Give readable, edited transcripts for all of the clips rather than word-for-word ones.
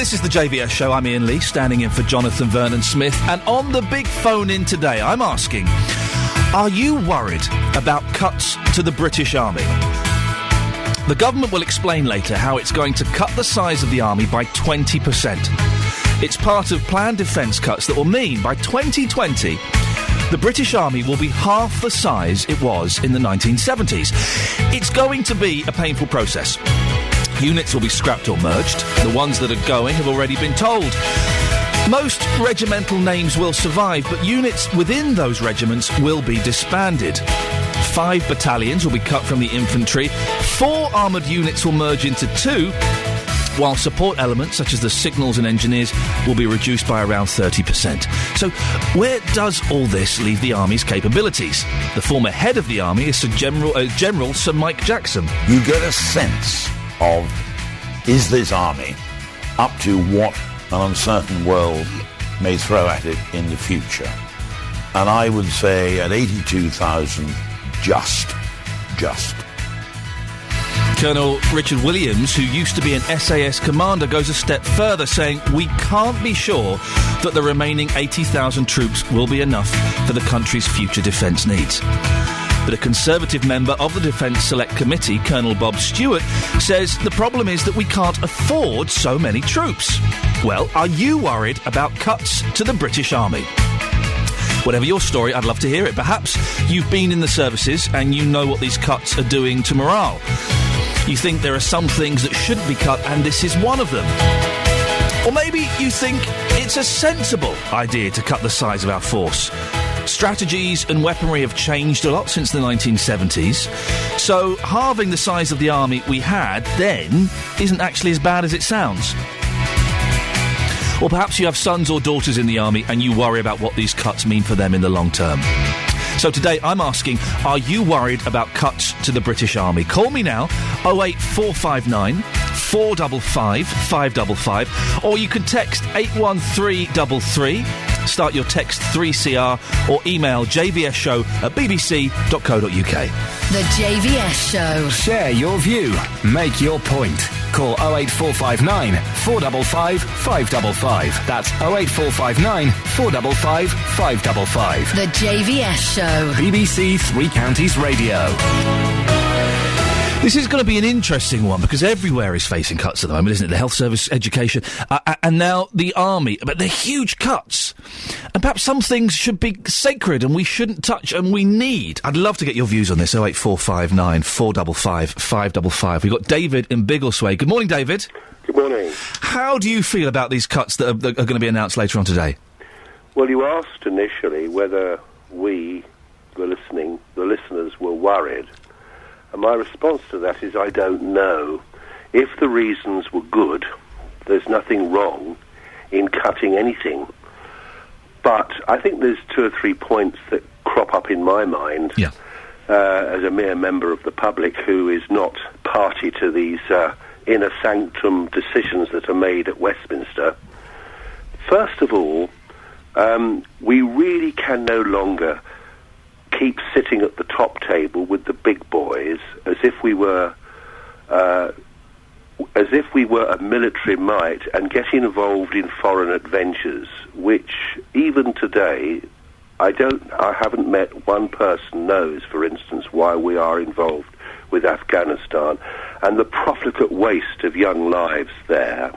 This is the JVS show. I'm Iain Lee, standing in for Jonathan Vernon Smith. And on the big phone in today, I'm asking, are you worried about cuts to the British Army? The government will explain later how it's going to cut the size of the army by 20%. It's part of planned defence cuts that will mean by 2020, the British Army will be half the size it was in the 1970s. It's going to be a painful process. Units will be scrapped or merged. The ones that are going have already been told. Most regimental names will survive, but units within those regiments will be disbanded. 5 battalions will be cut from the infantry. 4 armoured units will merge into 2, while support elements, such as the signals and engineers, will be reduced by around 30%. So, where does all this leave the Army's capabilities? The former head of the Army is General Sir Mike Jackson. You get a sense of, is this Army up to what an uncertain world may throw at it in the future? And I would say at 82,000, just. Colonel Richard Williams, who used to be an SAS commander, goes a step further, saying we can't be sure that the remaining 80,000 troops will be enough for the country's future defence needs. But a Conservative member of the Defence Select Committee, Colonel Bob Stewart, says the problem is that we can't afford so many troops. Well, are you worried about cuts to the British Army? Whatever your story, I'd love to hear it. Perhaps you've been in the services and you know what these cuts are doing to morale. You think there are some things that shouldn't be cut, and this is one of them. Or maybe you think it's a sensible idea to cut the size of our force. Strategies and weaponry have changed a lot since the 1970s, so halving the size of the army we had then isn't actually as bad as it sounds. Or perhaps you have sons or daughters in the army and you worry about what these cuts mean for them in the long term. So today I'm asking, are you worried about cuts to the British Army? Call me now, 08459 455 555, or you can text 81333, start your text 3CR, or email jvsshow@bbc.co.uk. The JVS Show. Share your view. Make your point. Call 08459 455 555. That's 08459 455 555. The JVS Show. BBC Three Counties Radio. This is going to be an interesting one because everywhere is facing cuts at the moment, isn't it? The health service, education, and now the army. But they're huge cuts. And perhaps some things should be sacred and we shouldn't touch and we need. I'd love to get your views on this, 08459 455 555. We've got David in Biggleswade. Good morning, David. Good morning. How do you feel about these cuts that are going to be announced later on today? Well, you asked initially whether we, the listeners, were worried. And my response to that is I don't know. If the reasons were good, there's nothing wrong in cutting anything. But I think there's 2 or 3 points that crop up in my mind as a mere member of the public who is not party to these inner sanctum decisions that are made at Westminster. First of all, we really can no longer keep sitting at the top table with the big boys as if we were a military might and get involved in foreign adventures, which even today I haven't met one person knows, for instance, why we are involved with Afghanistan and the profligate waste of young lives there.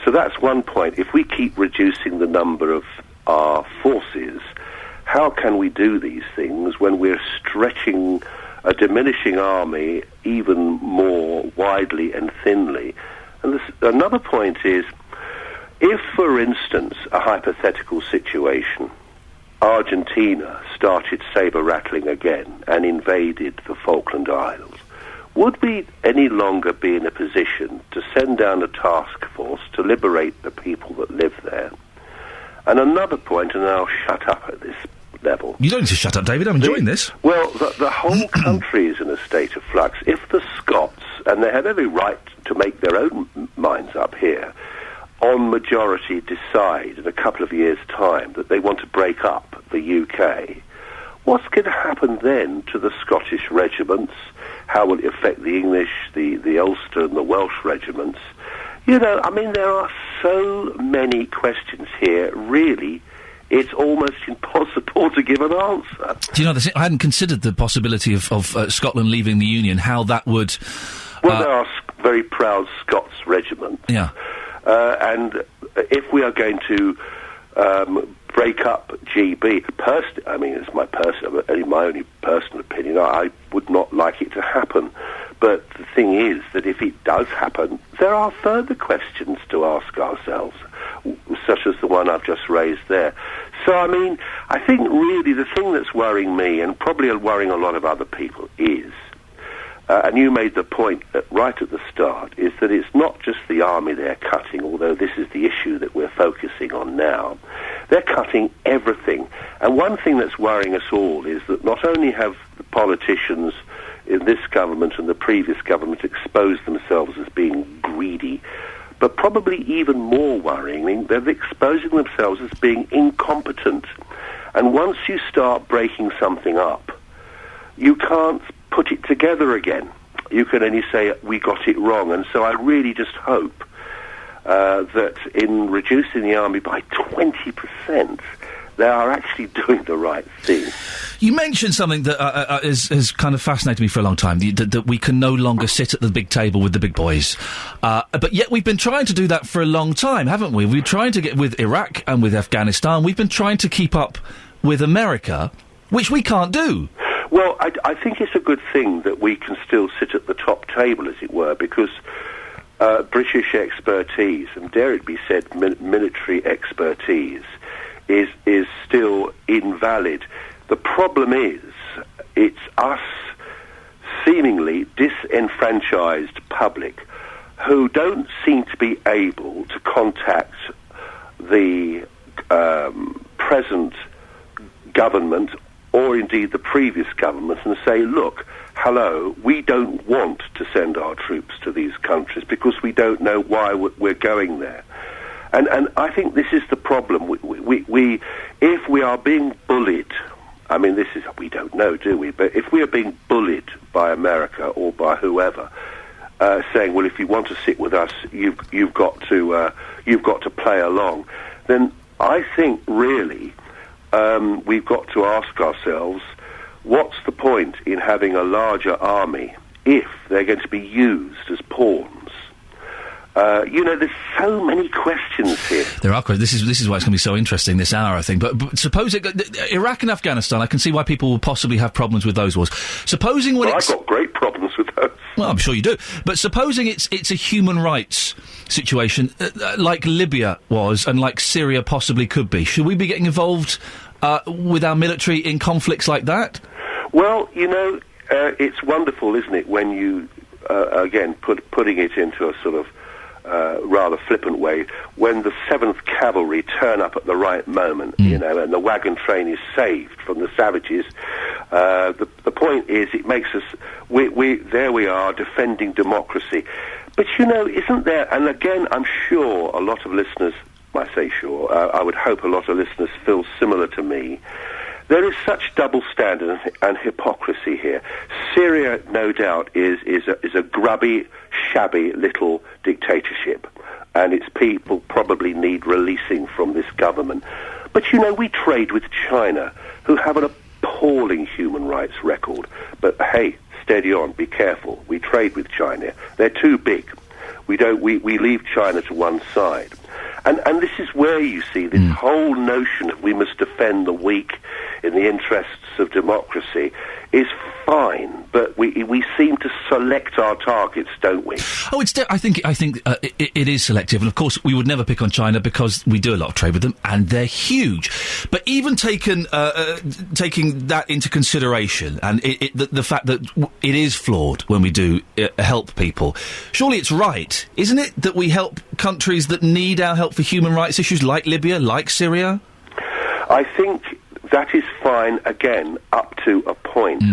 So that's one point. If we keep reducing the number of our forces, how can we do these things when we're stretching a diminishing army even more widely and thinly? And another point is, if, for instance, a hypothetical situation, Argentina started saber-rattling again and invaded the Falkland Isles, would we any longer be in a position to send down a task force to liberate the people that live there? And another point, and I'll shut up at this level. You don't need to shut up, David. I'm enjoying this. Well, the whole country is in a state of flux. If the Scots, and they have every right to make their own minds up here, on majority decide in a couple of years' time that they want to break up the UK, what's going to happen then to the Scottish regiments? How will it affect the English, the Ulster and the Welsh regiments? You know, I mean, there are so many questions here, really. It's almost impossible to give an answer. Do you know, I hadn't considered the possibility of Scotland leaving the Union, how that would... Well, there are very proud Scots regiments. Yeah. And if we are going to break up GB, I mean, it's my only personal opinion, I would not like it to happen. But the thing is that if it does happen, there are further questions to ask ourselves, such as the one I've just raised there. So, I mean, I think really the thing that's worrying me, and probably worrying a lot of other people, is, and you made the point right at the start, is that it's not just the army they're cutting, although this is the issue that we're focusing on now. They're cutting everything. And one thing that's worrying us all is that not only have the politicians in this government and the previous government exposed themselves as being greedy, but probably even more worrying, they're exposing themselves as being incompetent. And once you start breaking something up, you can't put it together again. You can only say, we got it wrong. And so I really just hope that in reducing the army by 20%, they are actually doing the right thing. You mentioned something that has kind of fascinated me for a long time, that we can no longer sit at the big table with the big boys. But yet we've been trying to do that for a long time, haven't we? We're trying to get with Iraq and with Afghanistan. We've been trying to keep up with America, which we can't do. Well, I think it's a good thing that we can still sit at the top table, as it were, because British expertise, and dare it be said, military expertise, is still invalid. The problem is, it's us seemingly disenfranchised public who don't seem to be able to contact the present government or indeed the previous government and say, look, hello, we don't want to send our troops to these countries because we don't know why we're going there. And I think this is the problem. We if we are being bullied, I mean, we don't know, do we? But if we are being bullied by America or by whoever, saying, well, if you want to sit with us, you've got to play along, then I think really we've got to ask ourselves, what's the point in having a larger army if they're going to be used as pawns? There's so many questions here. There are questions. This is why it's going to be so interesting this hour, I think. But suppose Iraq and Afghanistan, I can see why people will possibly have problems with those wars. Supposing I've got great problems with those. Well, I'm sure you do. But supposing it's a human rights situation, like Libya was and like Syria possibly could be, should we be getting involved with our military in conflicts like that? Well, it's wonderful, isn't it, when you, again, putting it into a sort of rather flippant way, when the 7th Cavalry turn up at the right moment, and the wagon train is saved from the savages. The point is, it makes us, there we are, defending democracy. But, isn't there, and again, I'm sure a lot of listeners, I say sure, I would hope a lot of listeners feel similar to me. There is such double standard and hypocrisy here. Syria, no doubt, is a grubby, shabby little dictatorship, and its people probably need releasing from this government. But, we trade with China, who have an appalling human rights record. But, hey, steady on, be careful. We trade with China. They're too big. We leave China to one side. And this is where you see this whole notion that we must defend the weak in the interests of democracy is fine, but we seem to select our targets, don't we? Oh, I think it is selective, and of course we would never pick on China because we do a lot of trade with them, and they're huge. But even taking that into consideration, and the fact that it is flawed when we do help people, surely it's right, isn't it, that we help countries that need our help for human rights issues, like Libya, like Syria? I think that is fine, again, up to a point.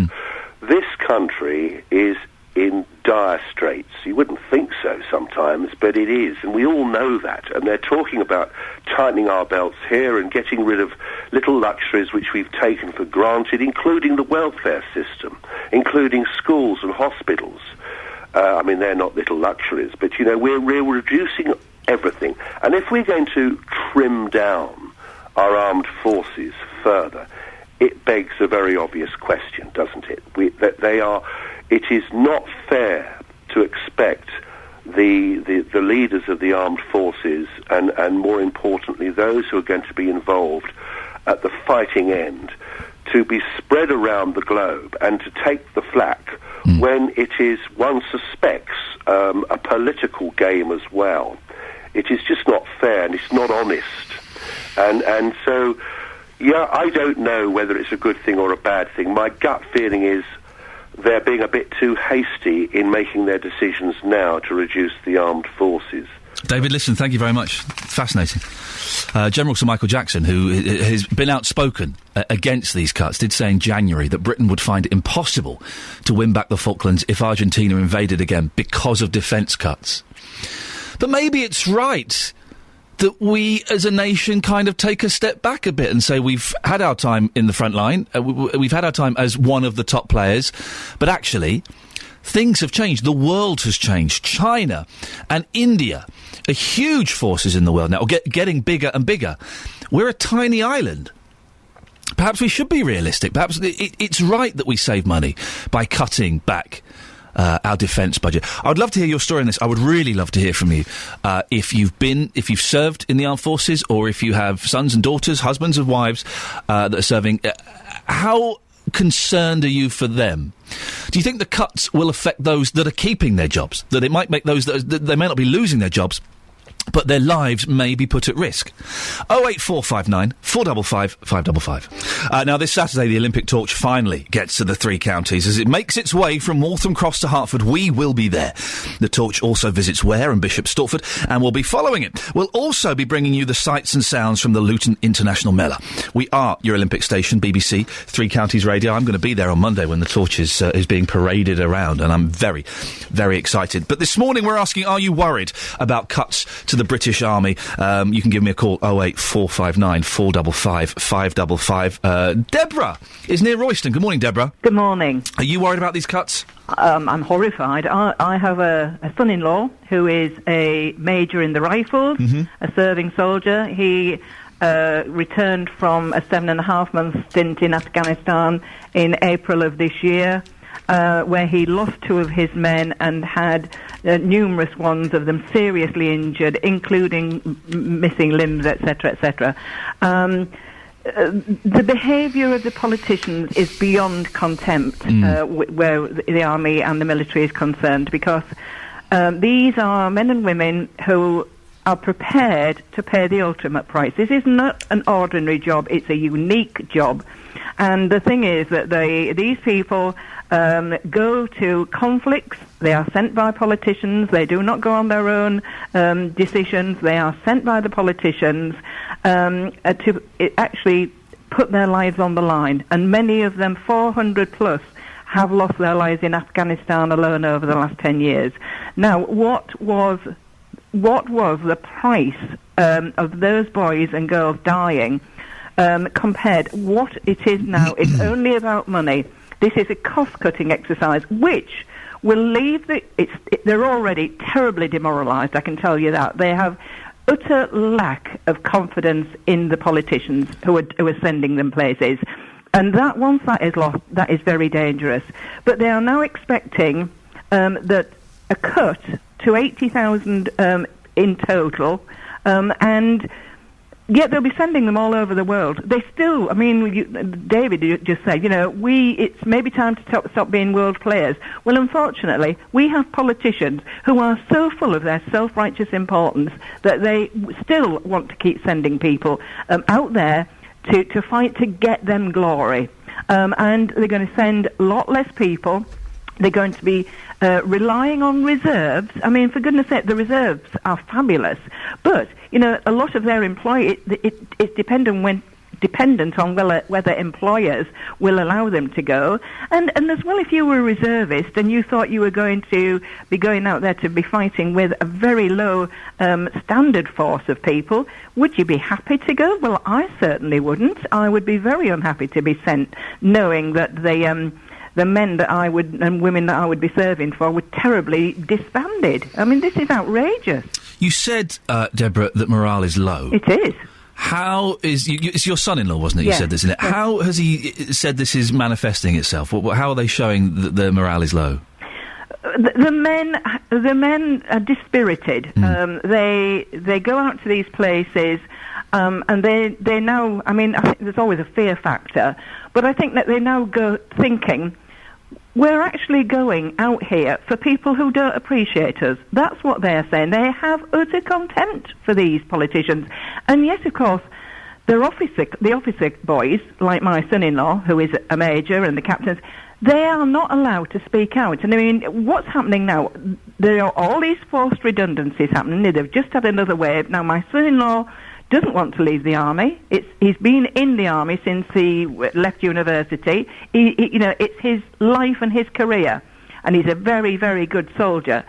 This country is in dire straits. You wouldn't think so sometimes, but it is, and we all know that. And they're talking about tightening our belts here and getting rid of little luxuries which we've taken for granted, including the welfare system, including schools and hospitals. I mean, they're not little luxuries, but, we're reducing everything. And if we're going to trim down our armed forces further, it begs a very obvious question, doesn't it? It is not fair to expect the leaders of the armed forces and more importantly those who are going to be involved at the fighting end to be spread around the globe and to take the flak when it is, one suspects, a political game as well. It is just not fair and it's not honest. And so, yeah, I don't know whether it's a good thing or a bad thing. My gut feeling is they're being a bit too hasty in making their decisions now to reduce the armed forces. David, listen, thank you very much. It's fascinating. General Sir Michael Jackson, who has been outspoken against these cuts, did say in January that Britain would find it impossible to win back the Falklands if Argentina invaded again because of defence cuts. But maybe it's right that we as a nation kind of take a step back a bit and say we've had our time in the front line, we've had our time as one of the top players, but actually things have changed. The world has changed. China and India are huge forces in the world now, getting bigger and bigger. We're a tiny island. Perhaps we should be realistic. Perhaps it's right that we save money by cutting back our defence budget. I would love to hear your story on this. I would really love to hear from you. If you've served in the armed forces, or if you have sons and daughters, husbands and wives that are serving, how concerned are you for them? Do you think the cuts will affect those that are keeping their jobs? That it might make those that they may not be losing their jobs, but their lives may be put at risk. 08459 455 555. Now, this Saturday, the Olympic torch finally gets to the three counties. As it makes its way from Waltham Cross to Hertford, we will be there. The torch also visits Ware and Bishop Stortford, and we'll be following it. We'll also be bringing you the sights and sounds from the Luton International Mela. We are your Olympic station, BBC, Three Counties Radio. I'm going to be there on Monday when the torch is being paraded around, and I'm very, very excited. But this morning we're asking, are you worried about cuts to the British Army? You can give me a call, 08459 455 555. Deborah is near Royston. Good morning, Deborah. Good morning. Are you worried about these cuts? I'm horrified. I have a son-in-law who is a major in the Rifles, a serving soldier. He returned from a 7.5-month stint in Afghanistan in April of this year, where he lost 2 of his men and had numerous ones of them seriously injured, including missing limbs, etc., etc. The behaviour of the politicians is beyond contempt where the army and the military is concerned, because these are men and women who are prepared to pay the ultimate price. This is not an ordinary job, it's a unique job. And the thing is that these people go to conflicts. They are sent by politicians. They do not go on their own decisions. They are sent by the politicians to actually put their lives on the line. And many of them, 400 plus, have lost their lives in Afghanistan alone over the last 10 years. Now, what was the price of those boys and girls dying compared? What it is now, it's only about money. This is a cost-cutting exercise, which will leave they're already terribly demoralised, I can tell you that. They have utter lack of confidence in the politicians who are sending them places. And that, once that is lost, that is very dangerous. But they are now expecting that a cut to 80,000 in total, and yet they'll be sending them all over the world. They still, David just said, it's maybe time to stop being world players. Well, unfortunately, we have politicians who are so full of their self-righteous importance that they still want to keep sending people out there to fight to get them glory. And they're going to send a lot less people. They're going to be relying on reserves. I mean, for goodness sake, the reserves are fabulous. But, a lot of their it's dependent on whether employers will allow them to go. And as well, if you were a reservist and you thought you were going to be going out there to be fighting with a very low standard force of people, would you be happy to go? Well, I certainly wouldn't. I would be very unhappy to be sent knowing that the men that I would and women that I would be serving for were terribly disbanded. I mean, this is outrageous. You said, Deborah, that morale is low. It is. How is... it's your son-in-law, wasn't it? Yeah. You said this, isn't it? Yeah. How has he said this is manifesting itself? How are they showing that the morale is low? The men are dispirited. They go out to these places, and they now. I mean, I think there's always a fear factor, but I think that they now go thinking, we're actually going out here for people who don't appreciate us. That's what they're saying. They have utter contempt for these politicians, and yes, of course. The officer boys, like my son-in-law, who is a major, and the captains, they are not allowed to speak out. And I mean, what's happening now? There are all these forced redundancies happening. They've just had another wave. Now, my son-in-law doesn't want to leave the army. He's been in the army since he left university. It's his life and his career, and he's a very, very good soldier.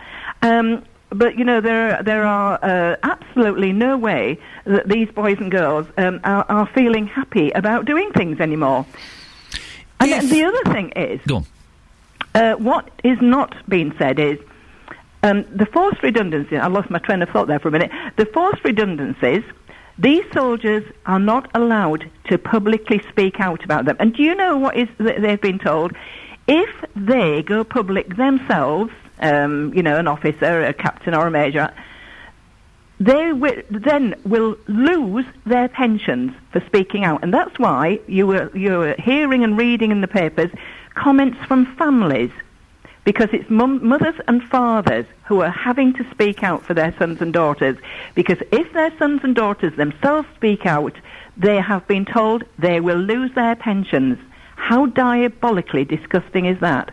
But, there are absolutely no way that these boys and girls are feeling happy about doing things anymore. And then the other thing is, go on. What is not being said is, the forced redundancies, I lost my train of thought there for a minute, the forced redundancies, these soldiers are not allowed to publicly speak out about them. And do you know what they've been told? If they go public themselves, an officer, a captain or a major, they then will lose their pensions for speaking out. And that's why you were hearing and reading in the papers comments from families, because it's mothers and fathers who are having to speak out for their sons and daughters, because if their sons and daughters themselves speak out, they have been told they will lose their pensions. How diabolically disgusting is that?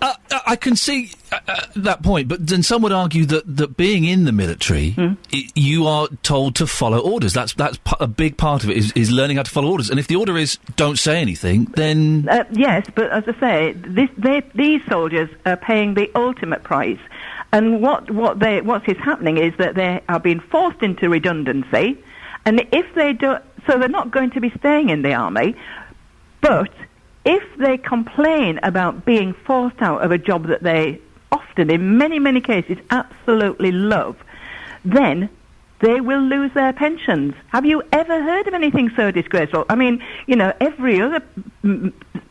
I can see that point, but then some would argue that being in the military, you are told to follow orders. That's a big part of it, is learning how to follow orders. And if the order is don't say anything, then... yes, but as I say, these soldiers are paying the ultimate price. And what's happening is that they are being forced into redundancy, and if they don't... So they're not going to be staying in the army, but... if they complain about being forced out of a job that they often, in many, many cases, absolutely love, then they will lose their pensions. Have you ever heard of anything so disgraceful? I mean, every other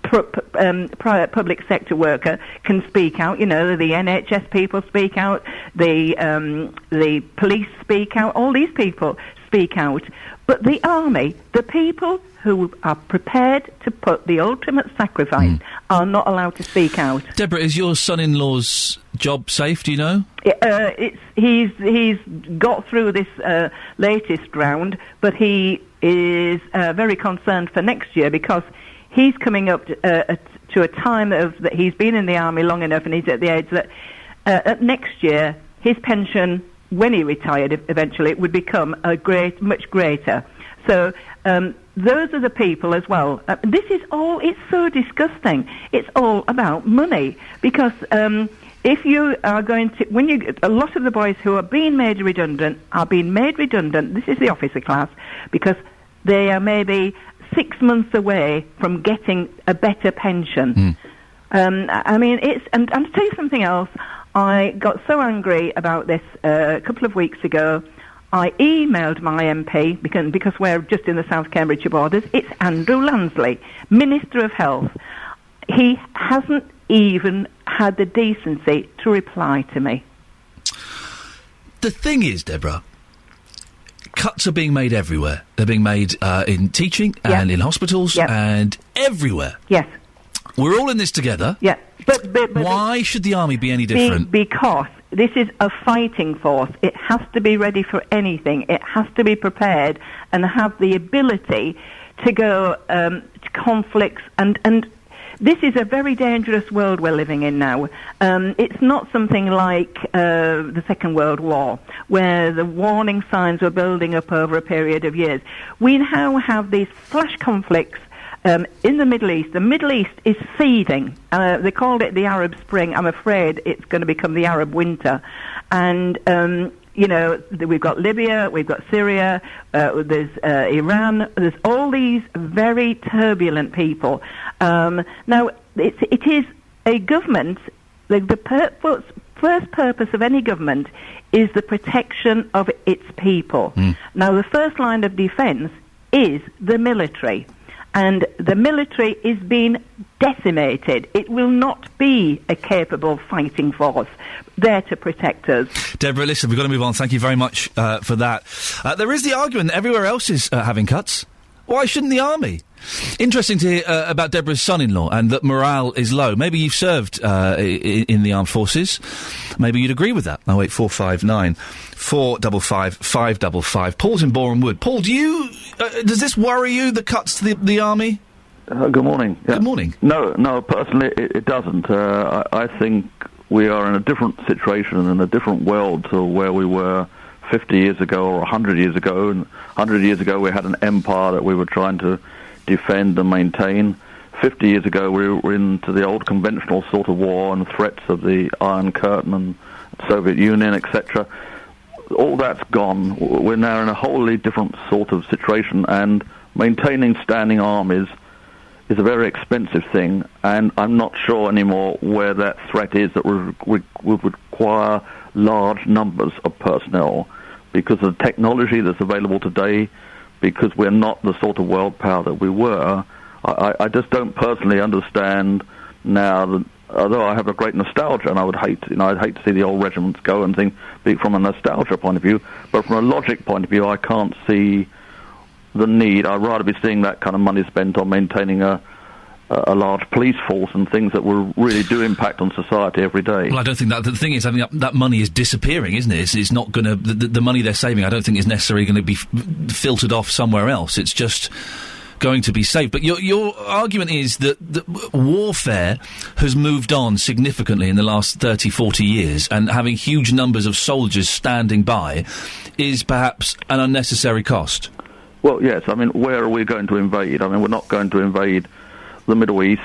private public sector worker can speak out. The NHS people speak out, the police speak out, all these people speak out. But the army, the people who are prepared to put the ultimate sacrifice, are not allowed to speak out. Deborah, is your son-in-law's job safe, do you know? He's got through this latest round, but he is very concerned for next year, because he's coming up to a time that he's been in the army long enough, and he's at the age that next year his pension, when he retired eventually, would become much greater. So those are the people as well. It's so disgusting. It's all about money, because if you are going to, a lot of the boys who are being made redundant, this is the officer class, because they are maybe 6 months away from getting a better pension. I mean, and to tell you something else, I got so angry about this a couple of weeks ago. I emailed my MP, because we're just in the South Cambridgeshire borders. It's Andrew Lansley, Minister of Health. He hasn't even had the decency to reply to me. The thing is, Deborah, cuts are being made everywhere. They're being made in teaching and in hospitals and everywhere. Yes. We're all in this together. Yeah. But why should the army be any different? Because this is a fighting force. It has to be ready for anything. It has to be prepared and have the ability to go to conflicts. And this is a very dangerous world we're living in now. It's not something like the Second World War, where the warning signs were building up over a period of years. We now have these flash conflicts in the Middle East. The Middle East is seething. They called it the Arab Spring. I'm afraid it's going to become the Arab Winter. And, we've got Libya, we've got Syria, there's Iran, there's all these very turbulent people. Now, it is a government, the first purpose of any government is the protection of its people. Now, the first line of defence is the military. And the military is being decimated. It will not be a capable fighting force there to protect us. Deborah, listen, we've got to move on. Thank you very much for that. There is the argument that everywhere else is having cuts. Why shouldn't the army? Interesting to hear about Deborah's son-in-law and that morale is low. Maybe you've served in the armed forces. Maybe you'd agree with that. 08459 455 555. Paul's in Boreham Wood. Paul, does this worry you, the cuts to the army? Good morning. Yeah. Good morning. No, personally it doesn't. I think we are in a different situation and a different world to where we were 50 years ago or 100 years ago. And 100 years ago we had an empire that we were trying to defend and maintain. 50 years ago we were into the old conventional sort of war and threats of the Iron Curtain and Soviet Union, etc. All that's gone. We're now in a wholly different sort of situation, and maintaining standing armies is a very expensive thing, and I'm not sure anymore where that threat is that would require large numbers of personnel, because of the technology that's available today, because we're not the sort of world power that we were. I just don't personally understand now that, although I have a great nostalgia, and I'd hate to see the old regiments go and think, from a nostalgia point of view, but from a logic point of view, I can't see the need. I'd rather be seeing that kind of money spent on maintaining a large police force and things that will really do impact on society every day. Well, I don't think that... The thing is, I think that money is disappearing, isn't it? It's not going to... The money they're saving, I don't think is necessarily going to be filtered off somewhere else. It's just going to be saved. But your argument is that warfare has moved on significantly in the last 30, 40 years, and having huge numbers of soldiers standing by is perhaps an unnecessary cost. Well, yes. I mean, where are we going to invade? I mean, we're not going to invade the Middle East.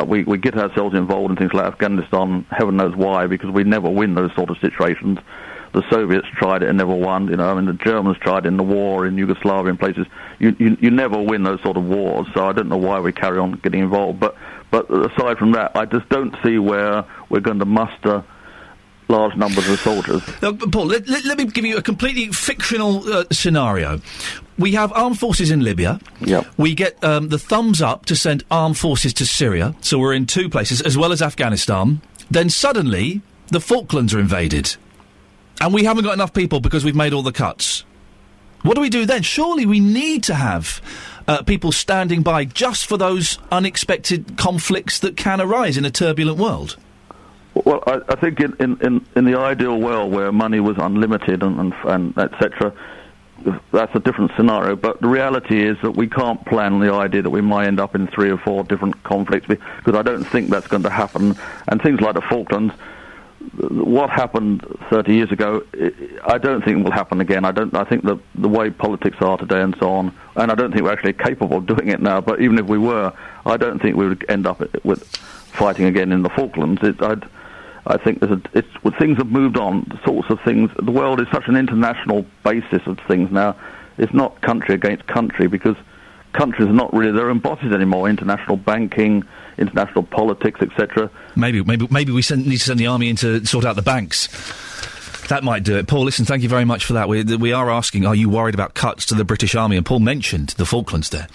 We get ourselves involved in things like Afghanistan, heaven knows why, because we never win those sort of situations. The Soviets tried it and never won. The Germans tried it in the war in Yugoslavia and places. You never win those sort of wars, so I don't know why we carry on getting involved. But aside from that, I just don't see where we're going to muster large numbers of soldiers. Now, Paul, let me give you a completely fictional scenario. We have armed forces in Libya. Yep. We get the thumbs up to send armed forces to Syria, so we're in two places, as well as Afghanistan. Then suddenly, the Falklands are invaded. And we haven't got enough people because we've made all the cuts. What do we do then? Surely we need to have people standing by just for those unexpected conflicts that can arise in a turbulent world. Well, I think in the ideal world where money was unlimited and etc., that's a different scenario. But the reality is that we can't plan the idea that we might end up in 3 or 4 different conflicts, because I don't think that's going to happen. And things like the Falklands, what happened 30 years ago, I don't think will happen again. I think that the way politics are today and so on, and I don't think we're actually capable of doing it now, but even if we were, I don't think we would end up with fighting again in the Falklands. I think things have moved on, the sorts of things. The world is such an international basis of things now. It's not country against country, because countries are not really their own bosses anymore. International banking, international politics, etc. Maybe we need to send the army in to sort out the banks. That might do it. Paul, listen, thank you very much for that. We are asking, are you worried about cuts to the British Army? And Paul mentioned the Falklands there.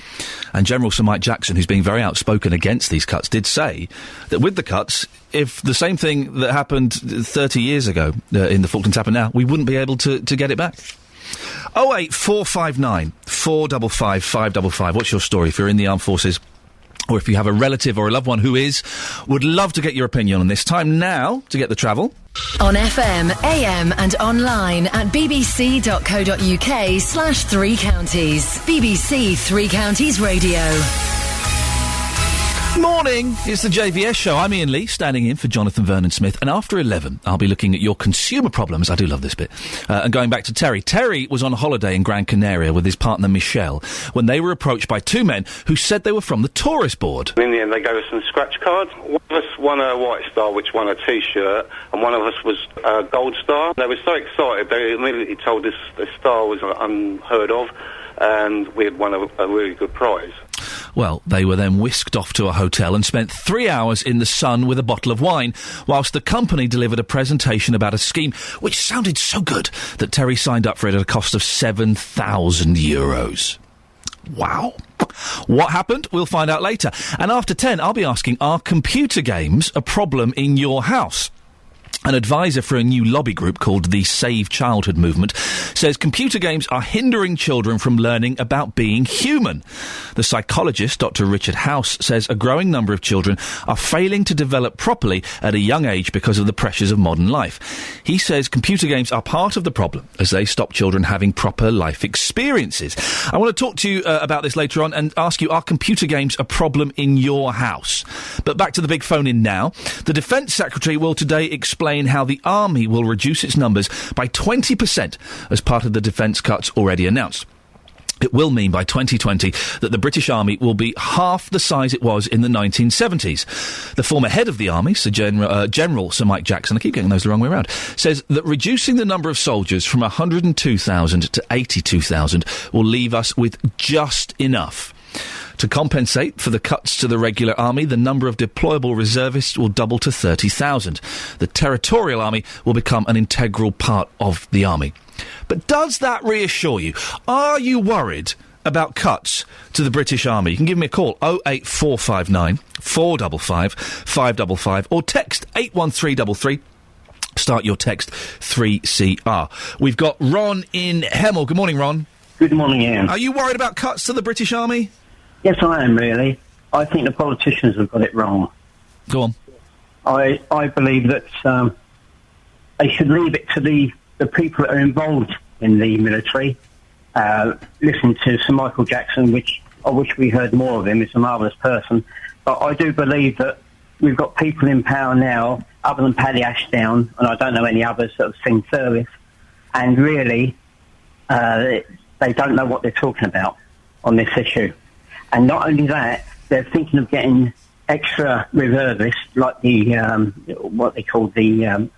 And General Sir Mike Jackson, who's being very outspoken against these cuts, did say that with the cuts, if the same thing that happened 30 years ago in the Falklands happened now, we wouldn't be able to get it back. 08459 455 555. What's your story if you're in the armed forces? Or if you have a relative or a loved one who is, would love to get your opinion on this. Time now to get the travel. On FM, AM and online at bbc.co.uk/3 counties. BBC 3 Counties Radio. Morning, it's the JVS show. I'm Iain Lee, standing in for Jonathan Vernon-Smith, and after 11, I'll be looking at your consumer problems, I do love this bit, and going back to Terry. Terry was on holiday in Gran Canaria with his partner Michelle when they were approached by two men who said they were from the tourist board. In the end, they gave us some scratch cards. One of us won a White Star, which won a T-shirt, and one of us was a Gold Star. They were so excited, they immediately told us the star was unheard of, and we had won a really good prize. Well, they were then whisked off to a hotel and spent 3 hours in the sun with a bottle of wine, whilst the company delivered a presentation about a scheme which sounded so good that Terry signed up for it at a cost of €7,000. Wow. What happened? We'll find out later. And after 10, I'll be asking, are computer games a problem in your house? An advisor for a new lobby group called the Save Childhood Movement says computer games are hindering children from learning about being human. The psychologist, Dr. Richard House, says a growing number of children are failing to develop properly at a young age because of the pressures of modern life. He says computer games are part of the problem as they stop children having proper life experiences. I want to talk to you about this later on and ask you, are computer games a problem in your house? But back to the big phone in now. The Defence Secretary will today explain how the Army will reduce its numbers by 20% as part of the defence cuts already announced. It will mean by 2020 that the British Army will be half the size it was in the 1970s. The former head of the Army, General Sir Mike Jackson, I keep getting those the wrong way around, says that reducing the number of soldiers from 102,000 to 82,000 will leave us with just enough. To compensate for the cuts to the regular army, the number of deployable reservists will double to 30,000. The Territorial Army will become an integral part of the army. But does that reassure you? Are you worried about cuts to the British Army? You can give me a call, 08459 455 555, or text 81333. Start your text 3CR. We've got Ron in Hemel. Good morning, Ron. Good morning, Iain. Are you worried about cuts to the British Army? Yes, I am, really. I think the politicians have got it wrong. Go on. I believe that they should leave it to the people that are involved in the military. Listen to Sir Michael Jackson, which I wish we heard more of him. He's a marvellous person. But I do believe that we've got people in power now, other than Paddy Ashdown, and I don't know any others that have seen service, and really they don't know what they're talking about on this issue. And not only that, they're thinking of getting extra reservists, like the what they call the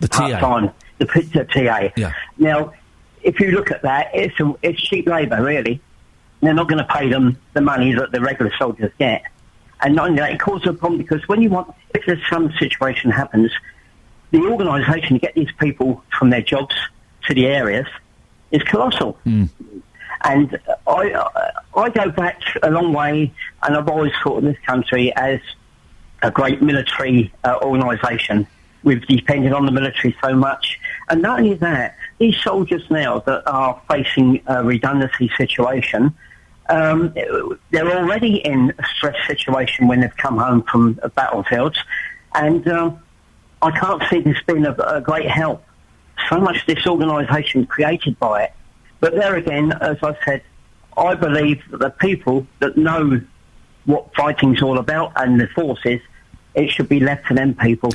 TA. The TA. Yeah. Now, if you look at that, it's cheap labour, really. They're not going to pay them the money that the regular soldiers get. And not only that, it causes a problem because if there's some situation happens, the organisation to get these people from their jobs to the areas is colossal. Mm. And I go back a long way, and I've always thought of this country as a great military organisation. We've depended on the military so much. And not only that, these soldiers now that are facing a redundancy situation, they're already in a stress situation when they've come home from battlefields. And I can't see this being a great help. So much disorganisation created by it. But there again, as I said, I believe that the people that know what fighting's all about and the forces, it should be left to them people.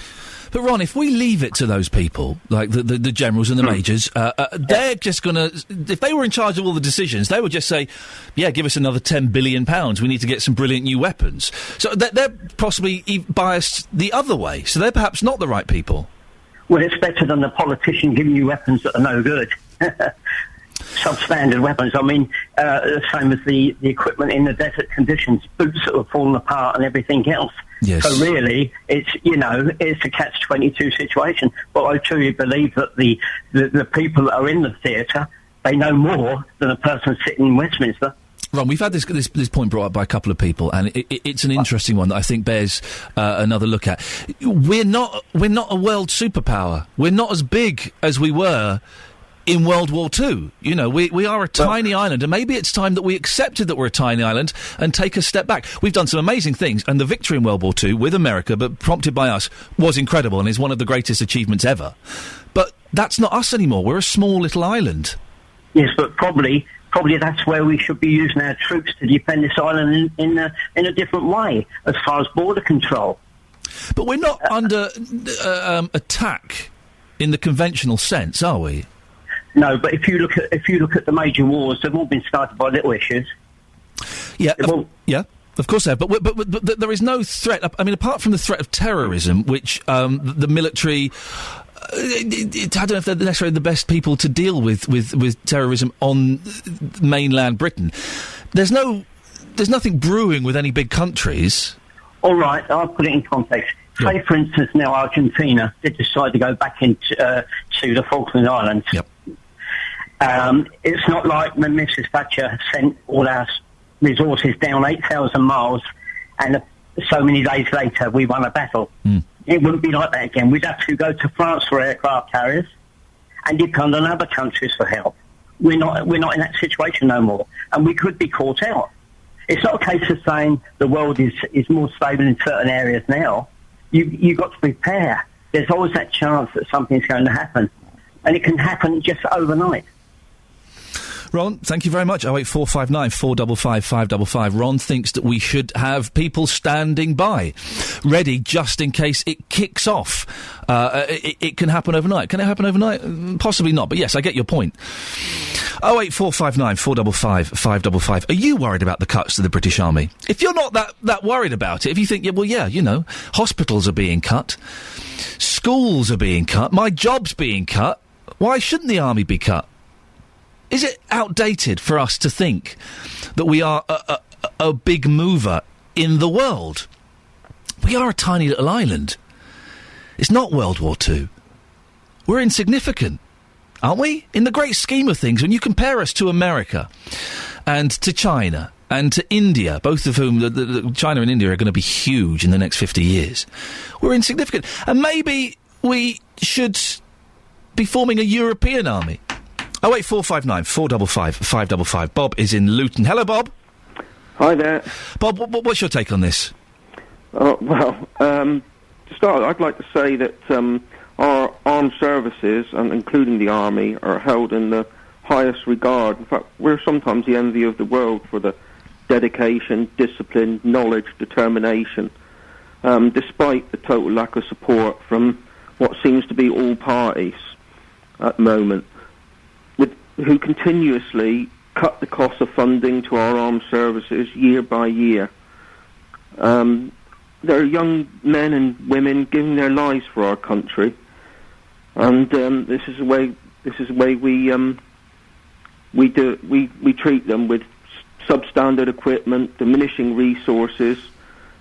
But Ron, if we leave it to those people, like the generals and the majors, they're just going to... If they were in charge of all the decisions, they would just say, yeah, give us another £10 billion. We need to get some brilliant new weapons. So they're possibly biased the other way. So they're perhaps not the right people. Well, it's better than the politician giving you weapons that are no good. Substandard weapons. I mean, the same as the equipment in the desert conditions, boots that have fallen apart and everything else. Yes. So really, it's a catch-22 situation. But I truly believe that the people that are in the theatre, they know more than a person sitting in Westminster. Ron, we've had this point brought up by a couple of people, and it's an interesting one that I think bears another look at. We're not a world superpower. We're not as big as we were in World War II. You know, we are a tiny island, and maybe it's time that we accepted that we're a tiny island and take a step back. We've done some amazing things, and the victory in World War II with America, but prompted by us, was incredible and is one of the greatest achievements ever. But that's not us anymore. We're a small little island. Yes, but probably probably that's where we should be using our troops to defend this island in a different way, as far as border control. But we're not under attack in the conventional sense, are we? No, but if you look at the major wars, they've all been started by little issues. Yeah, of course they have. But there is no threat. I mean, apart from the threat of terrorism, which the military. I don't know if they're necessarily the best people to deal with terrorism on mainland Britain. There's nothing brewing with any big countries. All right, I'll put it in context. Yeah. Say, for instance, now Argentina did decide to go back into to the Falkland Islands. Yep. It's not like when Mrs. Thatcher sent all our resources down 8,000 miles and so many days later we won a battle. It wouldn't be like that again. We'd have to go to France for aircraft carriers and depend on other countries for help. We're not in that situation no more, and we could be caught out. It's not a case of saying the world is more stable in certain areas now. You've got to prepare. There's always that chance that something's going to happen, and it can happen just overnight. Ron, thank you very much. 08459 455 555. Ron thinks that we should have people standing by, ready just in case it kicks off. It can happen overnight. Can it happen overnight? Possibly not, but yes, I get your point. 08459 455 555. Are you worried about the cuts to the British Army? If you're not that worried about it, if you think, hospitals are being cut, schools are being cut, my job's being cut, why shouldn't the Army be cut? Is it outdated for us to think that we are a big mover in the world? We are a tiny little island. It's not World War II. We're insignificant, aren't we? In the great scheme of things, when you compare us to America and to China and to India, both of whom, China and India, are going to be huge in the next 50 years, we're insignificant. And maybe we should be forming a European army. 08459 455 555. Bob is in Luton. Hello, Bob. Hi there. Bob, what's your take on this? To start, I'd like to say that our armed services, and including the Army, are held in the highest regard. In fact, we're sometimes the envy of the world for the dedication, discipline, knowledge, determination, despite the total lack of support from what seems to be all parties at the moment, who continuously cut the cost of funding to our armed services year by year. There are young men and women giving their lives for our country, and this is the way we treat them, with substandard equipment, diminishing resources,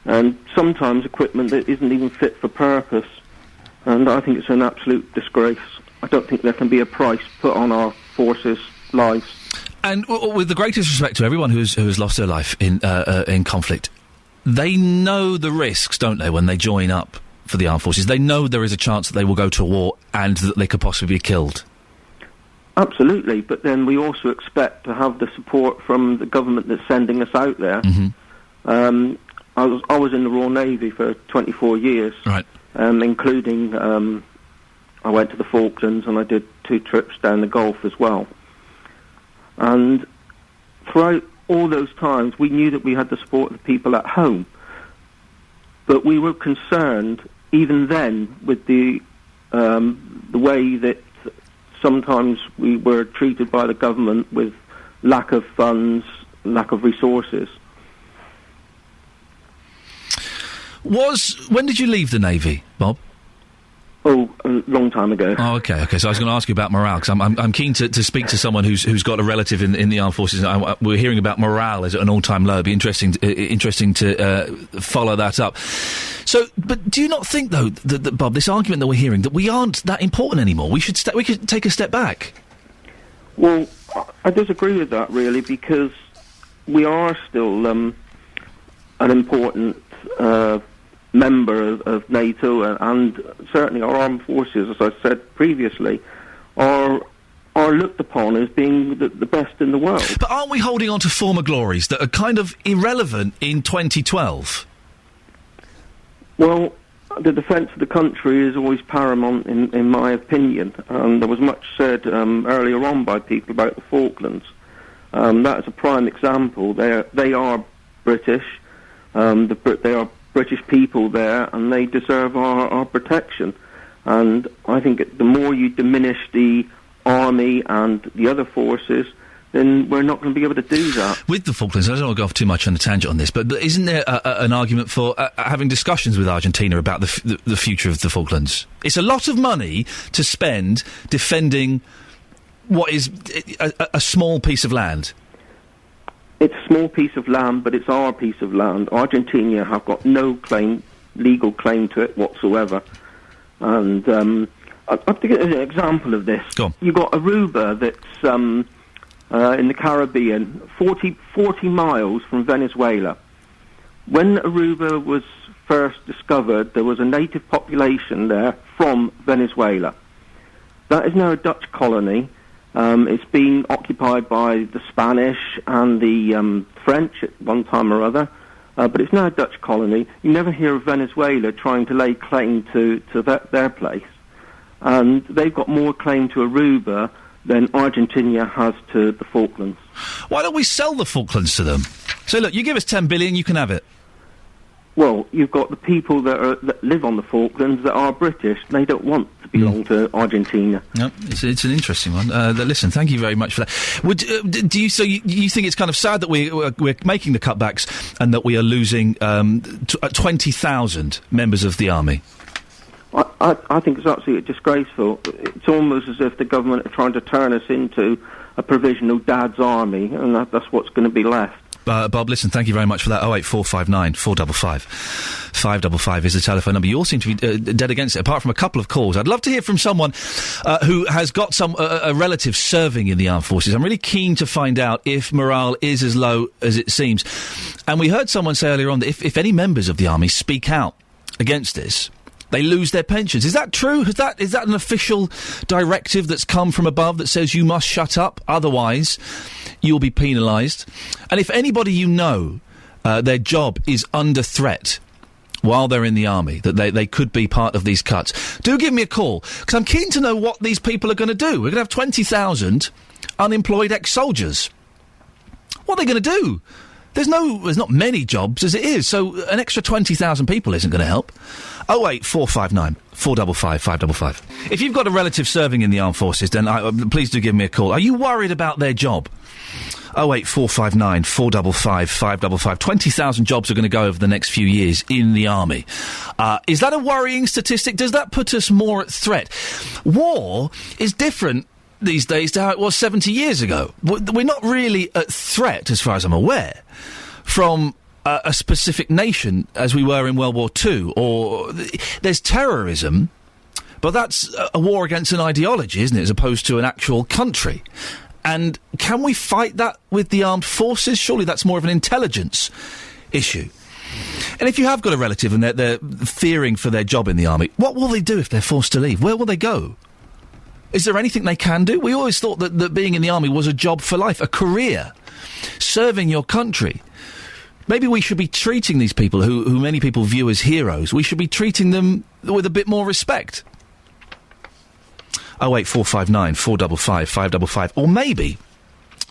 and sometimes equipment that isn't even fit for purpose. And I think it's an absolute disgrace. I don't think there can be a price put on our forces' lives. And with the greatest respect to everyone who has lost their life in conflict, they know the risks, don't they, when they join up for the armed forces? They know there is a chance that they will go to war and that they could possibly be killed. Absolutely, but then we also expect to have the support from the government that's sending us out there. Mm-hmm. I was in the Royal Navy for 24 years, right? Including I went to the Falklands and I did 2 trips down the Gulf as well. And throughout all those times, we knew that we had the support of the people at home, but we were concerned even then with the way that sometimes we were treated by the government, with lack of funds, lack of resources. When did you leave the Navy, Bob? Oh, a long time ago. Oh, okay. So I was going to ask you about morale, because I'm keen to speak to someone who's got a relative in the armed forces. We're hearing about morale is at an all-time low. It'd be interesting to follow that up. So, but do you not think, though, that Bob, this argument that we're hearing, that we aren't that important anymore? We could take a step back. Well, I disagree with that, really, because we are still an important member of NATO, and certainly our armed forces, as I said previously, are looked upon as being the best in the world. But aren't we holding on to former glories that are kind of irrelevant in 2012? Well, the defence of the country is always paramount in my opinion, and there was much said earlier on by people about the Falklands. That is a prime example. They are British. They are British people there, and they deserve our protection. And I think the more you diminish the army and the other forces, then we're not going to be able to do that. With the Falklands, I don't want to go off too much on a tangent on this, but isn't there an argument for having discussions with Argentina about the future of the Falklands? It's a lot of money to spend defending what is a small piece of land. It's a small piece of land, but it's our piece of land. Argentina have got no legal claim to it whatsoever. And I'll give you an example of this. Go on. You've got Aruba that's in the Caribbean, 40 miles from Venezuela. When Aruba was first discovered, there was a native population there from Venezuela. That is now a Dutch colony. It's been occupied by the Spanish and the French at one time or other, but it's now a Dutch colony. You never hear of Venezuela trying to lay claim to their place. And they've got more claim to Aruba than Argentina has to the Falklands. Why don't we sell the Falklands to them? So look, you give us 10 billion, you can have it. Well, you've got the people that live on the Falklands that are British. They don't want to belong to Argentina. No, it's an interesting one. Listen, thank you very much for that. Do you think it's kind of sad that we're making the cutbacks and that we are losing 20,000 members of the army? I think it's absolutely disgraceful. It's almost as if the government are trying to turn us into a provisional dad's army, and that's what's going to be left. Bob, listen, thank you very much for that. 08459 455 555 is the telephone number. You all seem to be dead against it, apart from a couple of calls. I'd love to hear from someone who has got a relative serving in the armed forces. I'm really keen to find out if morale is as low as it seems. And we heard someone say earlier on that if any members of the army speak out against this, they lose their pensions. Is that true? Is that an official directive that's come from above that says you must shut up, otherwise you'll be penalised? And if anybody you know, their job is under threat while they're in the army, that they could be part of these cuts, do give me a call, because I'm keen to know what these people are going to do. We're going to have 20,000 unemployed ex-soldiers. What are they going to do? There's not many jobs as it is, so an extra 20,000 people isn't going to help. 08459 455 555. If you've got a relative serving in the armed forces, then please do give me a call. Are you worried about their job? 08459 455 555. 20,000 jobs are going to go over the next few years in the army. Is that a worrying statistic? Does that put us more at threat? War is different these days to how it was 70 years ago. We're not really at threat, as far as I'm aware, from a specific nation as we were in World War II. Or there's terrorism, but that's a war against an ideology, isn't it, as opposed to an actual country. And can we fight that with the armed forces? Surely that's more of an intelligence issue. And if you have got a relative and they're fearing for their job in the army, what will they do if they're forced to leave? Where will they go? Is there anything they can do? We always thought that being in the army was a job for life, a career, serving your country. Maybe we should be treating these people who many people view as heroes, we should be treating them with a bit more respect. 08459 455 555. Or maybe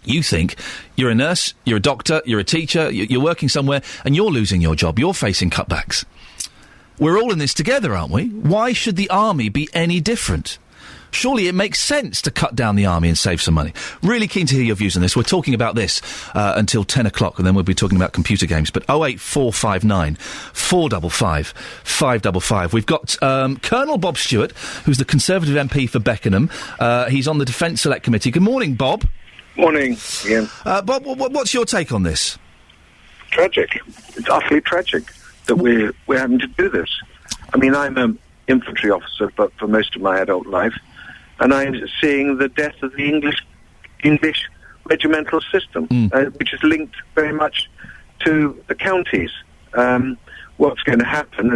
you think you're a nurse, you're a doctor, you're a teacher, you're working somewhere and you're losing your job, you're facing cutbacks. We're all in this together, aren't we? Why should the army be any different? Surely it makes sense to cut down the army and save some money. Really keen to hear your views on this. We're talking about this until 10 o'clock, and then we'll be talking about computer games. But 08459 455 555. We've got Colonel Bob Stewart, who's the Conservative MP for Beckenham. He's on the Defence Select Committee. Good morning, Bob. Morning, Ian. Bob, what's your take on this? Tragic. It's utterly tragic that we're having to do this. I mean, I'm an infantry officer, but for most of my adult life, and I'm seeing the death of the English regimental system, which is linked very much to the counties. What's going to happen,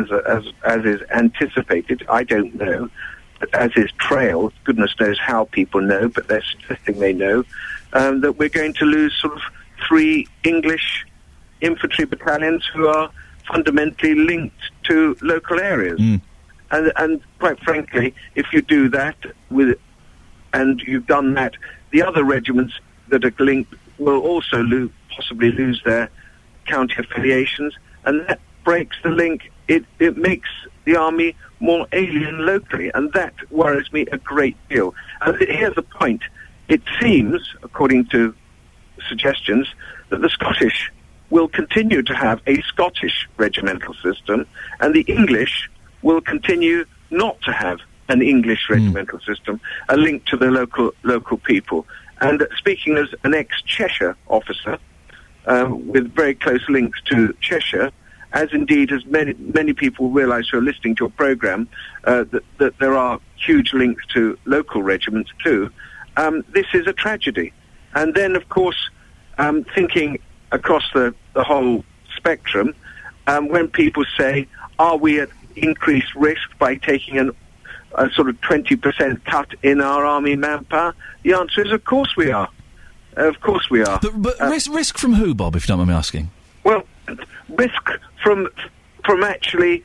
as is anticipated, I don't know, but as is trailed, goodness knows how people know, but they're suggesting they know, that we're going to lose sort of 3 English infantry battalions who are fundamentally linked to local areas. And quite frankly, if you do that and you've done that, the other regiments that are linked will also possibly lose their county affiliations, and that breaks the link. It makes the army more alien locally, and that worries me a great deal. And here's the point. It seems, according to suggestions, that the Scottish will continue to have a Scottish regimental system, and the English will continue not to have an English regimental system, a link to the local people. And speaking as an ex-Cheshire officer, with very close links to Cheshire, as indeed as many people realise who are listening to your programme, that there are huge links to local regiments too, this is a tragedy. And then, of course, thinking across the whole spectrum, when people say, are we at increased risk by taking a sort of 20% cut in our army manpower? The answer is, of course we are. Of course we are. But risk from who, Bob, if you don't mind me asking? Well, risk from actually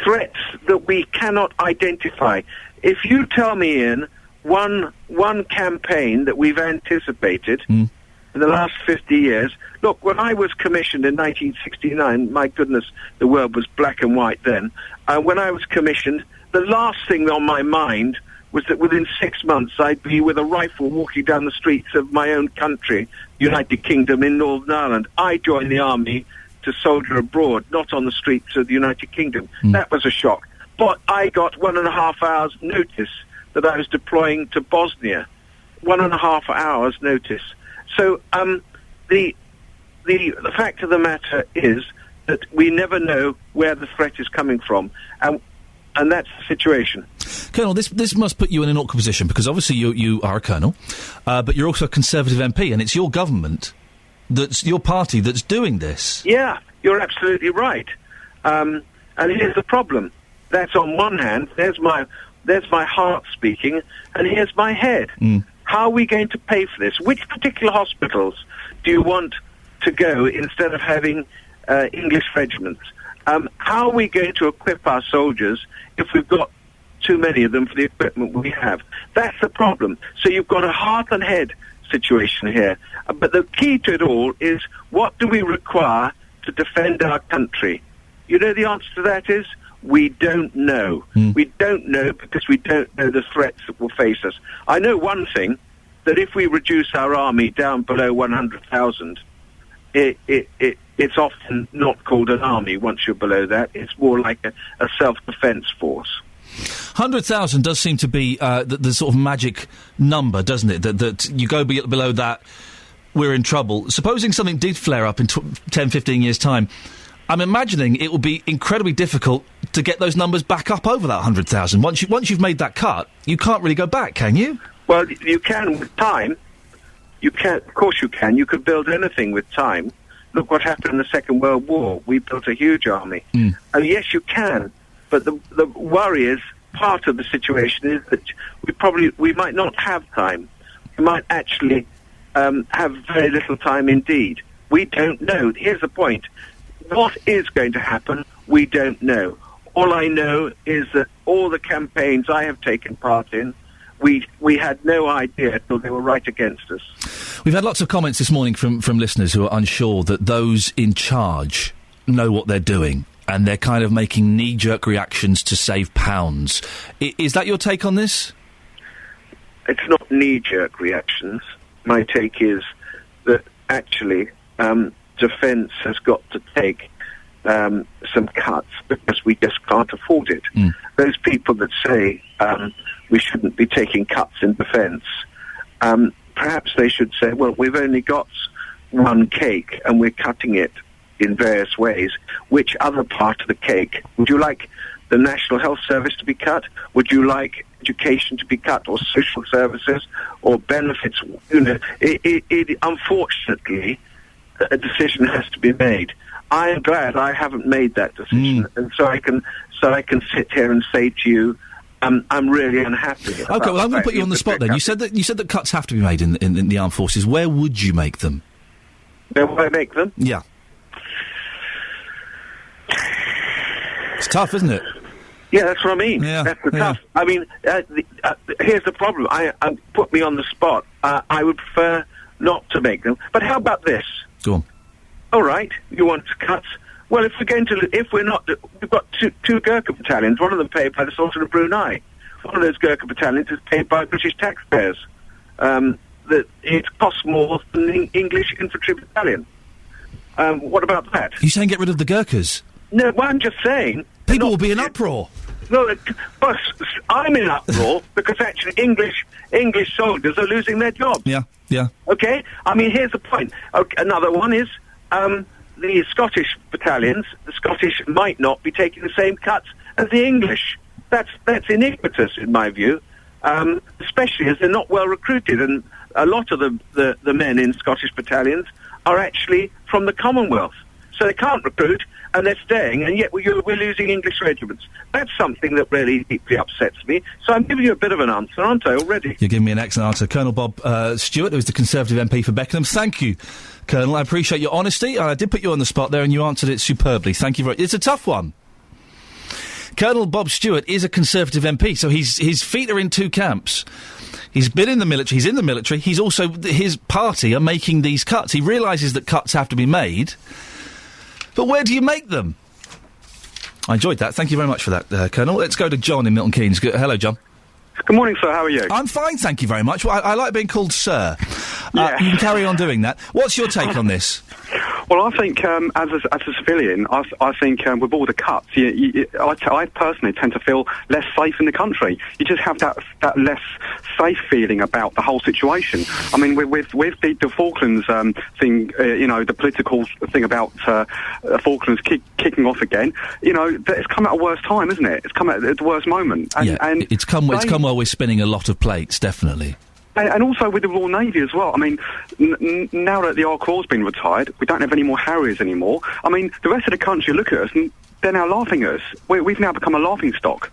threats that we cannot identify. If you tell me, Ian, one campaign that we've anticipated in the last 50 years. Look, when I was commissioned in 1969, my goodness, the world was black and white then. When I was commissioned, the last thing on my mind was that within 6 months I'd be with a rifle walking down the streets of my own country, United Kingdom in Northern Ireland. I joined the army to soldier abroad, not on the streets of the United Kingdom. That was a shock. But I got 1.5 hours notice that I was deploying to Bosnia. 1.5 hours notice. So the fact of the matter is that we never know where the threat is coming from, and that's the situation. Colonel, this must put you in an awkward position, because obviously you are a colonel, but you're also a Conservative MP, and it's your government, that's your party, that's doing this. Yeah, you're absolutely right. And here's the problem. That's on one hand. There's my heart speaking, and here's my head. How are we going to pay for this? Which particular hospitals do you want to go instead of having English regiments? How are we going to equip our soldiers if we've got too many of them for the equipment we have? That's the problem. So you've got a heart and head situation here. But the key to it all is, what do we require to defend our country? You know the answer to that is, we don't know. We don't know because we don't know the threats that will face us. I know one thing, that if we reduce our army down below 100,000, it's often not called an army once you're below that. It's more like a self-defence force. 100,000 does seem to be the sort of magic number, doesn't it? That you go below that, we're in trouble. Supposing something did flare up in 10, 15 years' time, I'm imagining it will be incredibly difficult to get those numbers back up over that 100,000. Once you've made that cut, you can't really go back, can you? Well, you can with time. You can, of course you can. You could build anything with time. Look what happened in the Second World War. We built a huge army. And yes, you can. But the worry is, part of the situation is that we might not have time. We might actually have very little time indeed. We don't know. Here's the point. What is going to happen, we don't know. All I know is that all the campaigns I have taken part in, we had no idea till they were right against us. We've had lots of comments this morning from listeners who are unsure that those in charge know what they're doing, and they're kind of making knee-jerk reactions to save pounds. Is that your take on this? It's not knee-jerk reactions. My take is that actually defence has got to take some cuts because we just can't afford it. Those people that say we shouldn't be taking cuts in defence, perhaps they should say, well, we've only got one cake and we're cutting it in various ways. Which other part of the cake? Would you like the National Health Service to be cut? Would you like education to be cut, or social services, or benefits? You know, unfortunately, a decision has to be made. I am glad I haven't made that decision, and so I can sit here and say to you, I'm really unhappy. Okay, well, I'm going to put you on the spot then. You said that cuts have to be made in the armed forces. Where would you make them? Where would I make them? Yeah. It's tough, isn't it? Yeah, that's what I mean. Yeah, that's the tough. I mean, here's the problem. Put me on the spot. I would prefer not to make them. But how about this? Go on. All right, you want cuts? Well, we've got two Gurkha battalions. One of them paid by the Sultan of Brunei. One of those Gurkha battalions is paid by British taxpayers. That it costs more than the English infantry battalion. What about that? You're saying get rid of the Gurkhas? No, well, I'm just saying... People will be in uproar. No, but I'm in uproar because actually English soldiers are losing their jobs. Yeah. Okay? I mean, here's the point. Okay, another one is the Scottish battalions. The Scottish might not be taking the same cuts as the English. That's iniquitous, in my view, especially as they're not well recruited. And a lot of the men in Scottish battalions are actually from the Commonwealth. So they can't recruit, and they're staying, and yet we're losing English regiments. That's something that really deeply upsets me. So I'm giving you a bit of an answer, aren't I, already? You're giving me an excellent answer. Colonel Bob Stewart, who is the Conservative MP for Beckenham. Thank you, Colonel. I appreciate your honesty. I did put you on the spot there, and you answered it superbly. Thank you very much. It's a tough one. Colonel Bob Stewart is a Conservative MP, so his feet are in two camps. He's been in the military, he's in the military, he's also, his party are making these cuts. He realises that cuts have to be made, but where do you make them? I enjoyed that. Thank you very much for that, Colonel. Let's go to John in Milton Keynes. Hello, John. Good morning, sir. How are you? I'm fine, thank you very much. Well, I like being called sir. You can carry on doing that. What's your take on this? Well, I think as a civilian, I think with all the cuts, I personally tend to feel less safe in the country. You just have that less safe feeling about the whole situation. I mean, with the Falklands thing, the political thing about Falklands kicking off again, it's come at a worse time, isn't it? It's come at the worst moment. And it's come while we're spinning a lot of plates, definitely. And also with the Royal Navy as well. I mean, now that the Ark-Royal's been retired, we don't have any more Harriers anymore. I mean, the rest of the country look at us and they're now laughing at us. We've now become a laughing stock,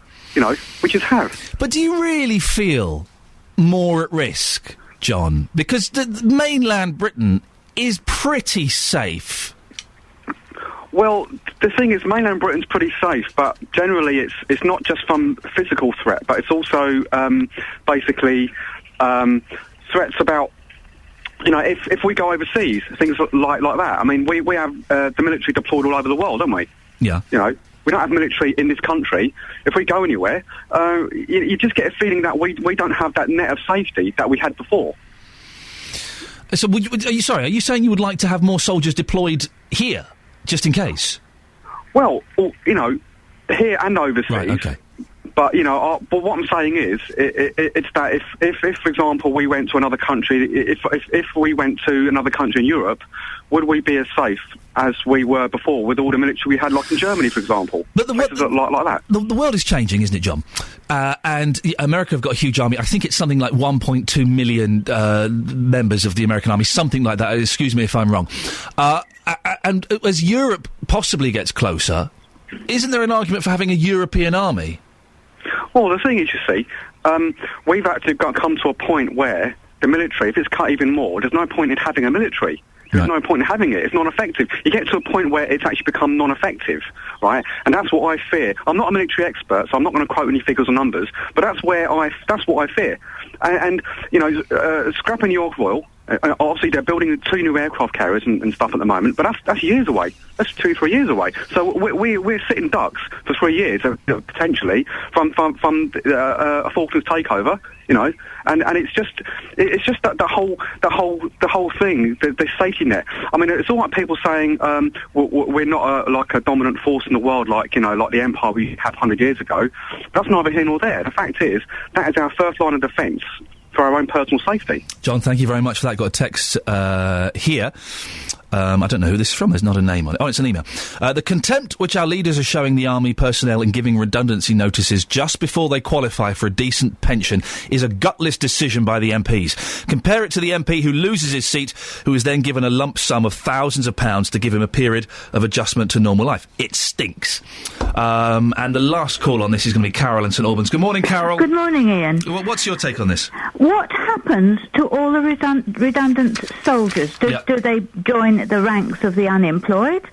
which is have. But do you really feel more at risk, John? Because the mainland Britain is pretty safe. Well, the thing is, mainland Britain's pretty safe, but generally it's not just from physical threat, but it's also basically... threats about, if we go overseas, things like that. I mean, we have the military deployed all over the world, don't we? Yeah. We don't have military in this country. If we go anywhere, you just get a feeling that we don't have that net of safety that we had before. So, are you saying you would like to have more soldiers deployed here, just in case? Well, here and overseas. Right, okay. But but what I'm saying is, it's that if for example we went to another country, if we went to another country in Europe, would we be as safe as we were before with all the military we had, like in Germany, for example? But like that. The world is changing, isn't it, John? And America have got a huge army. I think it's something like 1.2 million members of the American army, something like that. Excuse me if I'm wrong. And as Europe possibly gets closer, isn't there an argument for having a European army? Well, the thing is, you see, we've actually come to a point where the military, if it's cut even more, there's no point in having a military. There's no point in having it. It's non-effective. You get to a point where it's actually become non-effective, right? And that's what I fear. I'm not a military expert, so I'm not going to quote any figures or numbers, but that's what I fear. And scrapping the Ark-Royal, obviously they're building 2 new aircraft carriers and stuff at the moment, but that's years away. That's 2-3 years away. So we're sitting ducks for 3 years potentially from a Falklands takeover, and it's just that the whole thing, the safety net. I mean, it's all right people saying we're not like a dominant force in the world like the empire we had 100 years ago. That's neither here nor there. The fact is that is our first line of defence for our own personal safety. John, thank you very much for that. Got a text here. I don't know who this is from. There's not a name on it. Oh, it's an email. The contempt which our leaders are showing the army personnel in giving redundancy notices just before they qualify for a decent pension is a gutless decision by the MPs. Compare it to the MP who loses his seat, who is then given a lump sum of thousands of pounds to give him a period of adjustment to normal life. It stinks. And the last call on this is going to be Carol in St Albans. Good morning, Carol. Good morning, Ian. What's your take on this? What happens to all the redundant soldiers? Do they join the ranks of the unemployed?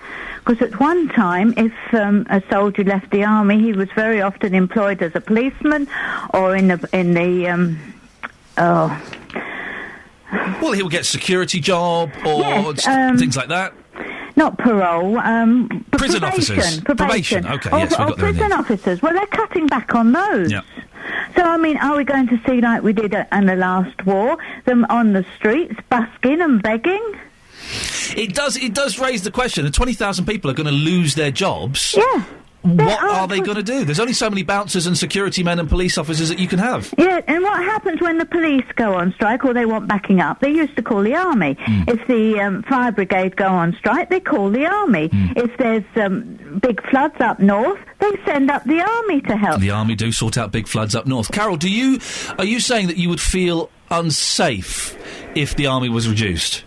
Because at one time, if a soldier left the army, he was very often employed as a policeman or in the Well, he'll get security job or Yes, things like that. Not parole, Prison probation, officers. Probation, okay, yes, we got there in the prison end. officers. Well, they're cutting back on those. Yeah. So, I mean, are we going to see, like we did in the last war, them on the streets, busking and begging? It does raise the question, and 20,000 people are going to lose their jobs. Yeah. What are they going to do? There's only so many bouncers and security men and police officers that you can have. Yeah, and what happens when the police go on strike or they want backing up? They used to call the army. If the fire brigade go on strike, they call the army. If there's big floods up north, they send up the army to help. The army do sort out big floods up north. Carol, are you saying that you would feel unsafe if the army was reduced?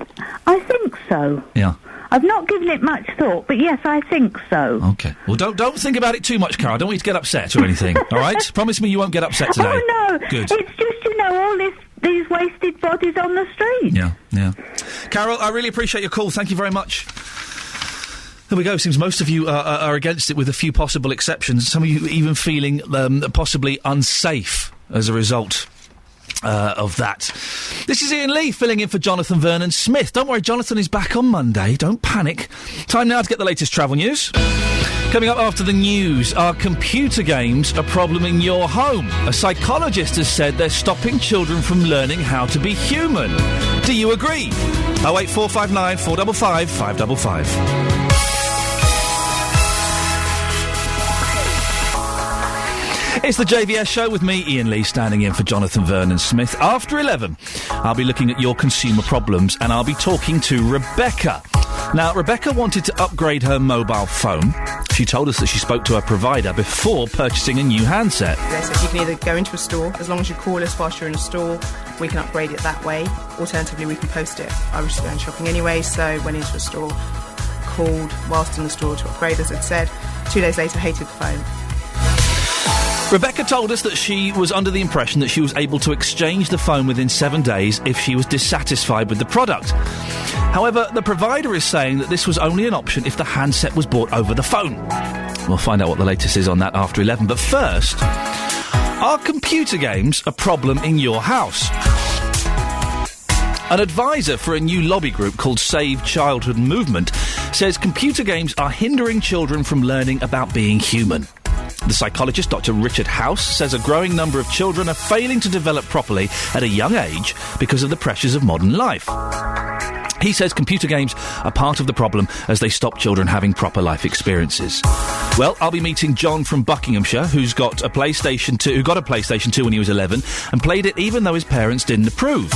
I think so. Yeah. I've not given it much thought, but yes, I think so. Okay. Well, don't think about it too much, Carol. I don't want you to get upset or anything. All right? Promise me you won't get upset today. Oh, no. Good. It's just, all these wasted bodies on the street. Yeah. Carol, I really appreciate your call. Thank you very much. There we go. Seems most of you are against it, with a few possible exceptions. Some of you even feeling possibly unsafe as a result of that. This is Iain Lee filling in for Jonathan Vernon Smith. Don't worry, Jonathan is back on Monday. Don't panic. Time now to get the latest travel news. Coming up after the news, are computer games a problem in your home? A psychologist has said they're stopping children from learning how to be human. Do you agree? 08459 455 555. It's the JVS show with me, Iain Lee, standing in for Jonathan Vernon Smith. After 11, I'll be looking at your consumer problems and I'll be talking to Rebecca. Now, Rebecca wanted to upgrade her mobile phone. She told us that she spoke to her provider before purchasing a new handset. They said you can either go into a store, as long as you call us whilst you're in a store, we can upgrade it that way. Alternatively, we can post it. I was just going shopping anyway, so went into a store, called whilst in the store to upgrade, as I'd said. 2 days later, hated the phone. Rebecca told us that she was under the impression that she was able to exchange the phone within 7 days if she was dissatisfied with the product. However, the provider is saying that this was only an option if the handset was bought over the phone. We'll find out what the latest is on that after 11. But first, are computer games a problem in your house? An advisor for a new lobby group called Save Childhood Movement says computer games are hindering children from learning about being human. The psychologist, Dr. Richard House, says a growing number of children are failing to develop properly at a young age because of the pressures of modern life. He says computer games are part of the problem as they stop children having proper life experiences. Well, I'll be meeting John from Buckinghamshire, who got a PlayStation 2 when he was 11 and played it even though his parents didn't approve.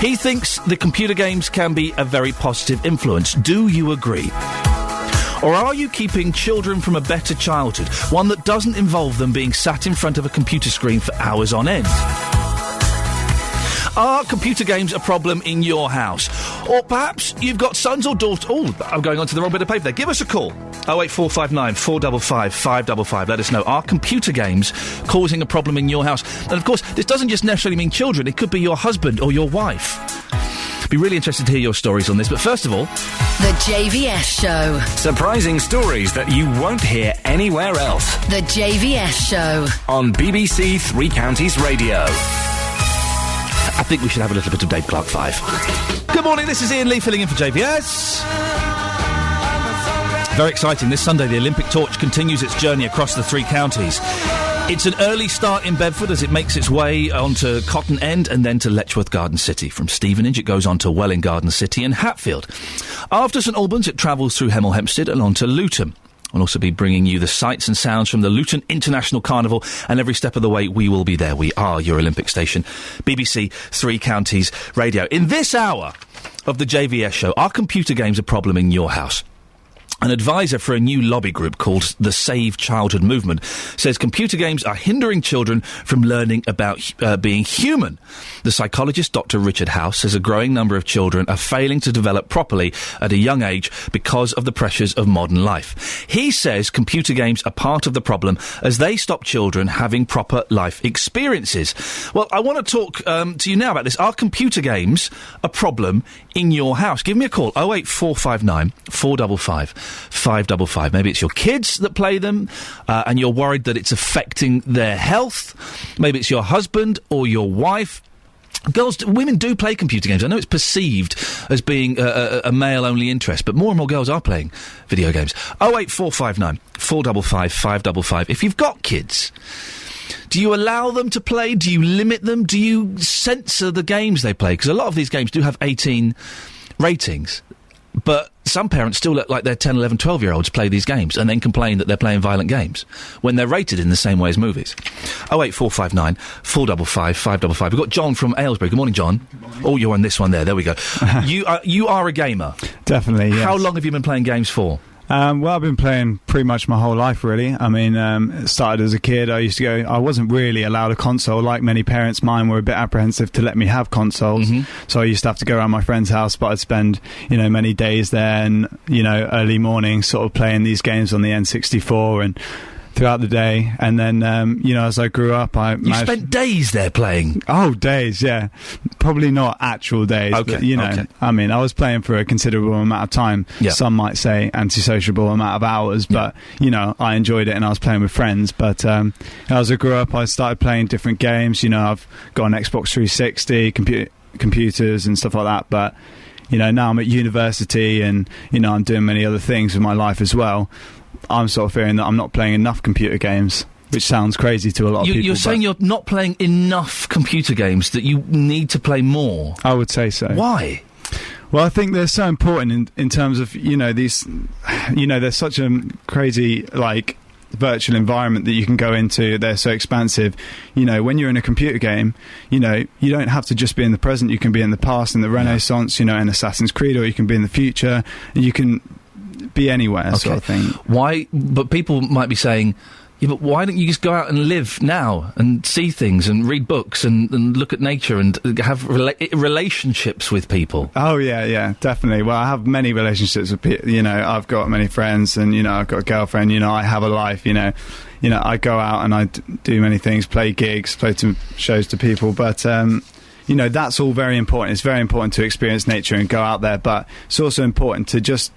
He thinks the computer games can be a very positive influence. Do you agree? Or are you keeping children from a better childhood, one that doesn't involve them being sat in front of a computer screen for hours on end? Are computer games a problem in your house? Or perhaps you've got sons or daughters... Oh, I'm going on to the wrong bit of paper there. Give us a call. 08459 455 555. Let us know. Are computer games causing a problem in your house? And, of course, this doesn't just necessarily mean children. It could be your husband or your wife. Be really interested to hear your stories on this. But first of all... The JVS Show. Surprising stories that you won't hear anywhere else. The JVS Show. On BBC Three Counties Radio. I think we should have a little bit of Dave Clark 5. Good morning, this is Iain Lee filling in for JVS. Very exciting. This Sunday, the Olympic torch continues its journey across the three counties. It's an early start in Bedford as it makes its way onto Cotton End and then to Letchworth Garden City. From Stevenage, it goes on to Welwyn Garden City and Hatfield. After St Albans, it travels through Hemel Hempstead and on to Luton. We'll also be bringing you the sights and sounds from the Luton International Carnival, and every step of the way we will be there. We are your Olympic station, BBC Three Counties Radio. In this hour of the JVS Show, are computer games a problem in your house? An advisor for a new lobby group called the Save Childhood Movement says computer games are hindering children from learning about being human. The psychologist, Dr. Richard House, says a growing number of children are failing to develop properly at a young age because of the pressures of modern life. He says computer games are part of the problem as they stop children having proper life experiences. Well, I want to talk to you now about this. Are computer games a problem in your house? Give me a call, 08459 455 555. Maybe it's your kids that play them and you're worried that it's affecting their health. Maybe it's your husband or your wife. Women do play computer games. I know it's perceived as being a male-only interest, but more and more girls are playing video games. 08459 455 555. If you've got kids, do you allow them to play? Do you limit them? Do you censor the games they play? Because a lot of these games do have 18 ratings, but some parents still let, like, their 10, 11, 12-year-olds play these games and then complain that they're playing violent games when they're rated in the same way as movies. 08459 455 555. We've got John from Aylesbury. Good morning, John. Good morning. Oh, you're on this one there. There we go. You are a gamer. Definitely, yes. How long have you been playing games for? Well, I've been playing pretty much my whole life, really. I mean, it started as a kid. I wasn't really allowed a console. Like many parents, mine were a bit apprehensive to let me have consoles. Mm-hmm. So I used to have to go around my friend's house, but I'd spend, many days there and, early mornings sort of playing these games on the N64 and throughout the day. And then, as I grew up, You spent days there playing? Oh, days, yeah. Probably not actual days, okay, but, okay. I mean, I was playing for a considerable amount of time. Yeah. Some might say antisociable amount of hours, but, I enjoyed it and I was playing with friends. But as I grew up, I started playing different games. I've got an Xbox 360, computers and stuff like that, but... now I'm at university and, I'm doing many other things with my life as well. I'm sort of fearing that I'm not playing enough computer games, which sounds crazy to a lot of people. You're saying you're not playing enough computer games, that you need to play more? I would say so. Why? Well, I think they're so important in terms of, these... there's such a crazy, virtual environment that you can go into. They're so expansive. When you're in a computer game, you don't have to just be in the present. You can be in the past, in the Renaissance, in Assassin's Creed, or you can be in the future, and you can be anywhere, sort of thing. Why? But people might be saying, yeah, but why don't you just go out and live now and see things and read books and look at nature and have relationships with people? Oh, yeah, definitely. Well, I have many relationships with people. I've got many friends and, I've got a girlfriend. I have a life, I go out and I do many things, play gigs, play some shows to people, but... that's all very important. It's very important to experience nature and go out there, but it's also important to just,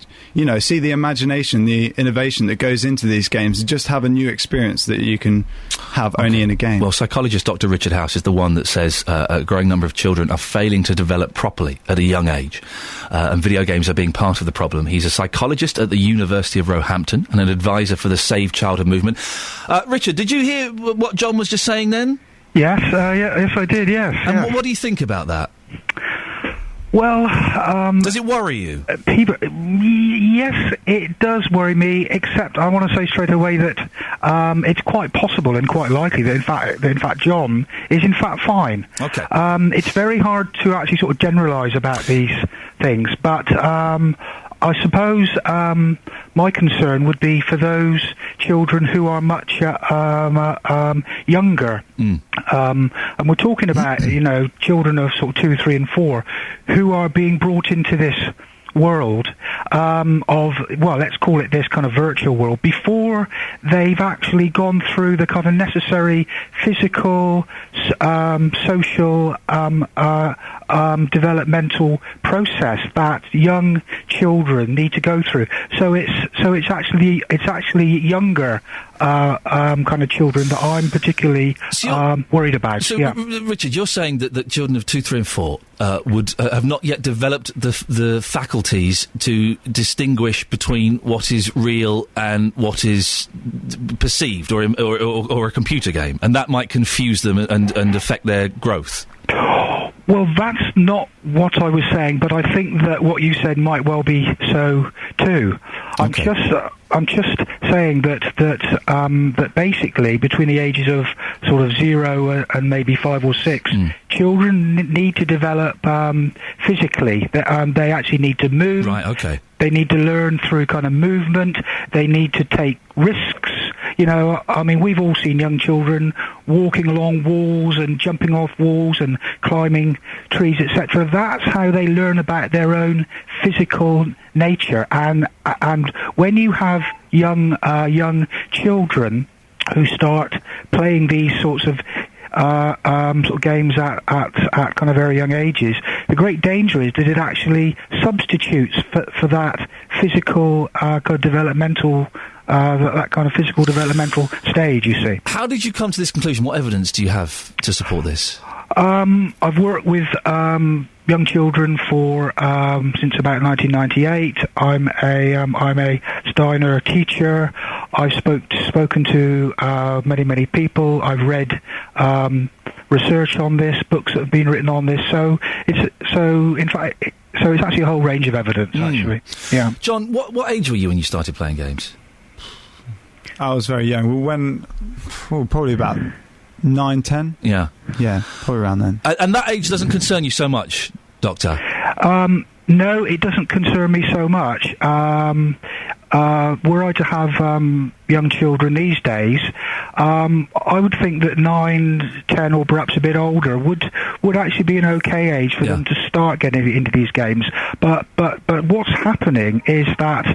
see the imagination, the innovation that goes into these games, and just have a new experience that you can have only in a game. Well, psychologist Dr. Richard House is the one that says a growing number of children are failing to develop properly at a young age, and video games are being part of the problem. He's a psychologist at the University of Roehampton and an advisor for the Save Childhood movement. Richard, did you hear what John was just saying then? Yes, yes, I did, yes. And what do you think about that? Well, does it worry you? Yes, it does worry me, except I want to say straight away that it's quite possible and quite likely that in fact John is in fact fine. Okay. It's very hard to actually sort of generalise about these things, but I suppose my concern would be for those children who are much younger. And we're talking about, children of sort of 2, 3 and 4 who are being brought into this world let's call it this kind of virtual world, before they've actually gone through the kind of necessary physical, social, developmental process that young children need to go through. So it's actually younger kind of children that I'm particularly worried about. So, yeah. Richard, you're saying that children of 2, 3 and 4 would have not yet developed the faculties to distinguish between what is real and what is perceived or a computer game, and that might confuse them and affect their growth. Well, that's not what I was saying, but I think that what you said might well be so too. I'm just saying that basically between the ages of sort of 0 and maybe 5 or 6, children need to develop physically. They actually need to move. Right. Okay. They need to learn through kind of movement. They need to take risks. We've all seen young children walking along walls and jumping off walls and climbing trees, etc. That's how they learn about their own physical nature. And when you have young children who start playing these sorts of games at kind of very young ages, the great danger is that it actually substitutes for that physical kind of developmental that kind of physical developmental stage, you see. How did you come to this conclusion? What evidence do you have to support this? I've worked with young children for since about 1998. I'm a Steiner teacher. I've spoken to many people. I've read research on this, books that have been written on this. So it's actually a whole range of evidence. Actually, yeah. John, what age were you when you started playing games? I was very young. Probably about 9, 10. Yeah, probably around then. And that age doesn't concern you so much, Doctor? No, it doesn't concern me so much. Were I to have young children these days, I would think that 9, 10, or perhaps a bit older would actually be an okay age for them to start getting into these games. But what's happening is that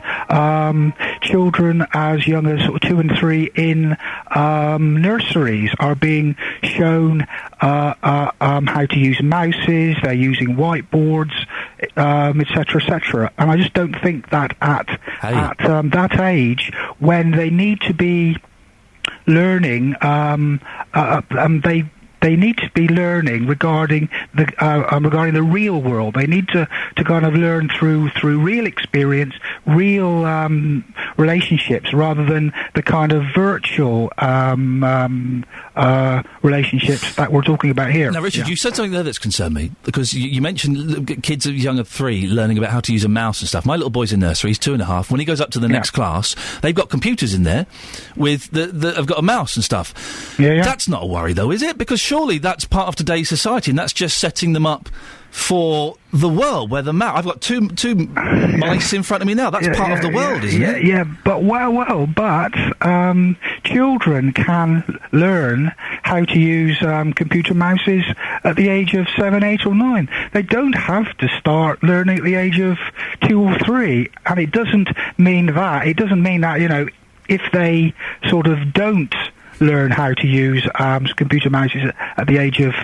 children as young as sort of 2 and 3 in nurseries are being shown how to use mouses. They're using whiteboards, etc., etc. And I just don't think that at that age, when they need to be learning, they need to be learning regarding the real world. They need to kind of learn through real experience, real relationships, rather than the kind of virtual relationships that we're talking about here. Now, Richard, you said something there that's concerned me, because you mentioned kids as young as 3 learning about how to use a mouse and stuff. My little boy's in nursery, he's 2.5. When he goes up to the next class, they've got computers in there with have got a mouse and stuff. That's not a worry, though, is it? Because surely that's part of today's society, and that's just setting them up for the world where the mouse... I've got two mice in front of me now. That's part of the world, isn't it? Yeah, but children can learn how to use computer mouses at the age of 7, 8 or 9. They don't have to start learning at the age of 2 or 3, and it doesn't mean that, if they sort of don't learn how to use computer mouses at the age of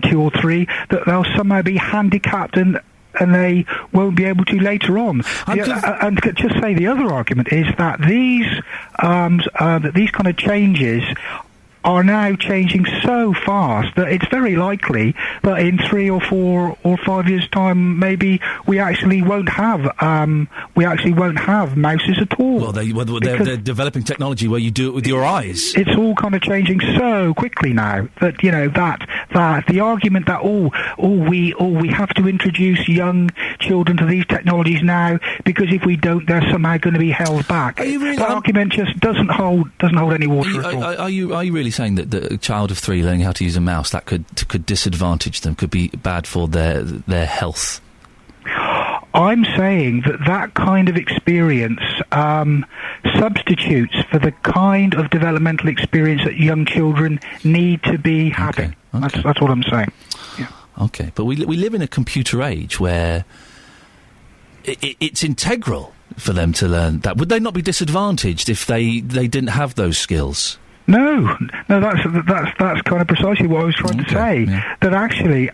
2 or 3, that they'll somehow be handicapped and they won't be able to later on. And just say the other argument is that these kind of changes are now changing so fast that it's very likely that in 3 or 4 or 5 years' time, maybe we actually won't have mouses at all. Well, they're developing technology where you do it with your eyes. It's all kind of changing so quickly now that that the argument that we have to introduce young children to these technologies now, because if we don't, they're somehow going to be held back. That argument just doesn't hold any water at all. Are you really saying that a child of 3 learning how to use a mouse, that could disadvantage them, could be bad for their health? I'm saying that kind of experience substitutes for the kind of developmental experience that young children need to be having. Okay. That's what I'm saying. Yeah. Okay, but we live in a computer age where it's integral for them to learn that. Would they not be disadvantaged if they didn't have those skills? No, that's kind of precisely what I was trying to say. Yeah. That actually,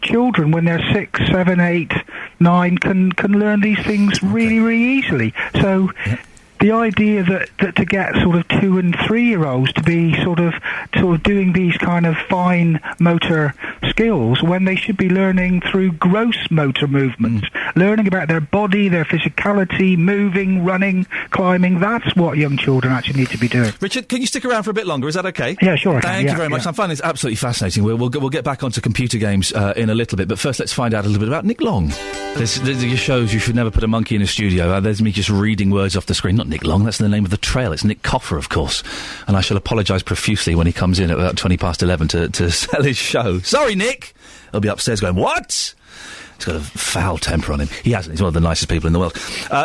children when they're 6, 7, 8, 9 can learn these things really, really easily. So. Yeah. The idea that to get sort of 2 and 3-year-olds to be sort of doing these kind of fine motor skills when they should be learning through gross motor movement, learning about their body, their physicality, moving, running, climbing. That's what young children actually need to be doing. Richard, can you stick around for a bit longer? Is that okay? Yeah, sure. Thank you very much. I'm finding this absolutely fascinating. We'll get back onto computer games in a little bit, but first let's find out a little bit about Nick Long. There's your shows you should never put a monkey in a studio. There's me just reading words off the screen. Not Nick Long, that's the name of the trail. It's Nick Coffer, of course. And I shall apologise profusely when he comes in at about 11:20 to sell his show. Sorry, Nick! He'll be upstairs going, what? He's got a foul temper on him. He hasn't. He's one of the nicest people in the world.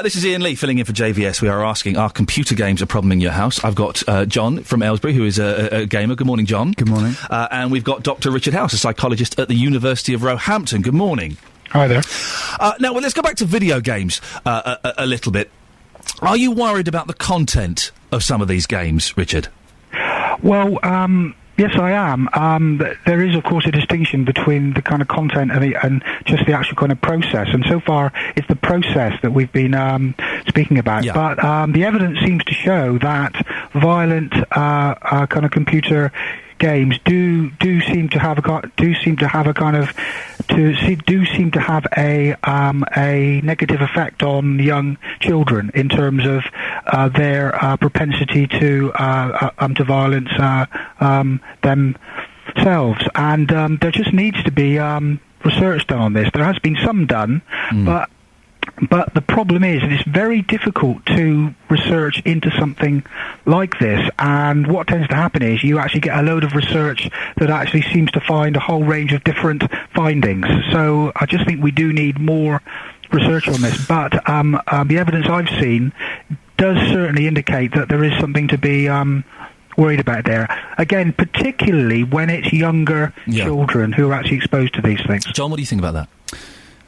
This is Iain Lee filling in for JVS. We are asking, are computer games a problem in your house? I've got John from Aylesbury, who is a gamer. Good morning, John. Good morning. And we've got Dr. Richard House, a psychologist at the University of Roehampton. Good morning. Hi there. Now, let's go back to video games a little bit. Are you worried about the content of some of these games, Richard? Well, yes, I am. There is, of course, a distinction between the kind of content and just the actual kind of process. And so far, it's the process that we've been speaking about. Yeah. But the evidence seems to show that violent kind of computer games do seem to have a negative effect on young children in terms of their propensity to violence themselves, and there just needs to be research done on this. There has been some done, but the problem is that it's very difficult to research into something like this, and what tends to happen is you actually get a load of research that actually seems to find a whole range of different findings. So I just think we do need more research on this, but the evidence I've seen does certainly indicate that there is something to be worried about there. Again, particularly when it's younger children who are actually exposed to these things. John, what do you think about that?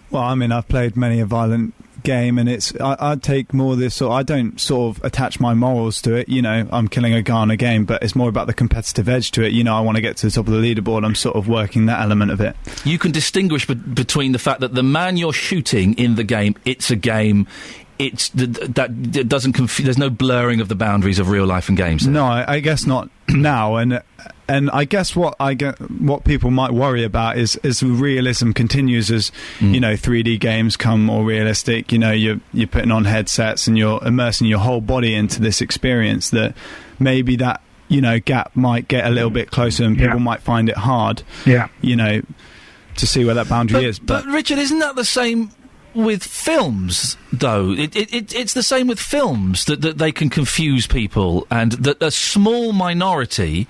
Well, I mean, I've played many a violent game, and I'd take more of this I don't sort of attach my morals to it. You know, I'm killing a guy on a game, but it's more about the competitive edge to it. You know, I want to get to the top of the leaderboard. I'm sort of working that element of it. You can distinguish between the fact that the man you're shooting in the game, it's a game. That doesn't there's no blurring of the boundaries of real life and games. No, I guess not now, and I guess what people might worry about is realism continues as you know, 3D games come more realistic. You know, you're putting on headsets and you're immersing your whole body into this experience. That maybe that, you know, gap might get a little bit closer, and people might find it hard. Yeah, you know, to see where that boundary is. But Richard, isn't that the same with films, though? It's the same with films, that they can confuse people, and that a small minority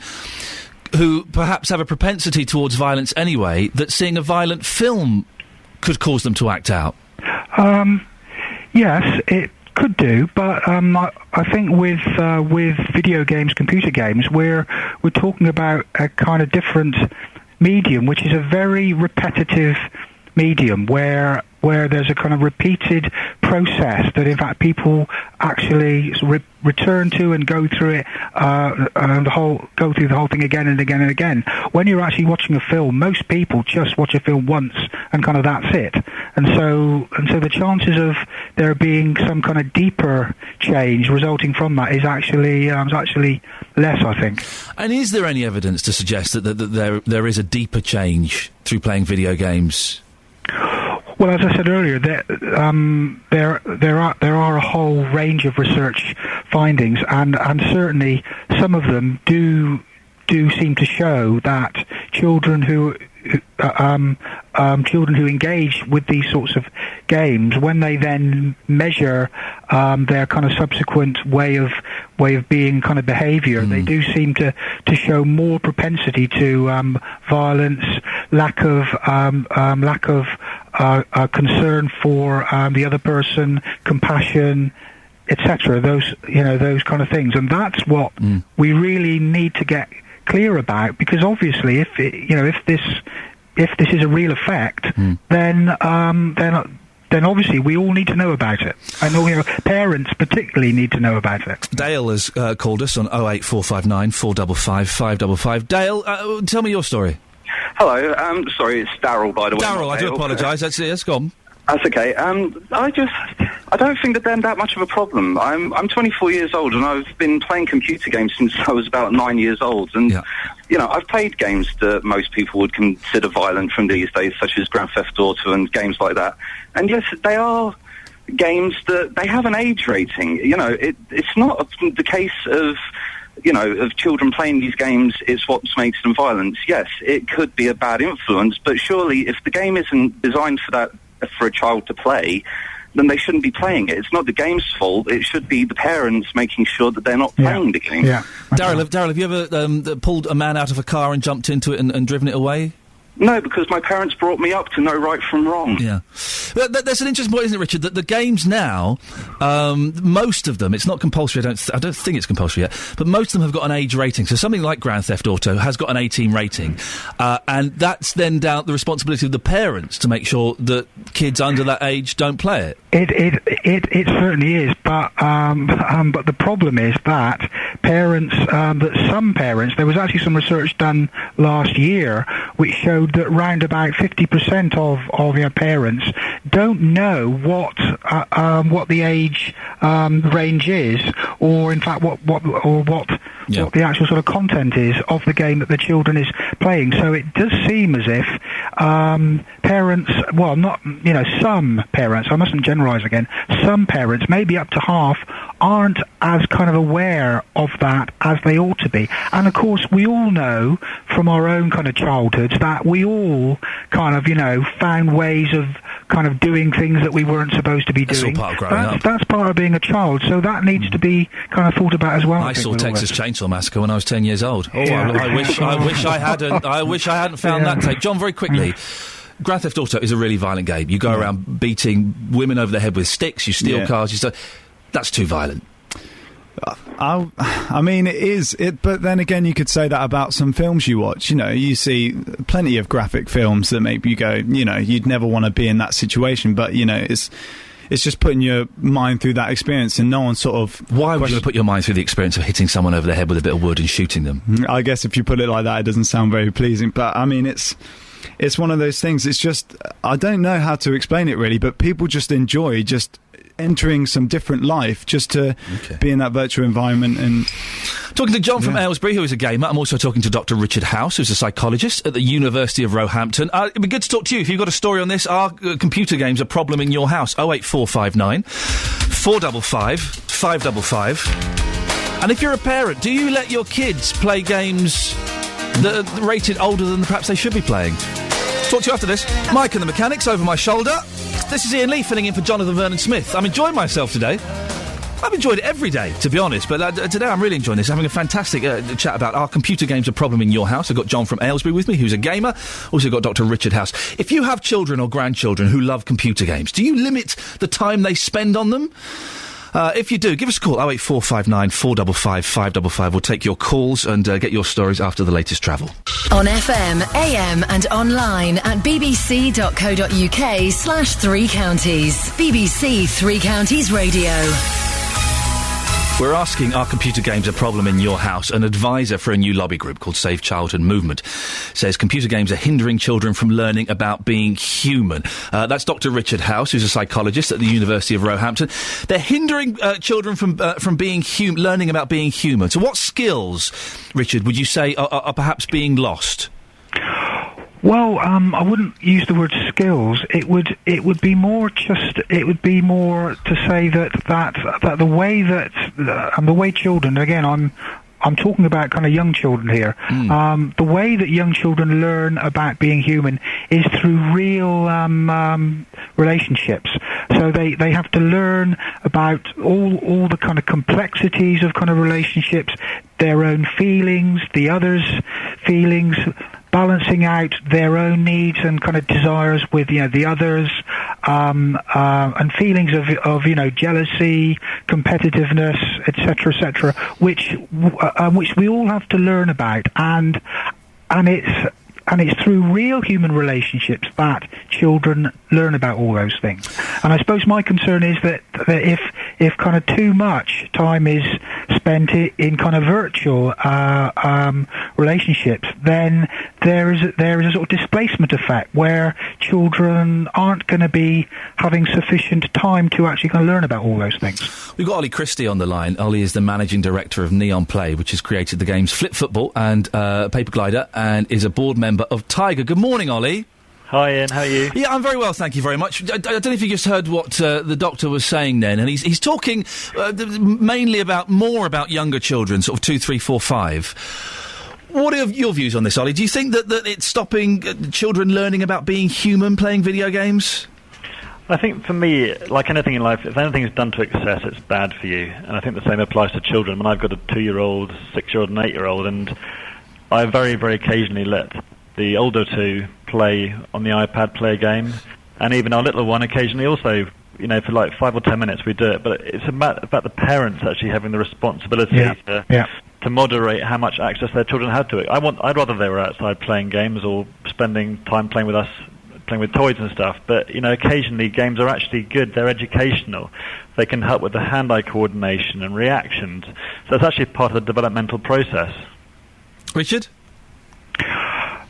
who perhaps have a propensity towards violence anyway, that seeing a violent film could cause them to act out. Yes, it could do, but I think with video games, computer games, we're talking about a kind of different medium, which is a very repetitive medium where there's a kind of repeated process that in fact people actually return to and go through it, go through the whole thing again and again and again. When you're actually watching a film, most people just watch a film once and kind of that's it. And so the chances of there being some kind of deeper change resulting from that is actually less, I think. And is there any evidence to suggest that there is a deeper change through playing video games? Well, as I said earlier, there are a whole range of research findings, and certainly some of them do seem to show that children who engage with these sorts of games, when they then measure their kind of subsequent way of being, kind of behaviour, they do seem to show more propensity to violence, lack of concern for the other person, compassion, etc. Those kind of things, and that's what we really need to get clear about, because obviously, if this is a real effect, then obviously we all need to know about it. I know, parents particularly need to know about it. Dale has called us on 08459 455 555. Dale, tell me your story. Hello, sorry, it's Darryl, by the way. Darryl, I do apologise. That's it. It's gone. That's okay. I don't think that they're that much of a problem. I'm 24 years old, and I've been playing computer games since I was about 9 years old. And, I've played games that most people would consider violent from these days, such as Grand Theft Auto and games like that. And yes, they are games that they have an age rating. It's not the case of children playing these games is what makes them violent. Yes, it could be a bad influence, but surely if the game isn't designed for a child to play, then they shouldn't be playing it. It's not the game's fault. It should be the parents making sure that they're not playing the game. Yeah. Darryl, have you ever pulled a man out of a car and jumped into it and driven it away? No, because my parents brought me up to know right from wrong. Yeah. That's an interesting point, isn't it, Richard? That the games now, most of them, it's not compulsory, I don't think it's compulsory yet, but most of them have got an age rating. So something like Grand Theft Auto has got an 18 rating. And that's then down the responsibility of the parents to make sure that kids under that age don't play it. It certainly is, but the problem is that some parents, there was actually some research done last year which showed that round about 50% of your parents don't know what the age range is, or in fact what what the actual sort of content is of the game that the children is playing. So it does seem as if parents, well, not, you know, some parents, I mustn't generalise again, some parents, maybe up to half, aren't as kind of aware of that as they ought to be. And of course, we all know from our own kind of childhoods that we all kind of, you know, found ways of kind of doing things that we weren't supposed to be doing. That's all part of growing up. That's part of being a child, so that needs to be kind of thought about as well. I saw Texas Chainsaw Massacre when I was 10 years old. Oh, Yeah. I wish I hadn't found that tape. John, very quickly. Grand Theft Auto is a really violent game. You go around beating women over the head with sticks, you steal cars, that's too violent. I mean, it is. But then again, you could say that about some films you watch. You know, you see plenty of graphic films that make you go, you know, you'd never want to be in that situation. But, you know, it's just putting your mind through that experience, and no one sort of... Why would you put your mind through the experience of hitting someone over the head with a bit of wood and shooting them? I guess if you put it like that, it doesn't sound very pleasing. But, I mean, it's one of those things. It's just... I don't know how to explain it, really, but people just enjoy just entering some different life just to be in that virtual environment. And talking to John from Aylesbury, who is a gamer. I'm also talking to Dr. Richard House, who's a psychologist at the University of Roehampton. It'd be good to talk to you if you've got a story on this. Are computer games a problem in your house? 08459 455 555. And if you're a parent, do you let your kids play games that are rated older than perhaps they should be playing? Talk to you after this. Mike and the Mechanics over my shoulder. This is Iain Lee filling in for Jonathan Vernon Smith. I'm enjoying myself today. I've enjoyed it every day, to be honest, but today I'm really enjoying this. Having a fantastic chat about are computer games a problem in your house. I've got John from Aylesbury with me, who's a gamer. Also got Dr. Richard House. If you have children or grandchildren who love computer games, do you limit the time they spend on them? If you do, give us a call, 08459 455 555. We'll take your calls and get your stories after the latest travel. On FM, AM and online at bbc.co.uk/3 counties. BBC Three Counties Radio. We're asking, are computer games a problem in your house? An advisor for a new lobby group called Save Childhood Movement says computer games are hindering children from learning about being human. That's Dr. Richard House, who's a psychologist at the University of Roehampton. They're hindering children from being learning about being human. So what skills, Richard, would you say are perhaps being lost? Well, I wouldn't use the word skills. It would be more to say that the way that the way children, again, I'm talking about kind of young children here. The way that young children learn about being human is through real relationships. So they have to learn about all the kind of complexities of kind of relationships, their own feelings, the other's feelings, balancing out their own needs and kind of desires with, you know, the others, and feelings of you know, jealousy, competitiveness, etc., which we all have to learn about, and it's through real human relationships that children learn about all those things. And I suppose my concern is that if kind of too much time is spent in kind of virtual relationships, then there is a sort of displacement effect where children aren't going to be having sufficient time to actually kind of learn about all those things. We've got Ollie Christie on the line. Ollie is the managing director of Neon Play, which has created the games Flip Football and Paper Glider, and is a board member of Tiger. Good morning, Ollie. Hi, Ian. How are you? Yeah, I'm very well, thank you very much. I don't know if you just heard what the doctor was saying then, and he's talking mainly about younger children, sort of 2, 3, 4, 5. What are your views on this, Ollie? Do you think that it's stopping children learning about being human playing video games? I think for me, like anything in life, if anything is done to excess, it's bad for you. And I think the same applies to children. I mean, I've got a 2-year-old, 6-year-old and 8-year-old, and I very, very occasionally let the older two play on the iPad, play a game. And even our little one occasionally also, you know, for like 5 or 10 minutes we do it. But it's about the parents actually having the responsibility to moderate how much access their children had to it. I'd rather they were outside playing games or spending time playing with us, playing with toys and stuff. But, you know, occasionally games are actually good. They're educational. They can help with the hand-eye coordination and reactions. So it's actually part of the developmental process. Richard?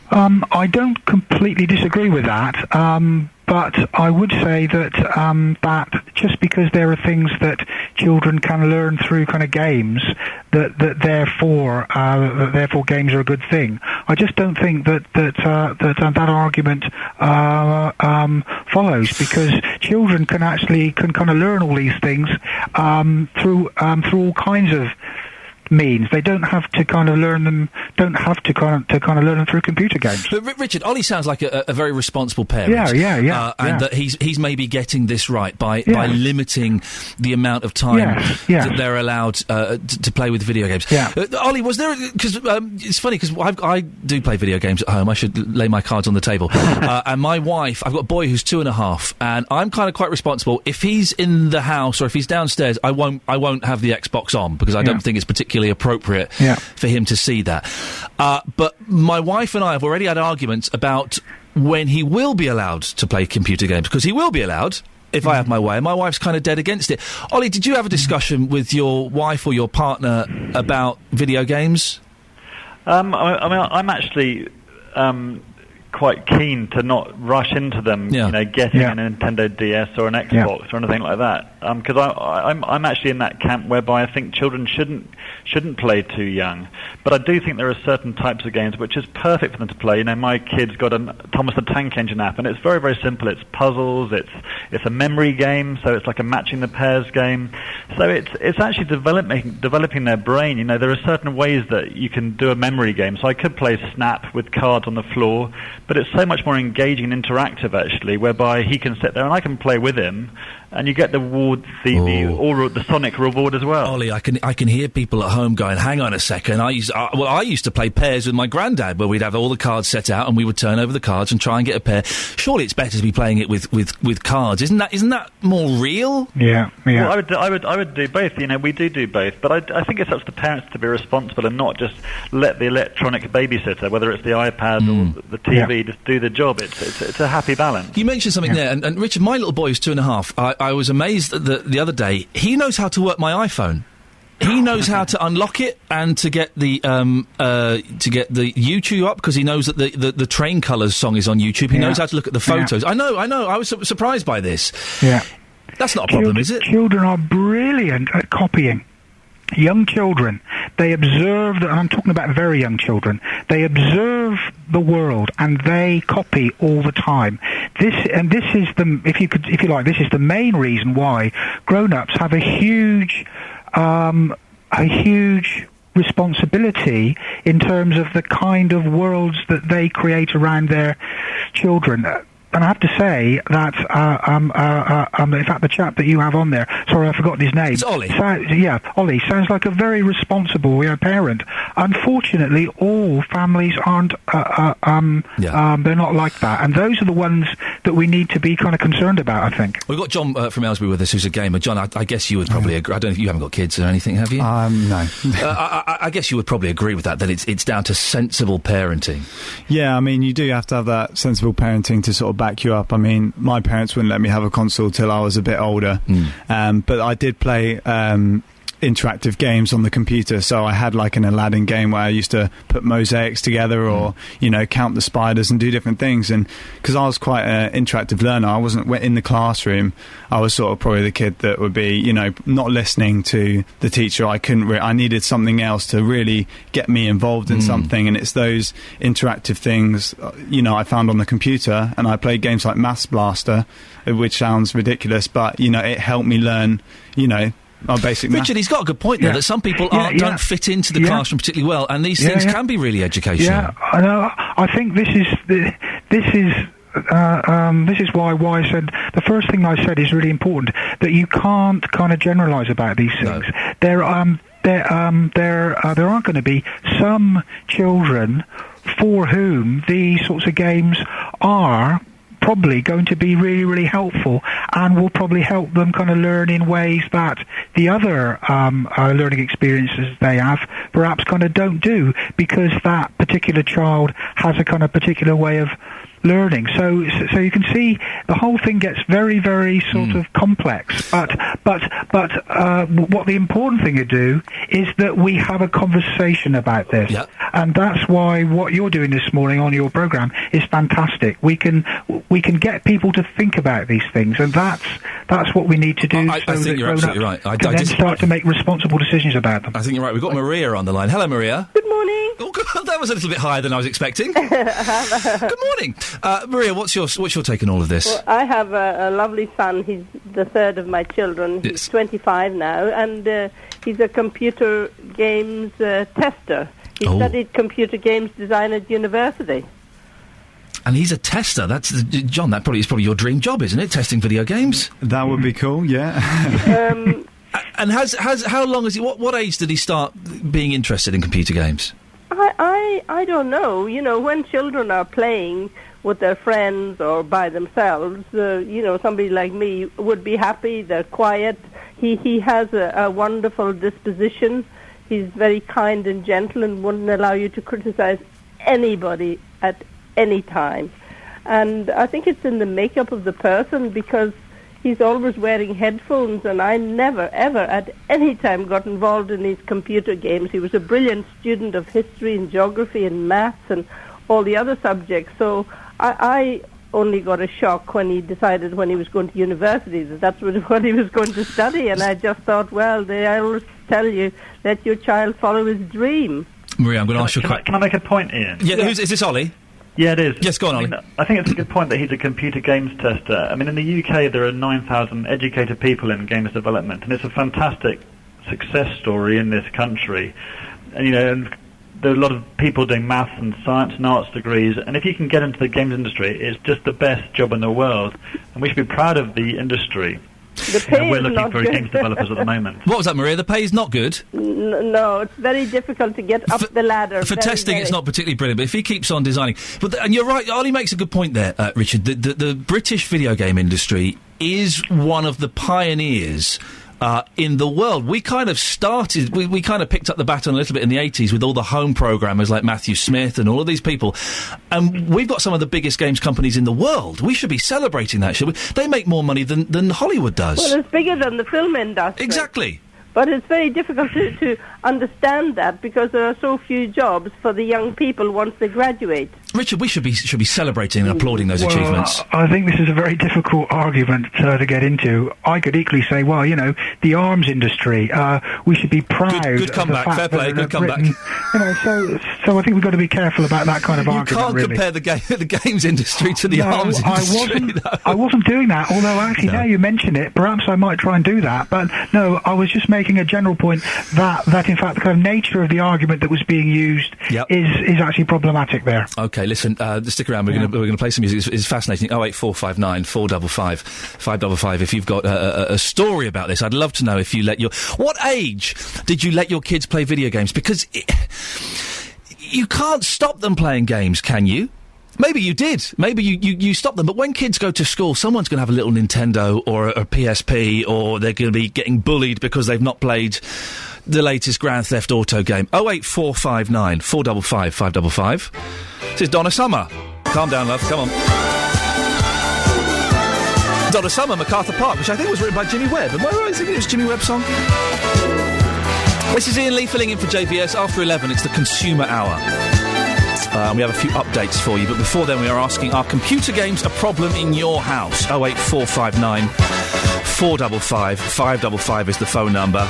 I don't completely disagree with that, But I would say that that just because there are things that children can learn through kind of games, that therefore games are a good thing. I just don't think that argument follows, because children can kind of learn all these things through all kinds of means. They don't have to kind of learn them. Don't have to kind of learn them through computer games. But Richard, Ollie sounds like a very responsible parent. Yeah. And that he's maybe getting this right by limiting the amount of time that they're allowed to play with video games. Yeah. Ollie, was there? Because it's funny because I do play video games at home. I should lay my cards on the table. And my wife, I've got a boy who's 2.5, and I'm kind of quite responsible. If he's in the house or if he's downstairs, I won't have the Xbox on because I don't think it's particularly appropriate for him to see that. But my wife and I have already had arguments about when he will be allowed to play computer games, because he will be allowed if I have my way, and my wife's kind of dead against it. Ollie, did you have a discussion with your wife or your partner about video games? I mean, I'm actually quite keen to not rush into them, getting a Nintendo DS or an Xbox or anything like that, because I'm actually in that camp whereby I think children shouldn't play too young. But I do think there are certain types of games which is perfect for them to play. My kid's got a Thomas the Tank Engine app, and it's very, very simple. It's puzzles, it's a memory game, so it's like a matching the pairs game. So it's actually developing their brain. There are certain ways that you can do a memory game. So I could play Snap with cards on the floor, but it's so much more engaging and interactive, actually, whereby he can sit there and I can play with him, and you get the Sonic reward as well. Ollie, I can hear people at home going, "Hang on a second! I used to play pairs with my granddad, where we'd have all the cards set out and we would turn over the cards and try and get a pair. Surely it's better to be playing it with cards, isn't that more real?" Yeah. Well, I would do both. We do both, but I think it's up to the parents to be responsible and not just let the electronic babysitter, whether it's the iPad or the TV, just do the job. It's a happy balance. You mentioned something there, and Richard, my little boy is 2.5. I was amazed that the other day he knows how to work my iPhone. He knows how to unlock it and to get the YouTube up, because he knows that the Train Colours song is on YouTube. He knows how to look at the photos. I know. I was surprised by this. Yeah. That's not a problem, is it? Children are brilliant at copying. Young children, they observe, and I'm talking about very young children, they observe the world and they copy all the time. This is the main reason why grown-ups have a huge responsibility in terms of the kind of worlds that they create around their children. And I have to say that, in fact, the chap that you have on there, sorry, I've forgotten his name. It's Ollie. Ollie sounds like a very responsible parent. Unfortunately, all families aren't, they're not like that. And those are the ones that we need to be kind of concerned about, I think. We've got John from Aylesbury with us, who's a gamer. John, I guess you would probably agree. I don't know if you haven't got kids or anything, have you? No. I guess you would probably agree with that it's down to sensible parenting. Yeah, I mean, you do have to have that sensible parenting to sort of back you up. I mean, my parents wouldn't let me have a console till I was a bit older, but I did play interactive games on the computer, so I had like an Aladdin game where I used to put mosaics together or count the spiders and do different things. And because I was quite an interactive learner, I wasn't in the classroom. I was sort of probably the kid that would be not listening to the teacher. I needed something else to really get me involved in something, and it's those interactive things I found on the computer. And I played games like Maths Blaster, which sounds ridiculous, but it helped me learn basic math. Richard, he's got a good point there, that some people don't fit into the classroom particularly well, and these things can be really educational. Yeah, I know. I think this is why I said the first thing I said is really important, that you can't kind of generalise about these things. No. There aren't going to be some children for whom these sorts of games are probably going to be really, really helpful, and will probably help them kind of learn in ways that the other learning experiences they have perhaps kind of don't do, because that particular child has a kind of particular way of learning. So you can see the whole thing gets very, very sort of complex. But what the important thing to do is that we have a conversation about this. Yep. And that's why what you're doing this morning on your program is fantastic. We can get people to think about these things, and that's what we need to do. I think you're absolutely right. I then start to make responsible decisions about them. I think you're right. We've got Maria on the line. Hello, Maria. Good morning. Oh, God, that was a little bit higher than I was expecting. Good morning, Maria. What's your take on all of this? Well, I have a lovely son. He's the third of my children. He's 25 now, and he's a computer games tester. He studied computer games design at university. And he's a tester. That's John. That is probably your dream job, isn't it? Testing video games. That would be cool. Yeah. And how long has he? What age did he start being interested in computer games? I don't know. You know, when children are playing with their friends or by themselves, somebody like me would be happy. They're quiet. He has a wonderful disposition. He's very kind and gentle and wouldn't allow you to criticize anybody at any time. And I think it's in the makeup of the person, because he's always wearing headphones, and I never, ever at any time got involved in these computer games. He was a brilliant student of history and geography and maths and all the other subjects. So I only got a shock when he decided, when he was going to university, that that's what he was going to study. And I just thought, well, they always tell you, let your child follow his dream. Maria, I'm going to ask you a question. Can I make a point, Ian? Yeah, is this Ollie? Yeah, it is. Yes, go on, Ollie. I think it's a good point that he's a computer games tester. I mean, in the UK, there are 9,000 educated people in games development, and it's a fantastic success story in this country. And, and there are a lot of people doing maths and science and arts degrees, and if you can get into the games industry, it's just the best job in the world, and we should be proud of the industry. The pay we're is looking not for good. games developers at the moment. What was that, Maria? The pay is not good? No, it's very difficult to get up the ladder. For testing, it's not particularly brilliant, but if he keeps on designing... and you're right, Ollie makes a good point there, Richard. The British video game industry is one of the pioneers in the world. We kind of started... We kind of picked up the baton a little bit in the 80s with all the home programmers like Matthew Smith and all of these people. And we've got some of the biggest games companies in the world. We should be celebrating that, should we? They make more money than Hollywood does. Well, it's bigger than the film industry. Exactly. But it's very difficult to understand that, because there are so few jobs for the young people once they graduate. Richard, we should be celebrating and applauding those achievements. I think this is a very difficult argument to get into. I could equally say, well, the arms industry, we should be proud. Good comeback, fair play, good comeback. So I think we've got to be careful about that kind of argument. You can't compare the games industry to the arms industry. I wasn't doing that, although actually now you mention it, perhaps I might try and do that. But no, I was just making a general point that in fact the kind of nature of the argument that was being used is actually problematic there. Okay, listen, stick around. We're going to play some music. It's fascinating. 08459 455 555. If you've got a story about this, I'd love to know if you let what age did you let your kids play video games? Because you can't stop them playing games, can you? Maybe you did. Maybe you stopped them. But when kids go to school, someone's going to have a little Nintendo or a PSP, or they're going to be getting bullied because they've not played the latest Grand Theft Auto game. 08459 455 555. This is Donna Summer. Calm down, love. Come on. Donna Summer, MacArthur Park, which I think was written by Jimmy Webb. Am I right thinking it was Jimmy Webb's song? This is Ian Lee filling in for JVS. After 11, it's the Consumer Hour. We have a few updates for you, but before then we are asking, are computer games a problem in your house? 08459 455 555 is the phone number.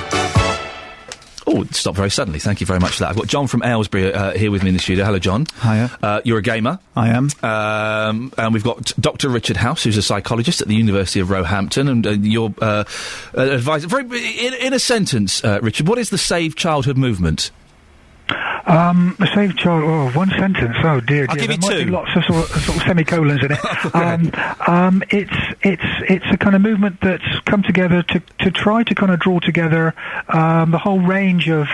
Oh, it stopped very suddenly. Thank you very much for that. I've got John from Aylesbury here with me in the studio. Hello, John. Hiya. You're a gamer. I am. And we've got Dr. Richard House, who's a psychologist at the University of Roehampton, and you're advisor. In a sentence, Richard, what is the Save Childhood movement? The Save Child, one sentence. Oh dear. I'll give you there might two. be lots of sort of semicolons in it. It's a kind of movement that's come together to try to kind of draw together the whole range of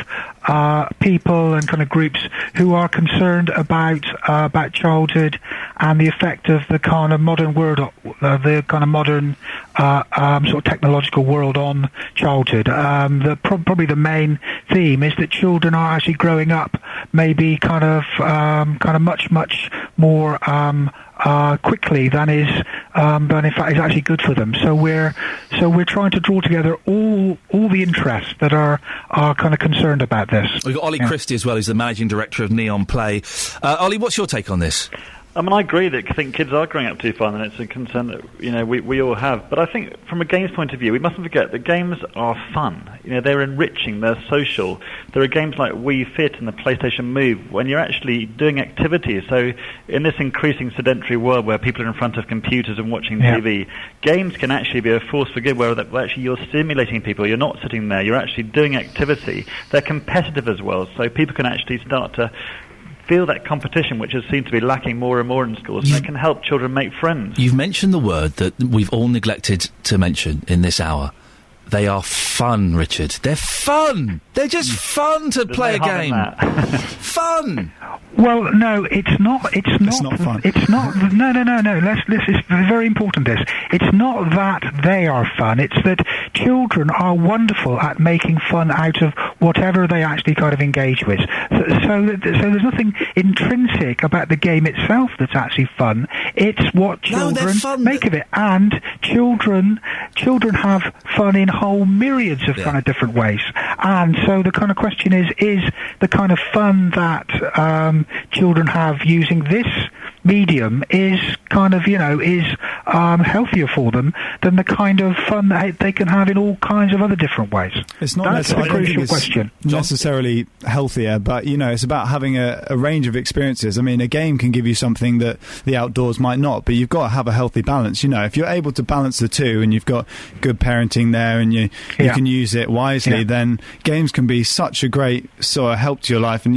people and kind of groups who are concerned about childhood and the effect of the kind of modern world, the kind of modern sort of technological world on childhood. Probably the main theme is that children are actually growing up maybe kind of much more quickly than in fact is actually good for them. So we're trying to draw together all the interests that are kind of concerned about this. We've got Ollie Christie as well, who's the managing director of Neon Play. Ollie, what's your take on this? I mean, I agree that I think kids are growing up too far, and it's a concern that we all have. But I think from a games point of view, we mustn't forget that games are fun. They're enriching, they're social. There are games like Wii Fit and the PlayStation Move when you're actually doing activities. So in this increasing sedentary world where people are in front of computers and watching TV, games can actually be a force for good, where actually you're stimulating people. You're not sitting there. You're actually doing activity. They're competitive as well, so people can actually start to feel that competition, which has seemed to be lacking more and more in schools, and it can help children make friends. You've mentioned the word that we've all neglected to mention in this hour. They are fun, Richard. They're fun. They're just fun to play a game. Fun. Well, no, it's not. It's not fun. It's not. No. This is very important. It's not that they are fun. It's that children are wonderful at making fun out of whatever they actually kind of engage with. So there's nothing intrinsic about the game itself that's actually fun. It's what children make of it, and children have fun in whole myriads of kind of different ways. And so the kind of question is the kind of fun that children have using this medium is kind of, healthier for them than the kind of fun that they can have in all kinds of other different ways. It's not That's the crucial question. Necessarily healthier, but, it's about having a range of experiences. I mean, a game can give you something that the outdoors might not, but you've got to have a healthy balance. If you're able to balance the two and you've got good parenting there and you can use it wisely, then games can be such a great sort of help to your life. And,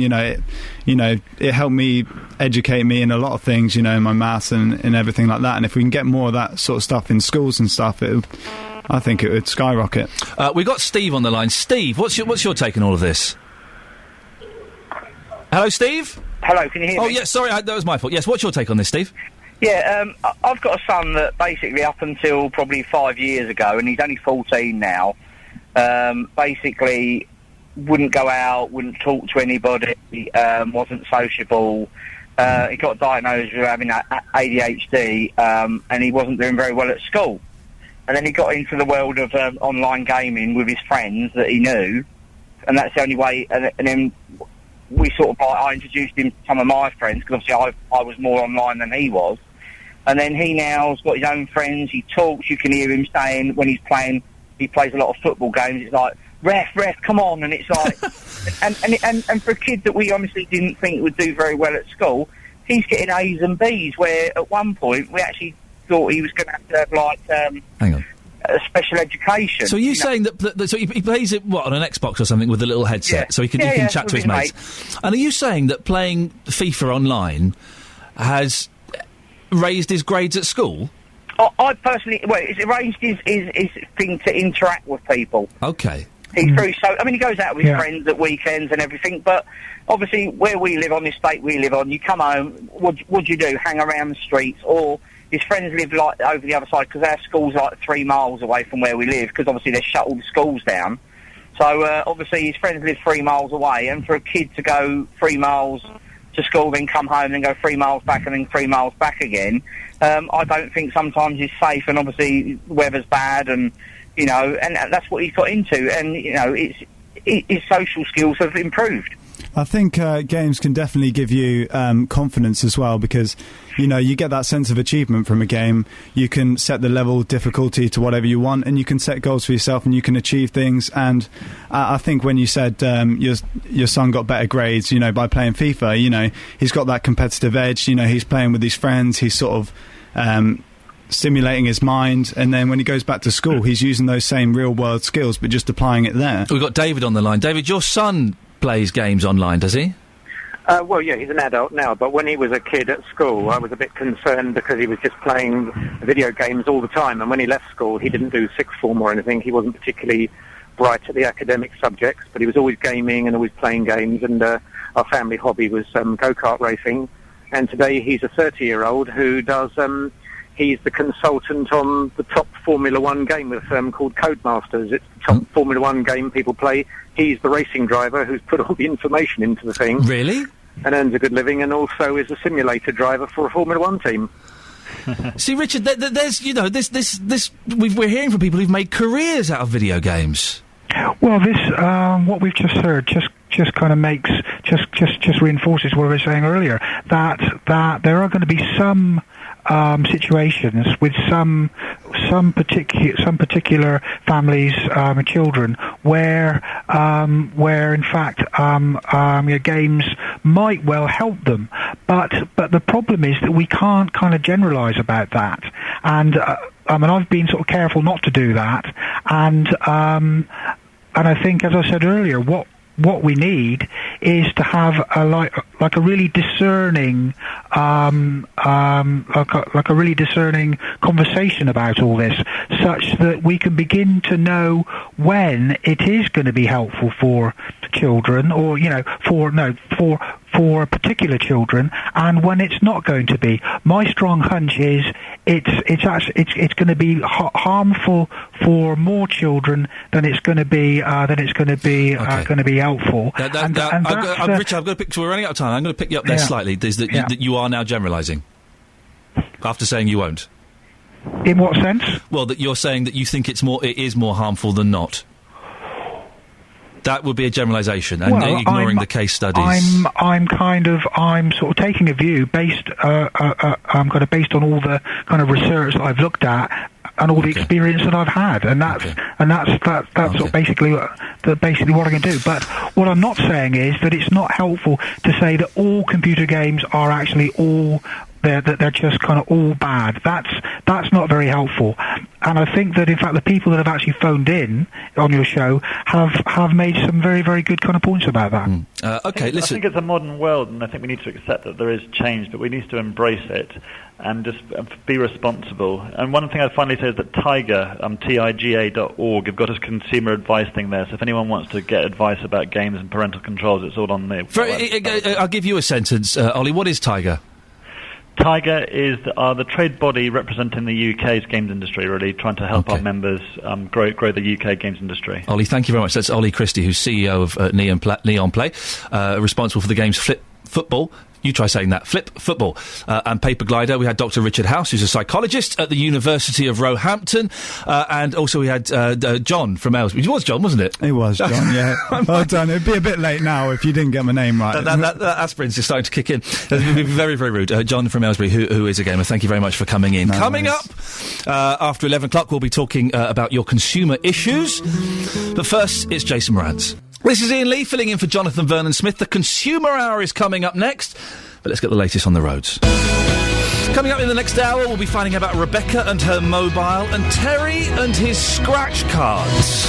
it helped me educate me in a lot of things, in my maths and everything like that. And if we can get more of that sort of stuff in schools and stuff, I think it would skyrocket. We've got Steve on the line. Steve, what's your take on all of this? Hello, Steve? Hello, can you hear me? Oh, yes, sorry, that was my fault. Yes, what's your take on this, Steve? Yeah, I've got a son that basically up until probably 5 years ago, and he's only 14 now, basically wouldn't go out, wouldn't talk to anybody, wasn't sociable. He got diagnosed with having ADHD, and he wasn't doing very well at school. And then he got into the world of online gaming with his friends that he knew, and that's the only way. And then we I introduced him to some of my friends, because obviously I was more online than he was. And then he now's got his own friends. He talks. You can hear him saying when he's playing. He plays a lot of football games. It's like, ref, come on, and it's like, and for a kid that we honestly didn't think would do very well at school, he's getting A's and B's. Where at one point we actually thought he was going to have hang on. Special education. So you're saying that so he plays it on an Xbox or something with a little headset, so he can chat to his mates. And are you saying that playing FIFA online has raised his grades at school? I personally, it's arranged his thing to interact with people. Okay. He's very he goes out with his friends at weekends and everything, but obviously where we live, on the estate we live on, you come home, what do you do? Hang around the streets, or his friends live like over the other side, because our school's like 3 miles away from where we live, because obviously they shut all the schools down. So obviously his friends live 3 miles away, and for a kid to go 3 miles to school, then come home, then go 3 miles back, and then 3 miles back again, I don't think sometimes is safe. And obviously the weather's bad, and and that's what he's got into, and his social skills have improved. I think games can definitely give you confidence as well, because you get that sense of achievement from a game. You can set the level of difficulty to whatever you want, and you can set goals for yourself, and you can achieve things. And I think when you said your son got better grades, by playing FIFA, he's got that competitive edge. He's playing with his friends. He's sort of stimulating his mind, and then when he goes back to school, he's using those same real world skills, but just applying it there. We've got David on the line. David, your son plays games online, does he? Well, yeah, he's an adult now, but when he was a kid at school, I was a bit concerned because he was just playing video games all the time, and when he left school, he didn't do sixth form or anything. He wasn't particularly bright at the academic subjects, but he was always gaming and always playing games, and our family hobby was go-kart racing, and today he's a 30-year-old who does... He's the consultant on the top Formula One game with a firm called Codemasters. It's the top Formula One game people play. He's the racing driver who's put all the information into the thing. Really? And earns a good living, and also is a simulator driver for a Formula One team. See, Richard, there's, we're hearing from people who've made careers out of video games. Well, this, what we've just heard just kind of makes, just reinforces what I was saying earlier, that there are going to be some situations with some particular families and children where in fact games might well help them, but the problem is that we can't kind of generalise about that, and I've been sort of careful not to do that, and I think, as I said earlier, what we need is to have a really discerning like a really discerning conversation about all this, such that we can begin to know when it is going to be helpful for children, or for particular children, and when it's not going to be. My strong hunch is it's going to be harmful for more children than it's going to be going to be helpful. Richard, we're running out of time. I'm going to pick you up there slightly. That you are now generalising after saying you won't. In what sense? Well, that you're saying that you think it is more harmful than not. That would be a generalisation, and ignoring the case studies. I'm sort of taking a view based based on all the kind of research that I've looked at and all the experience that I've had, and that's sort of basically what I can do. But what I'm not saying is that it's not helpful to say that all computer games are actually all they're just kind of all bad. That's not very helpful. And I think that, in fact, the people that have actually phoned in on your show have made some very, very good kind of points about that. Listen. I think it's a modern world, and I think we need to accept that there is change, but we need to embrace it and just be responsible. And one thing I'd finally say is that Tiger, TIGA.org, have got a consumer advice thing there, so if anyone wants to get advice about games and parental controls, it's all on there. I'll give you a sentence, Ollie. What is Tiger? Tiger is the trade body representing the UK's games industry, really, trying to help our members grow the UK games industry. Ollie, thank you very much. That's Ollie Christie, who's CEO of Neon Play, responsible for the games Flip Football. You try saying that. Flip Football. And Paper Glider. We had Dr. Richard House, who's a psychologist at the University of Roehampton. And also we had John from Aylesbury. It was John, wasn't it? It was John, yeah. Well done. It'd be a bit late now if you didn't get my name right. That aspirin's just starting to kick in. It'd be very, very rude. John from Aylesbury, who is a gamer. Thank you very much for coming in. Coming up, after 11 o'clock, we'll be talking about your consumer issues. But first, it's Jason Mraz. This is Iain Lee filling in for Jonathan Vernon Smith. The Consumer Hour is coming up next, but let's get the latest on the roads. Coming up in the next hour, we'll be finding out about Rebecca and her mobile, and Terry and his scratch cards.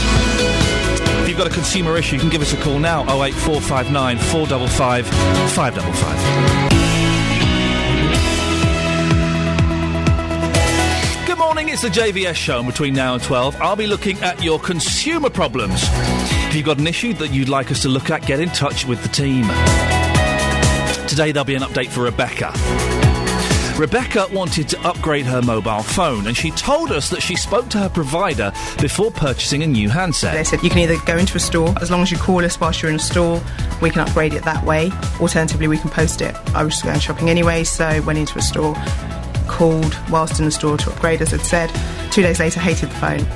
If you've got a consumer issue, you can give us a call now, 08459 455 555. Good morning, it's the JVS show, and between now and 12, I'll be looking at your consumer problems. If you've got an issue that you'd like us to look at, get in touch with the team. Today there'll be an update for Rebecca. Rebecca wanted to upgrade her mobile phone, and she told us that she spoke to her provider before purchasing a new handset. They said you can either go into a store, as long as you call us whilst you're in a store, we can upgrade it that way. Alternatively, we can post it. I was going shopping anyway, so went into a store, called whilst in the store to upgrade, as I'd said. 2 days later, hated the phone.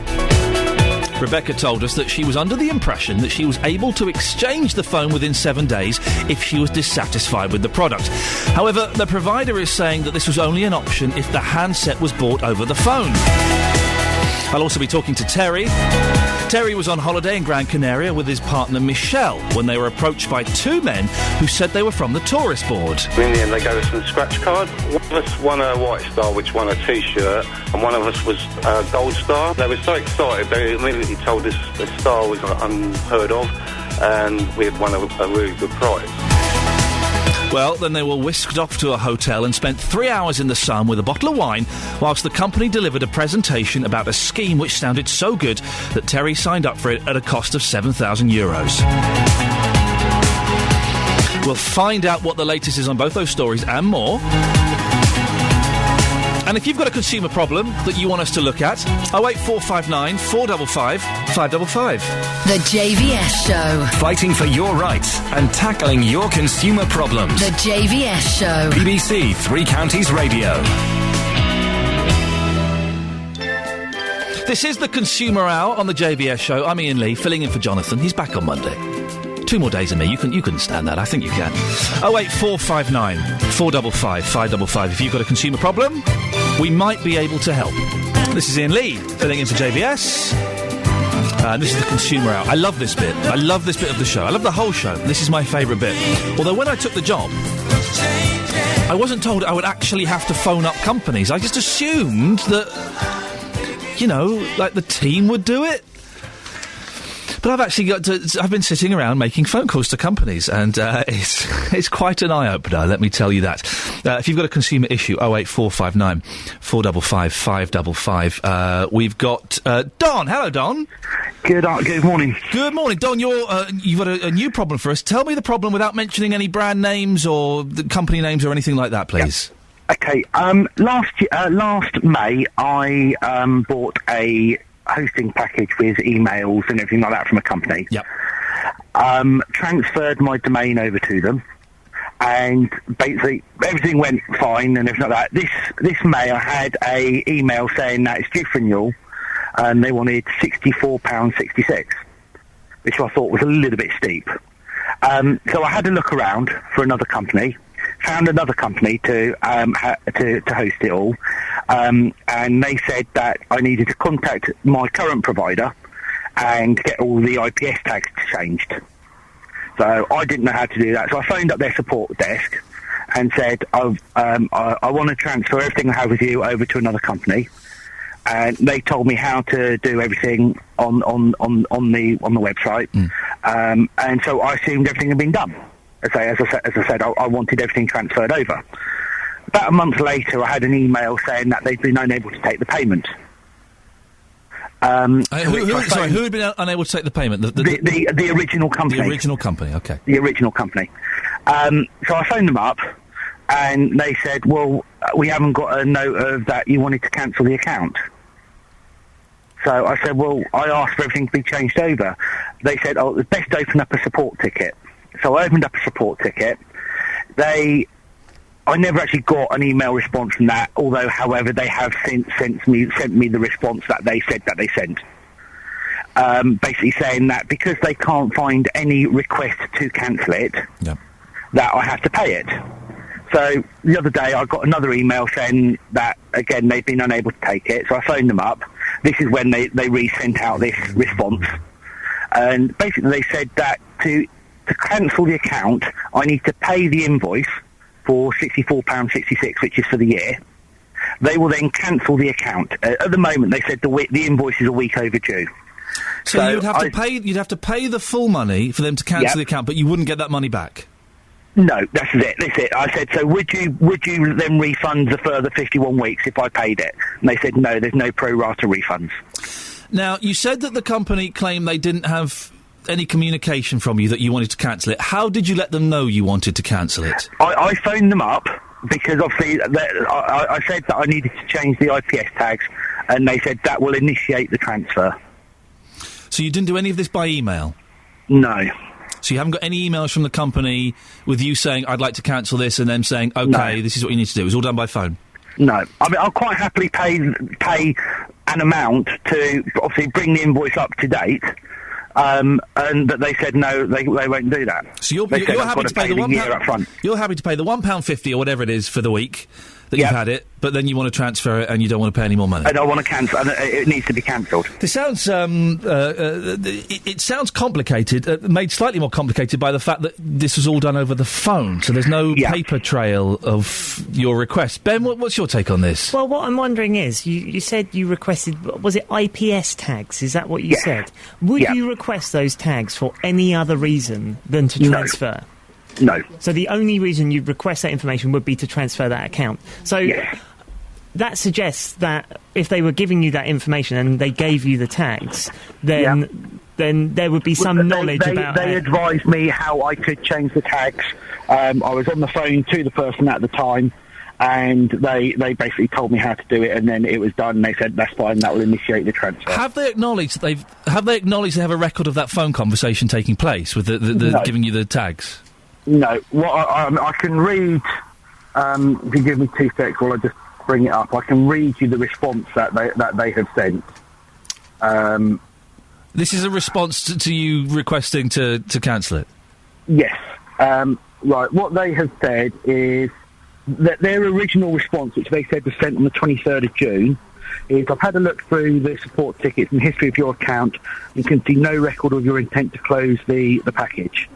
Rebecca told us that she was under the impression that she was able to exchange the phone within 7 days if she was dissatisfied with the product. However, the provider is saying that this was only an option if the handset was bought over the phone. I'll also be talking to Terry. Terry was on holiday in Gran Canaria with his partner Michelle when they were approached by two men who said they were from the tourist board. In the end, they gave us some scratch card. One of us won a white star, which won a T-shirt, and one of us was a gold star. They were so excited, they immediately told us the star was unheard of, and we had won a really good prize. Well, then they were whisked off to a hotel and spent 3 hours in the sun with a bottle of wine whilst the company delivered a presentation about a scheme which sounded so good that Terry signed up for it at a cost of €7,000. We'll find out what the latest is on both those stories and more. And if you've got a consumer problem that you want us to look at, 08459 455 555. The JVS Show. Fighting for your rights and tackling your consumer problems. The JVS Show. BBC Three Counties Radio. This is the Consumer Hour on the JVS show. I'm Iain Lee, filling in for Jonathan. He's back on Monday. 2 more days than me. You can stand that. I think you can. 08459 455 555. If you've got a consumer problem, we might be able to help. This is Iain Lee, filling in for JVS. And this is the Consumer Hour. I love this bit. I love this bit of the show. I love the whole show. This is my favourite bit. Although when I took the job, I wasn't told I would actually have to phone up companies. I just assumed that, you know, like the team would do it. But I've actually I've been sitting around making phone calls to companies, and it's quite an eye-opener, let me tell you that. If you've got a consumer issue, 08459 455 555. We've got Don. Hello, Don. Good morning. Good morning. Don, you've got a new problem for us. Tell me the problem without mentioning any brand names or the company names or anything like that, please. Yeah. Okay. Last May, I bought a hosting package with emails and everything like that from a company. Yep. Transferred my domain over to them, and basically everything went fine and everything like that. This May, I had a email saying that it's due for renewal, and they wanted £64.66, which I thought was a little bit steep. So I had a look around for another company, found another company to host it all, and they said that I needed to contact my current provider and get all the IPS tags changed. So I didn't know how to do that, so I phoned up their support desk and said, I want to transfer everything I have with you over to another company. And they told me how to do everything on the website, and so I assumed everything had been done. As I said, I wanted everything transferred over. About a month later, I had an email saying that they'd been unable to take the payment. Who had been unable to take the payment? The original company. The original company, okay. The original company. So I phoned them up, and they said, well, we haven't got a note of that you wanted to cancel the account. So I said, well, I asked for everything to be changed over. They said, oh, it's best to open up a support ticket. So I opened up a support ticket. I never actually got an email response from that, although, however, they have since sent me the response that they said that they sent. Basically saying that because they can't find any request to cancel it, that I have to pay it. So the other day I got another email saying that, again, they've been unable to take it. So I phoned them up. This is when they re-sent out this response. And basically they said that to cancel the account, I need to pay the invoice for £64.66, which is for the year. They will then cancel the account. At the moment, they said the invoice is a week overdue. So you'd have to pay the full money for them to cancel the account, but you wouldn't get that money back. No, that's it. I said, so would you then refund the further 51 weeks if I paid it? And they said, no, there's no pro rata refunds. Now, you said that the company claimed they didn't have any communication from you that you wanted to cancel it. How did you let them know you wanted to cancel it? I phoned them up because obviously I said that I needed to change the IPS tags, and they said that will initiate the transfer. So you didn't do any of this by email? No. So you haven't got any emails from the company with you saying, I'd like to cancel this, and them saying, OK, This is what you need to do. It was all done by phone? No. I mean, I'll quite happily pay an amount to obviously bring the invoice up to date, but they said no, they won't do that. So you're happy to pay the £1 You're happy to pay the £1.50 or whatever it is for the week that you've had it, but then you want to transfer it and you don't want to pay any more money. I don't want to cancel. It needs to be cancelled. This sounds it sounds complicated, made slightly more complicated by the fact that this was all done over the phone, so there's no paper trail of your request. Ben, what's your take on this? Well, what I'm wondering is, you said you requested, was it IPS tags? Is that what you said? Would you request those tags for any other reason than to transfer? No. So the only reason you'd request that information would be to transfer that account. So that suggests that if they were giving you that information and they gave you the tags, then there would be some knowledge about it. They advised me how I could change the tags. I was on the phone to the person at the time, and they basically told me how to do it, and then it was done, and they said, that's fine, that will initiate the transfer. Have they acknowledged they have a record of that phone conversation taking place with the giving you the tags? No. I can read, if you give me 2 seconds while I just bring it up, I can read you the response that they have sent. This is a response to you requesting to cancel it? Yes. Right, what they have said is that their original response, which they said was sent on the 23rd of June, is, I've had a look through the support tickets and history of your account and can see no record of your intent to close the package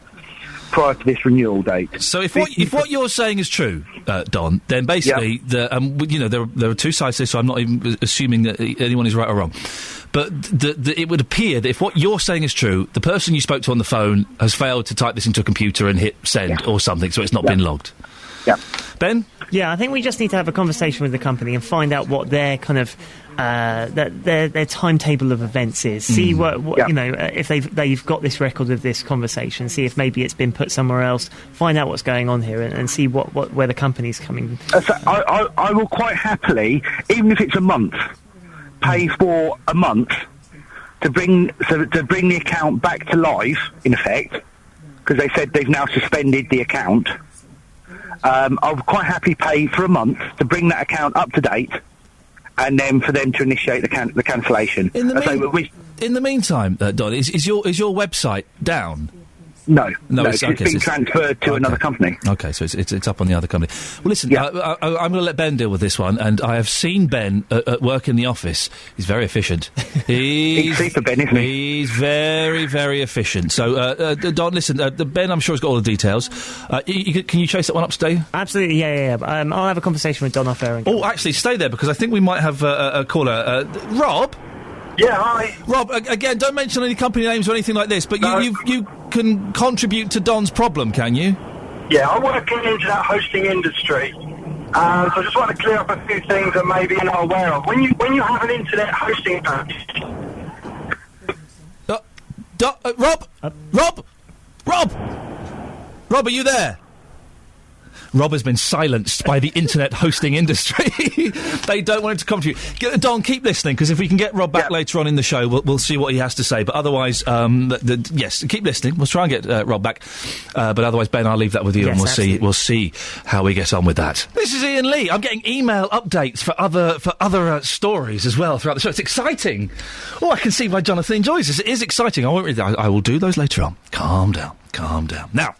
prior to this renewal date. So if what you're saying is true, Don, then basically, there are two sides to this, so I'm not even assuming that anyone is right or wrong. But it would appear that if what you're saying is true, the person you spoke to on the phone has failed to type this into a computer and hit send or something, so it's not been logged. Yeah. Ben? Yeah, I think we just need to have a conversation with the company and find out what their kind of their timetable of events is. See what if they've got this record of this conversation. See if maybe it's been put somewhere else. Find out what's going on here and see where the company's coming. So I will quite happily, even if it's a month, pay for a month to bring the account back to life, in effect, because they said they've now suspended the account. I'll quite happily pay for a month to bring that account up to date, and then for them to initiate the cancellation. In the meantime, Don, is your website down? No, it's been transferred to another company. Okay, so it's up on the other company. Well, listen, I'm going to let Ben deal with this one, and I have seen Ben at work in the office. He's very efficient. He's super, Ben, isn't he? He's very, very efficient. So, Don, listen, Ben, I'm sure has got all the details. Can you chase that one up today? Absolutely, yeah. I'll have a conversation with Don off air. Oh, actually, stay there, because I think we might have a caller. Rob? Yeah, hi. Rob, again, don't mention any company names or anything like this, but you can contribute to Don's problem, can you? Yeah, I want to get into that hosting industry. So I just want to clear up a few things that maybe you're not aware of. When you have an internet hosting package... Rob, are you there? Rob has been silenced by the internet hosting industry. They don't want him to contribute. Don, keep listening, because if we can get Rob back later on in the show, we'll see what he has to say. But otherwise, yes, keep listening. We'll try and get Rob back. But otherwise, Ben, I'll leave that with you, and we'll see how we get on with that. This is Iain Lee. I'm getting email updates for other stories as well throughout the show. It's exciting. Oh, I can see why Jonathan enjoys this. It is exciting. I will do those later on. Calm down. Now,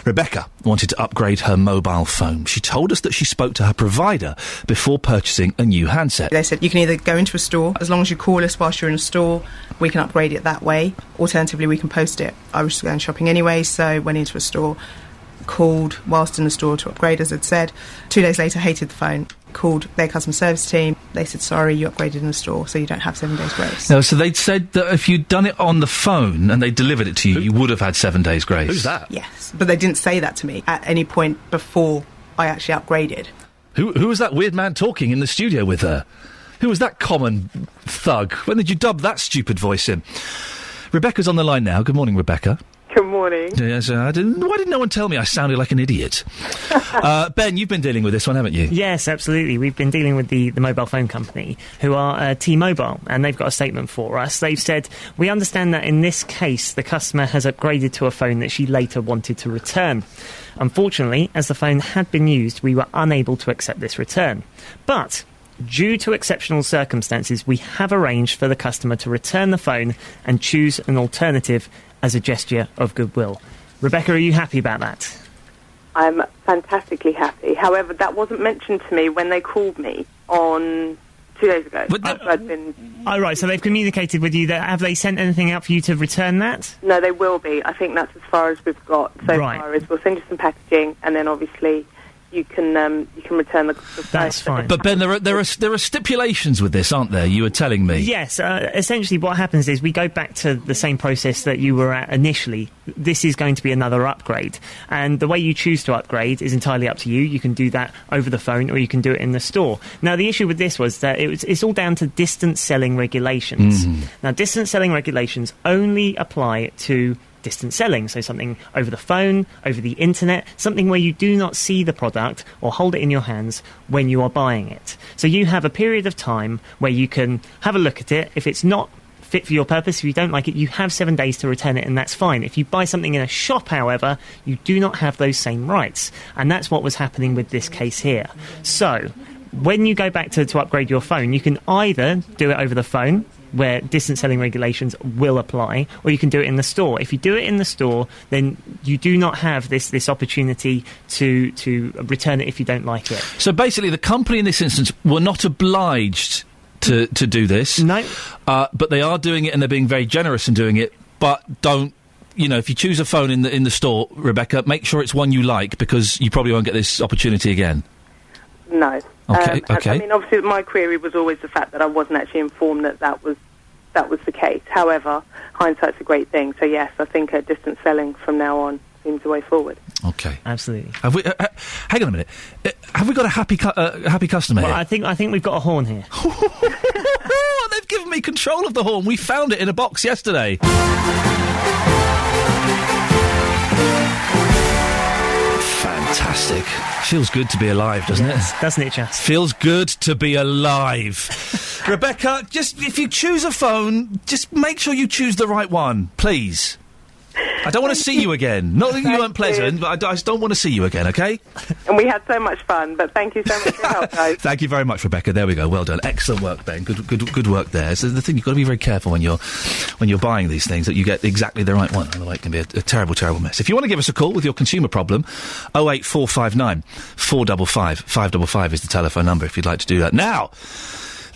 Rebecca wanted to upgrade her mobile phone. She told us that she spoke to her provider before purchasing a new handset. They said you can either go into a store, as long as you call us whilst you're in a store, we can upgrade it that way. Alternatively, we can post it. I was just going shopping anyway, so went into a store, called whilst in the store to upgrade, as I'd said. 2 days later, hated the phone. Called their customer service team. They said, sorry, you upgraded in the store, so you don't have 7 days grace. No, so they'd said that if you'd done it on the phone and they delivered it to you, you would have had 7 days grace. Who's that? Yes, but they didn't say that to me at any point before I actually upgraded. Who was that weird man talking in the studio with her? Who was that common thug? When did you dub that stupid voice in? Rebecca's on the line now. Good morning, Rebecca. Good morning. Yes, why didn't no one tell me I sounded like an idiot? Ben, you've been dealing with this one, haven't you? Yes, absolutely. We've been dealing with the mobile phone company, who are T-Mobile, and they've got a statement for us. They've said, we understand that in this case, the customer has upgraded to a phone that she later wanted to return. Unfortunately, as the phone had been used, we were unable to accept this return. But due to exceptional circumstances, we have arranged for the customer to return the phone and choose an alternative as a gesture of goodwill. Rebecca, are you happy about that? I'm fantastically happy. However, that wasn't mentioned to me when they called me on 2 days ago. Oh, right, so they've communicated with you. Have they sent anything out for you to return that? No, they will be. I think that's as far as we've got so far. Is we'll send you some packaging, and then obviously you can return the That's fine. But Ben, there are stipulations with this, aren't there? You were telling me. Yes. Essentially, what happens is we go back to the same process that you were at initially. This is going to be another upgrade, and the way you choose to upgrade is entirely up to you. You can do that over the phone, or you can do it in the store. Now, the issue with this was that it's all down to distance selling regulations. Now, distance selling regulations only apply to distance selling, so something over the phone, over the internet, something where you do not see the product or hold it in your hands when you are buying it. So you have a period of time where you can have a look at it. If it's not fit for your purpose, if you don't like it, you have 7 days to return it, and that's fine. If you buy something in a shop, however, you do not have those same rights, and that's what was happening with this case here. So when you go back to upgrade your phone, you can either do it over the phone, where distance selling regulations will apply, or you can do it in the store. If you do it in the store, then you do not have this opportunity to return it if you don't like it. So basically, the company in this instance were not obliged to do this. No. But they are doing it, and they're being very generous in doing it. But don't, if you choose a phone in the store, Rebecca, make sure it's one you like, because you probably won't get this opportunity again. No. Okay. I mean, obviously, my query was always the fact that I wasn't actually informed that was the case. However, hindsight's a great thing. So yes, I think distance selling from now on seems the way forward. Okay, absolutely. Have we? Hang on a minute. Have we got a happy customer Well, here? I think we've got a horn here. They've given me control of the horn. We found it in a box yesterday. Fantastic. Feels good to be alive, doesn't it? Doesn't it, Jess? Feels good to be alive. Rebecca, just if you choose a phone, just make sure you choose the right one, please. I don't want to see you again. Not that you weren't pleasant, but I just don't want to see you again, okay? And we had so much fun, but thank you so much for your help, guys. Thank you very much, Rebecca. There we go. Well done. Excellent work, Ben. Good work there. So the thing, you've got to be very careful when you're buying these things, that you get exactly the right one. Otherwise it can be a terrible, terrible mess. If you want to give us a call with your consumer problem, 08459 455 555 is the telephone number if you'd like to do that. Now,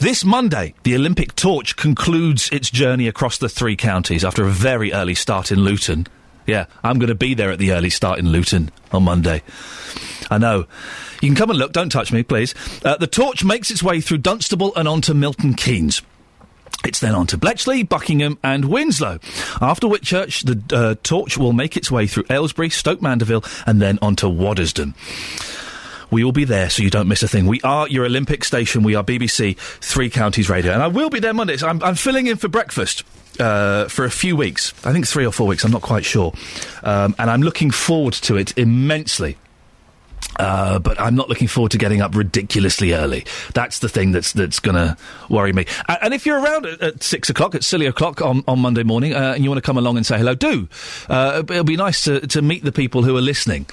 this Monday, the Olympic torch concludes its journey across the 3 counties after a very early start in Luton. Yeah, I'm going to be there at the early start in Luton on Monday. I know. You can come and look. Don't touch me, please. The torch makes its way through Dunstable and onto Milton Keynes. It's then on to Bletchley, Buckingham and Winslow, after Whitchurch the torch will make its way through Aylesbury, Stoke Mandeville and then onto Waddesdon. We will be there so you don't miss a thing. We are your Olympic station. We are BBC 3 Counties Radio. And I will be there Monday. So I'm filling in for breakfast for a few weeks. I think 3 or 4 weeks. I'm not quite sure. And I'm looking forward to it immensely. But I'm not looking forward to getting up ridiculously early. That's the thing that's going to worry me. And if you're around at 6 o'clock, at silly o'clock on Monday morning, and you want to come along and say hello, do. It'll be nice to meet the people who are listening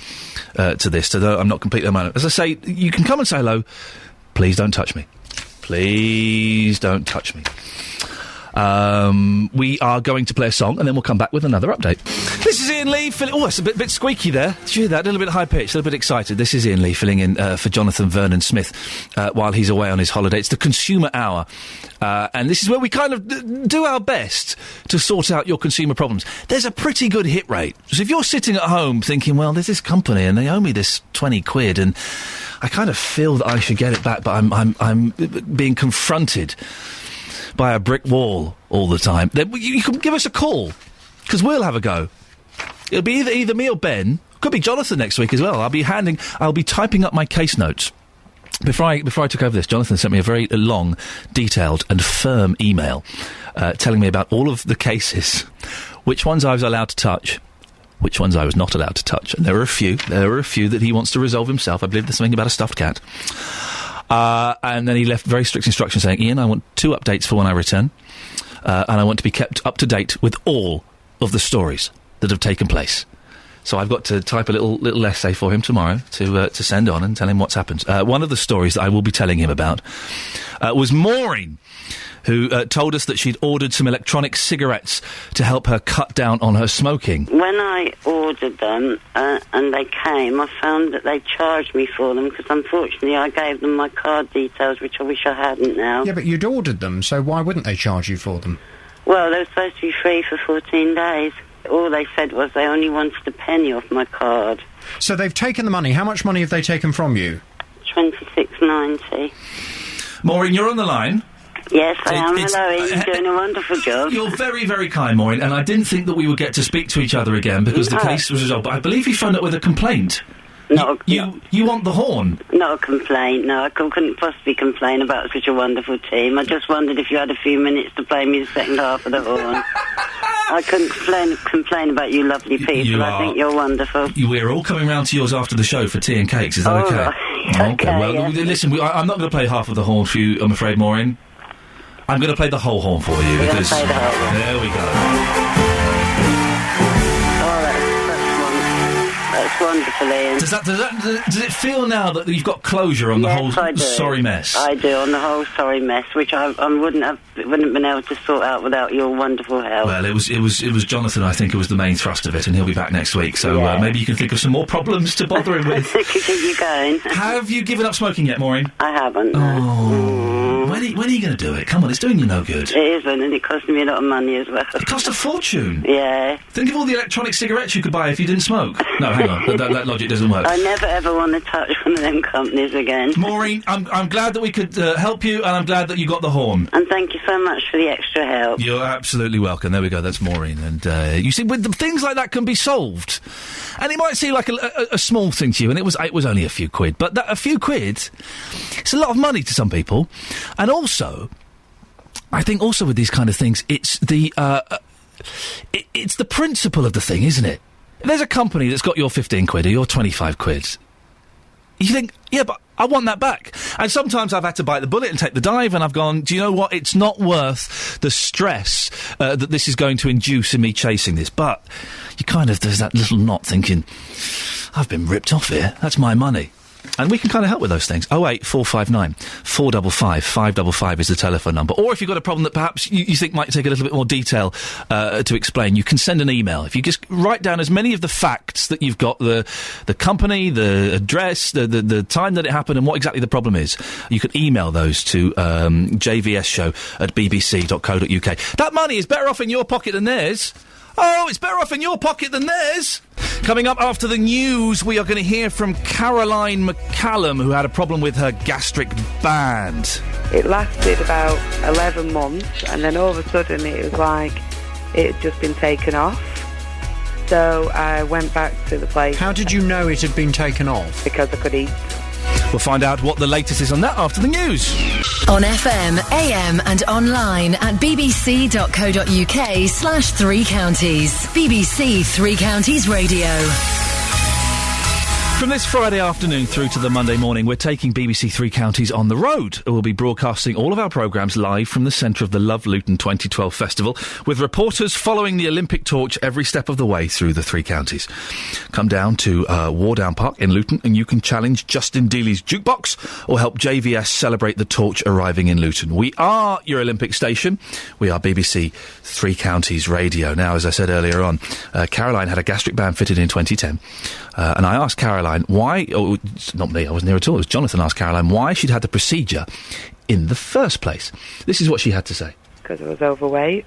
to this, although I'm not completely unaware. As I say, you can come and say hello. Please don't touch me. Please don't touch me. We are going to play a song and then we'll come back with another update. This is Iain Lee filling... Oh, it's a bit squeaky there. Did you hear that? A little bit high-pitched, a little bit excited. This is Iain Lee filling in for Jonathan Vernon Smith while he's away on his holiday. It's the Consumer Hour. And this is where we kind of do our best to sort out your consumer problems. There's a pretty good hit rate. So if you're sitting at home thinking, well, there's this company and they owe me this 20 quid and I kind of feel that I should get it back, but I'm being confronted by a brick wall all the time, then you can give us a call, because we'll have a go. It'll be either me or Ben. Could be Jonathan next week as well. I'll be typing up my case notes. Before I took over this, Jonathan sent me a very long, detailed and firm email telling me about all of the cases, which ones I was allowed to touch, which ones I was not allowed to touch. And there were a few that he wants to resolve himself. I believe there's something about a stuffed cat. And then he left very strict instructions saying, Iain, I want 2 updates for when I return, and I want to be kept up to date with all of the stories that have taken place. So I've got to type a little essay for him tomorrow to send on and tell him what's happened. One of the stories that I will be telling him about was Maureen, who told us that she'd ordered some electronic cigarettes to help her cut down on her smoking. When I ordered them and they came, I found that they charged me for them because unfortunately I gave them my card details, which I wish I hadn't now. Yeah, but you'd ordered them, so why wouldn't they charge you for them? Well, they were supposed to be free for 14 days. All they said was they only wanted a penny off my card. So they've taken the money. How much money have they taken from you? $26.90. Maureen, you're on the line. Yes, I am. Hello, you're doing a wonderful job. You're very, very kind, Maureen, and I didn't think that we would get to speak to each other again because the case was resolved, but I believe you phoned up with a complaint. You want the horn? Not a complaint, no. I couldn't possibly complain about such a wonderful team. I just wondered if you had a few minutes to play me the second half of the horn. I couldn't complain about you lovely people. I think you're wonderful. We're all coming round to yours after the show for tea and cakes, is that okay? Right. Okay, well, listen, I'm not going to play half of the horn for you, I'm afraid, Maureen. I'm going to play the whole horn for you. Because play the whole horn. There we go. Oh, that's That's wonderful, Ian. Does it feel now that you've got closure on the whole sorry mess? I do, on the whole sorry mess, which I wouldn't have been able to sort out without your wonderful help. Well, it was Jonathan, I think, who was the main thrust of it, and he'll be back next week, so maybe you can think of some more problems to bother him with. Could keep you going. Have you given up smoking yet, Maureen? I haven't. When are you going to do it? Come on, it's doing you no good. It isn't, and it cost me a lot of money as well. It cost a fortune. Yeah. Think of all the electronic cigarettes you could buy if you didn't smoke. No, hang on, that logic doesn't work. I never ever want to touch one of them companies again. Maureen, I'm glad that we could help you, and I'm glad that you got the horn. And thank you so much for the extra help. You're absolutely welcome. There we go, that's Maureen. And you see, with things like that can be solved. And it might seem like a small thing to you, and it was only a few quid. But a few quid, it's a lot of money to some people. And also, I think also with these kind of things, it's the principle of the thing, isn't it? If there's a company that's got your 15 quid or your 25 quid, you think, yeah, but I want that back. And sometimes I've had to bite the bullet and take the dive, and I've gone, do you know what? It's not worth the stress that this is going to induce in me chasing this. But you there's that little knot thinking, I've been ripped off here. That's my money. And we can kind of help with those things. 08459 455 555 is the telephone number. Or if you've got a problem that perhaps you think might take a little bit more detail to explain, you can send an email. If you just write down as many of the facts that you've got, the company, the address, the time that it happened and what exactly the problem is, you can email those to jvsshow@bbc.co.uk. That money is better off in your pocket than theirs. Oh, it's better off in your pocket than theirs. Coming up after the news, we are going to hear from Caroline McCallum, who had a problem with her gastric band. It lasted about 11 months, and then all of a sudden it was like it had just been taken off. So I went back to the place. How did you know it had been taken off? Because I could eat. We'll find out what the latest is on that after the news. On FM, AM and online at bbc.co.uk/3 counties. BBC Three Counties Radio. From this Friday afternoon through to the Monday morning, we're taking BBC Three Counties on the road. We'll be broadcasting all of our programmes live from the centre of the Love Luton 2012 Festival, with reporters following the Olympic torch every step of the way through the three counties. Come down to Wardown Park in Luton and you can challenge Justin Dealey's jukebox or help JVS celebrate the torch arriving in Luton. We are your Olympic station. We are BBC Three Counties Radio. Now, as I said earlier on, Caroline had a gastric band fitted in 2010. And I asked Caroline why, it's not me, I wasn't there at all, it was Jonathan asked Caroline why she'd had the procedure in the first place. This is what she had to say. Because I was overweight.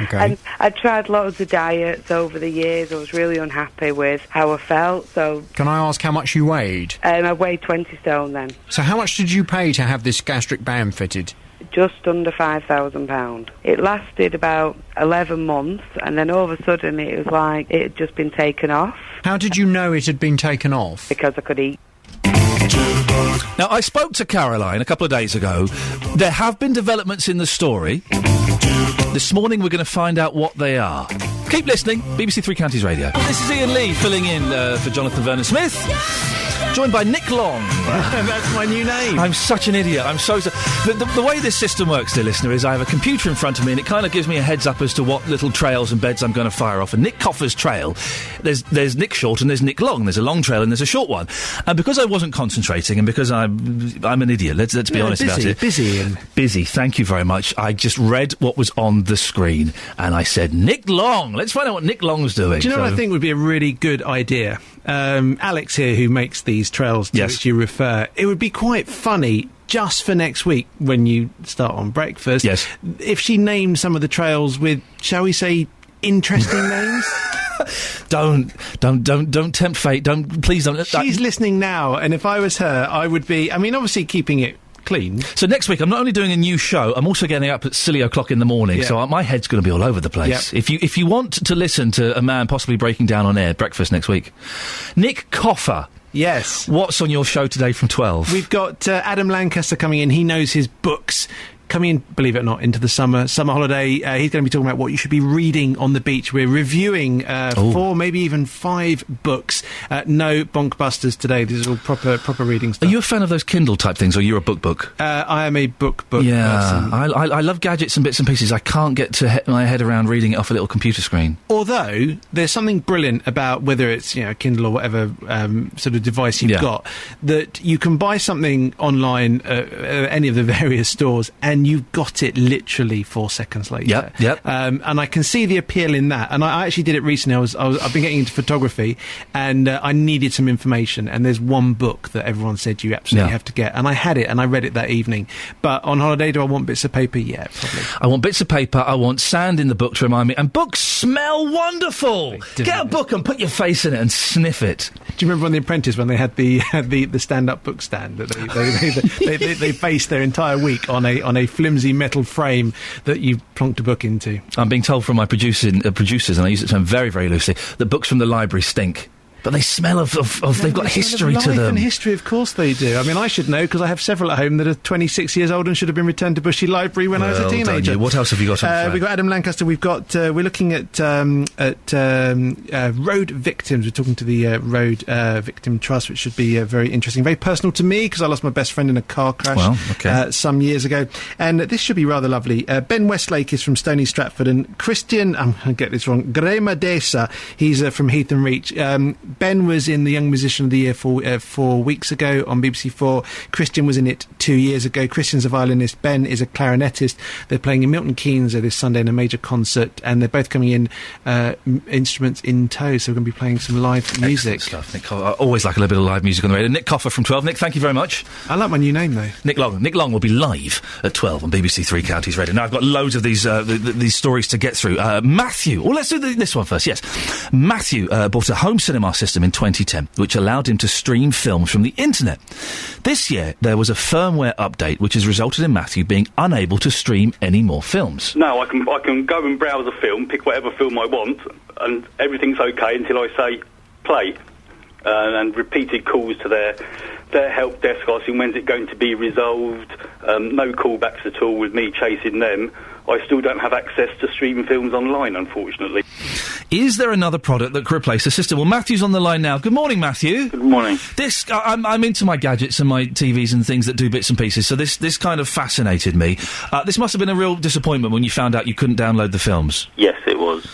Okay. And I tried loads of diets over the years. I was really unhappy with how I felt, so... Can I ask how much you weighed? I weighed 20 stone then. So how much did you pay to have this gastric band fitted? Just under £5,000. It lasted about 11 months, and then all of a sudden it was like it had just been taken off. How did you know it had been taken off? Because I could eat. Now, I spoke to Caroline a couple of days ago. There have been developments in the story. This morning we're going to find out what they are. Keep listening, BBC Three Counties Radio. This is Iain Lee filling in for Jonathan Vernon-Smith. Joined by Nick Long. That's my new name. I'm such an idiot. I'm so... The way this system works, dear listener, is I have a computer in front of me and it kind of gives me a heads up as to what little trails and beds I'm going to fire off. And Nick Coffer's trail, there's Nick Short and there's Nick Long. There's a long trail and there's a short one. And because I wasn't concentrating and because I'm an idiot, let's be honest about it. Busy, thank you very much. I just read what was on the screen and I said, Nick Long. Let's find out what Nick Long's doing. Do you know what I think would be a really good idea? Alex here, who makes these trails to which you refer, it would be quite funny just for next week when you start on breakfast. Yes. If she named some of the trails with, shall we say, interesting names. Don't tempt fate. Please don't. She's listening now, and if I was her, I would be. I mean, obviously keeping it clean. So next week, I'm not only doing a new show, I'm also getting up at silly o'clock in the morning, so my head's going to be all over the place. Yep. If you want to listen to a man possibly breaking down on air, breakfast next week. Nick Coffer. Yes. What's on your show today from 12? We've got Adam Lancaster coming in. He knows his books. coming in, believe it or not, into the summer holiday. He's going to be talking about what you should be reading on the beach. We're reviewing 4, maybe even 5 books. No bonkbusters today. These are all proper reading stuff. Are you a fan of those Kindle type things, or you're a book? I am a book yeah, person. I love gadgets and bits and pieces. I can't get my head around reading it off a little computer screen. Although there's something brilliant about whether it's Kindle or whatever sort of device you've got, that you can buy something online at any of the various stores and you've got it literally 4 seconds later. Yep. And I can see the appeal in that. And I actually did it recently. I've been getting into photography and I needed some information. And there's one book that everyone said you absolutely have to get. And I had it and I read it that evening. But on holiday, do I want bits of paper? Yeah, probably. I want bits of paper. I want sand in the book to remind me. And books smell wonderful. Get a book and put your face in it and sniff it. Do you remember on The Apprentice when they had the stand-up book stand that they based their entire week on a flimsy metal frame that you plonked a book into? I'm being told from my producers, and I use it term very, very loosely, that books from the library stink. But they smell of they've got history to them. And history, of course they do. I mean, I should know because I have several at home that are 26 years old and should have been returned to Bushy Library when I was a teenager. What else have you got on we've got Adam Lancaster. We've got we're looking at road victims. We're talking to the Road Victim Trust, which should be very interesting, very personal to me because I lost my best friend in a car crash some years ago. And this should be rather lovely. Ben Westlake is from Stony Stratford, and Christian, I'm going to get this wrong, Gremadesa, he's from Heath and Reach. Ben was in the Young Musician of the Year 4 weeks ago on BBC4. Christian was in it 2 years ago. Christian's a violinist. Ben is a clarinetist. They're playing in Milton Keynes this Sunday in a major concert, and they're both coming in instruments in tow, so we're going to be playing some live music. Stuff. Nick Coffer. I always like a little bit of live music on the radio. Nick Coffer from 12. Nick, thank you very much. I like my new name, though. Nick Long. Nick Long will be live at 12 on BBC Three Counties Radio. Now, I've got loads of these stories to get through. Matthew. Well, let's do this one first, yes. Matthew bought a home cinema system in 2010, which allowed him to stream films from the internet. This year, there was a firmware update which has resulted in Matthew being unable to stream any more films. No, I can go and browse a film, pick whatever film I want, and everything's okay until I say play. And repeated calls to their help desk asking when's it going to be resolved, no callbacks at all with me chasing them. I still don't have access to streaming films online, unfortunately. Is there another product that could replace the system? Well, Matthew's on the line now. Good morning, Matthew. Good morning. I'm into my gadgets and my TVs and things that do bits and pieces, so this kind of fascinated me. This must have been a real disappointment when you found out you couldn't download the films. Yes, it was.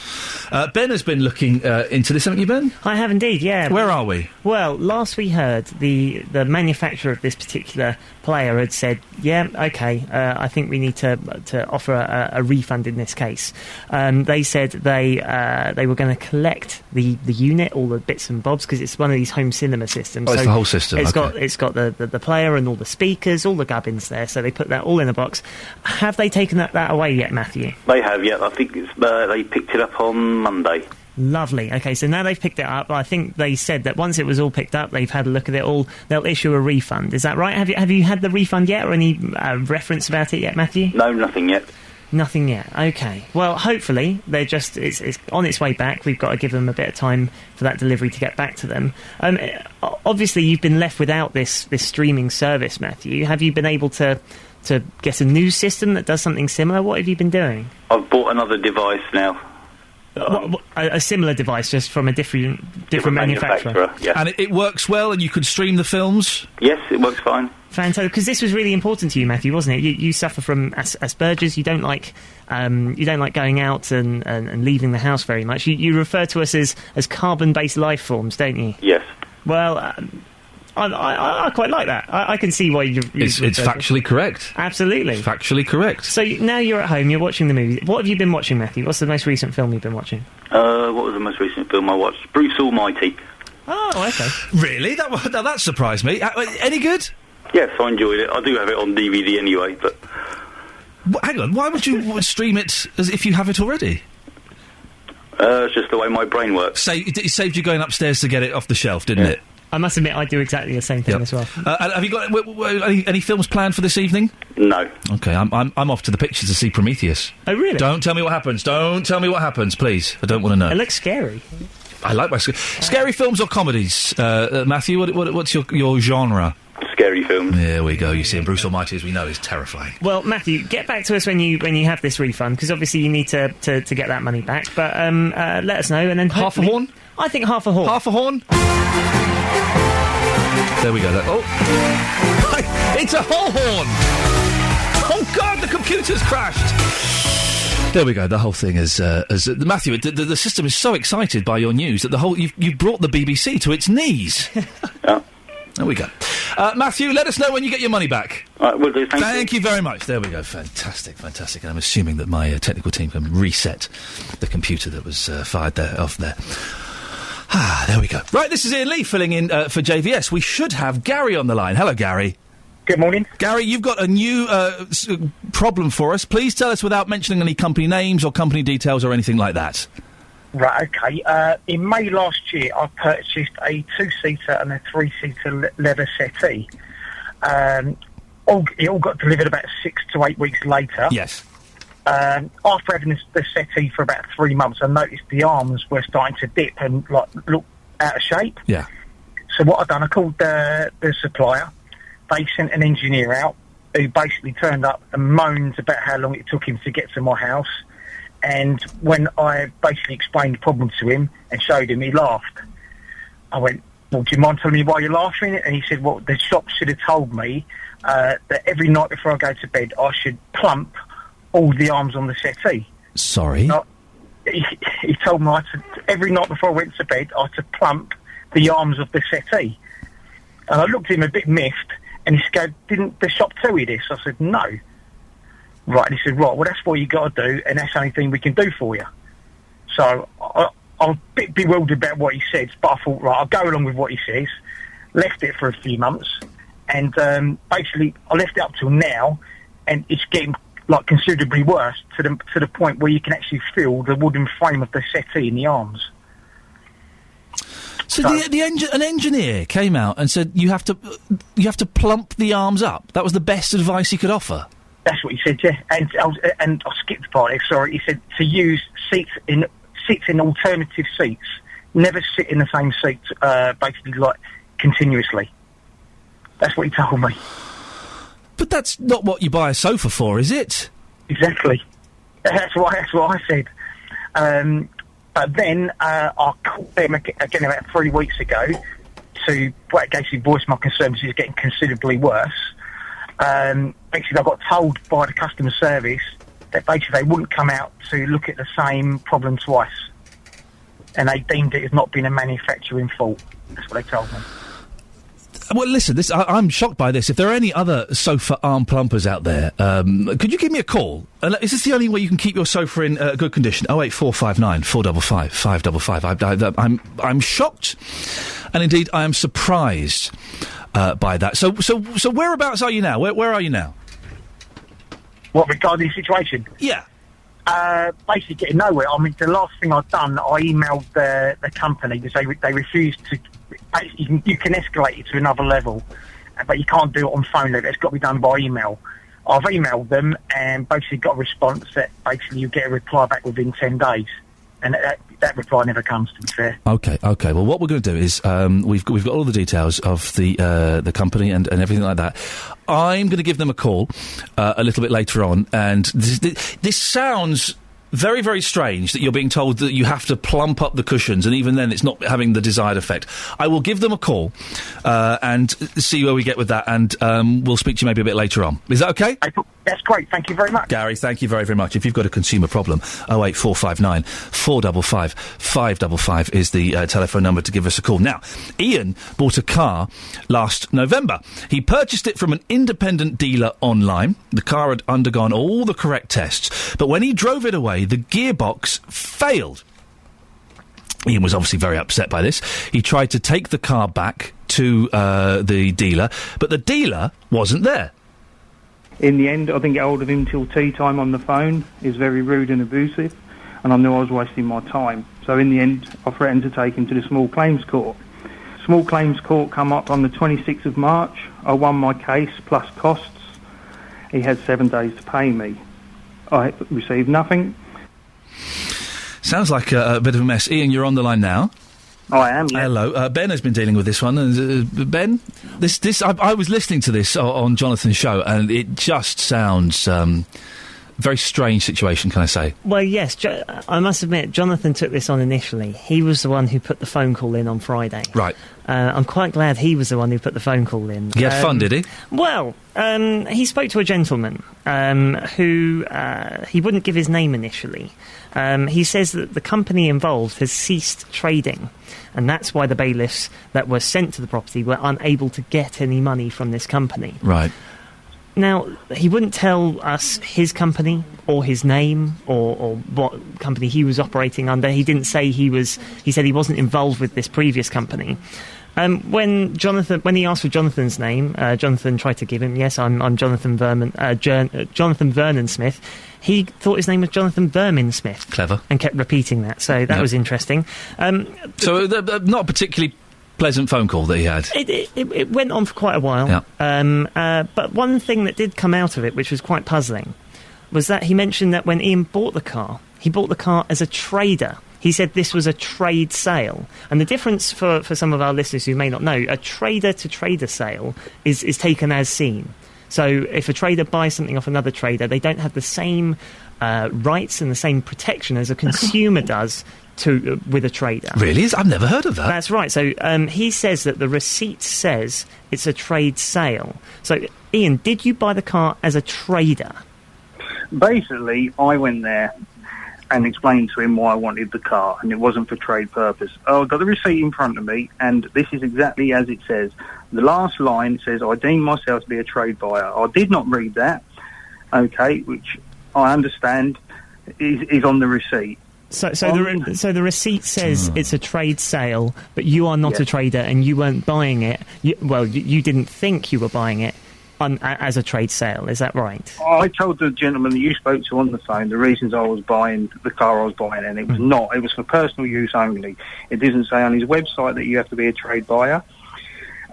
Ben has been looking into this, haven't you, Ben? I have indeed, yeah. Where are we? Well, last we heard, the manufacturer of this particular player had said, yeah, OK, I think we need to offer a refund in this case. They said they were going to collect the unit, all the bits and bobs, because it's one of these home cinema systems. Oh, it's the whole system, It's got the player and all the speakers, all the gubbins there, so they put that all in a box. Have they taken that away yet, Matthew? They have, yeah. I think they picked it up on Monday. Lovely. OK, so now they've picked it up. I think they said that once it was all picked up, they've had a look at it all, they'll issue a refund. Is that right? Have you had the refund yet, or any reference about it yet, Matthew? No, nothing yet. Nothing yet. OK. Well, hopefully they're just it's on its way back. We've got to give them a bit of time for that delivery to get back to them. Obviously, you've been left without this streaming service, Matthew. Have you been able to get a new system that does something similar? What have you been doing? I've bought another device now. A similar device, just from a different manufacturer. Yes. And it works well, and you can stream the films? Yes, it works fine. Fantastic, because this was really important to you, Matthew, wasn't it? You suffer from Asperger's. You don't like going out and leaving the house very much. You refer to us as carbon-based life forms, don't you? Yes. Well, I quite like that. I can see why you. It's factually correct. Absolutely. It's factually correct. So now you're at home. You're watching the movie. What have you been watching, Matthew? What's the most recent film you've been watching? What was the most recent film I watched? Bruce Almighty. Oh, okay. Really? That surprised me. Any good? Yes, I enjoyed it. I do have it on DVD anyway, but... Hang on, why would you stream it as if you have it already? It's just the way my brain works. It saved you going upstairs to get it off the shelf, didn't it? I must admit, I do exactly the same thing as well. Have you got any films planned for this evening? No. Okay, I'm off to the pictures to see Prometheus. Oh, really? Don't tell me what happens. Don't tell me what happens, please. I don't want to know. It looks scary. I like my scary films or comedies. Matthew, what's your genre? Scary scary films. There we go. You see, and Bruce Almighty, as we know, is terrifying. Well, Matthew, get back to us when you have this refund, because obviously you need to get that money back. But let us know, and then half a horn. I think half a horn. Half a horn. There we go. It's a whole horn. Oh God, the computer's crashed. There we go. The whole thing is Matthew. The system is so excited by your news that the whole you've brought the BBC to its knees. Yeah. There we go. Matthew, let us know when you get your money back. Will do. Thank you very much. There we go. Fantastic. And I'm assuming that my technical team can reset the computer that was fired off there. There we go. Right, this is Iain Lee filling in for JVS. We should have Gary on the line. Hello, Gary. Good morning. Gary, you've got a new problem for us. Please tell us without mentioning any company names or company details or anything like that. Right, okay. In May last year, I purchased a 2-seater and a 3-seater leather settee. It all got delivered about 6 to 8 weeks later. Yes. After having the settee for about 3 months, I noticed the arms were starting to dip and look out of shape. Yeah. So what I've done, I called the supplier. They sent an engineer out who basically turned up and moaned about how long it took him to get to my house. And when I basically explained the problem to him and showed him, he laughed. I went, well, do you mind telling me why you're laughing? And he said, well, the shop should have told me that every night before I go to bed, I should plump all the arms on the settee. Sorry? He told me every night before I went to bed, I had to plump the arms of the settee. And I looked at him a bit miffed, and he said, didn't the shop tell you this? I said, no. Right, and he said, right, well, that's what you got to do, and that's the only thing we can do for you. So I was a bit bewildered about what he said, but I thought, right, I'll go along with what he says. Left it for a few months, and basically I left it up till now, and it's getting considerably worse to the point where you can actually feel the wooden frame of the settee in the arms. So an engineer came out and said you have to plump the arms up. That was the best advice he could offer. That's what he said, yeah. And I skipped the part there. Sorry, he said to use seats in alternative seats. Never sit in the same seat, basically continuously. That's what he told me. But that's not what you buy a sofa for, is it? Exactly. That's what I said. But then I called them again about 3 weeks ago to basically voice my concern because it's getting considerably worse. Basically, I got told by the customer service that basically they wouldn't come out to look at the same problem twice. And they deemed it as not being a manufacturing fault. That's what they told me. Well, listen, I'm shocked by this. If there are any other sofa arm plumpers out there, could you give me a call? Is this the only way you can keep your sofa in good condition? 08459 455 555. I'm shocked, and indeed I am surprised by that. So whereabouts are you now? Where are you now? What, regarding the situation? Yeah. Basically getting nowhere. I mean, the last thing I've done, I emailed the company because they refused to. You can escalate it to another level, but you can't do it on phone level. It's got to be done by email. I've emailed them and basically got a response that basically you get a reply back within 10 days. And that reply never comes, to be fair. Okay. Well, what we're going to do is we've got all the details of the company and everything like that. I'm going to give them a call a little bit later on, and this sounds very, very strange that you're being told that you have to plump up the cushions, and even then it's not having the desired effect. I will give them a call and see where we get with that, and we'll speak to you maybe a bit later on. Is that okay? That's great. Thank you very much. Gary, thank you very, very much. If you've got a consumer problem, 08459 455 555 is the telephone number to give us a call. Now, Iain bought a car last November. He purchased it from an independent dealer online. The car had undergone all the correct tests, but when he drove it away, the gearbox failed. Iain was obviously very upset by this. He tried to take the car back to the dealer, but the dealer wasn't there. In the end, I didn't get hold of him till tea time on the phone. He was very rude and abusive, and I knew I was wasting my time. So in the end, I threatened to take him to the small claims court. Small claims court come up on the 26th of March. I won my case plus costs. He had 7 days to pay me. I received nothing. Sounds like a bit of a mess. Iain, you're on the line now. I am, yeah. Hello. Ben has been dealing with this one. And, Ben, I was listening to this on Jonathan's show, and it just sounds... very strange situation, can I say? Well, yes. I must admit, Jonathan took this on initially. He was the one who put the phone call in on Friday. Right. I'm quite glad he was the one who put the phone call in. He had fun, did he? Well, he spoke to a gentleman who he wouldn't give his name initially. He says that the company involved has ceased trading, and that's why the bailiffs that were sent to the property were unable to get any money from this company. Right. Now, he wouldn't tell us his company or his name or what company he was operating under. He didn't say he said he wasn't involved with this previous company. When he asked for Jonathan's name, Jonathan tried to give him, yes, I'm Jonathan Jonathan Vernon Smith. He thought his name was Jonathan Vermin Smith. Clever. And kept repeating that, so that was interesting. So, not particularly... pleasant phone call that he had. It went on for quite a while. Yeah. But one thing that did come out of it, which was quite puzzling, was that he mentioned that when Iain bought the car, he bought the car as a trader. He said this was a trade sale. And the difference for some of our listeners who may not know, a trader-to-trader sale is taken as seen. So if a trader buys something off another trader, they don't have the same rights and the same protection as a consumer does with a trader. Really? I've never heard of that. That's right. So he says that the receipt says it's a trade sale. So, Iain, did you buy the car as a trader? Basically, I went there and explained to him why I wanted the car, and it wasn't for trade purpose. I've got the receipt in front of me, and this is exactly as it says. The last line says, I deem myself to be a trade buyer. I did not read that, okay, which I understand is on the receipt. So the receipt says it's a trade sale, but you are not a trader and you weren't buying it. You didn't think you were buying it as a trade sale. Is that right? I told the gentleman that you spoke to on the phone the reasons I was buying the car I was buying, and it was not. It was for personal use only. It doesn't say on his website that you have to be a trade buyer.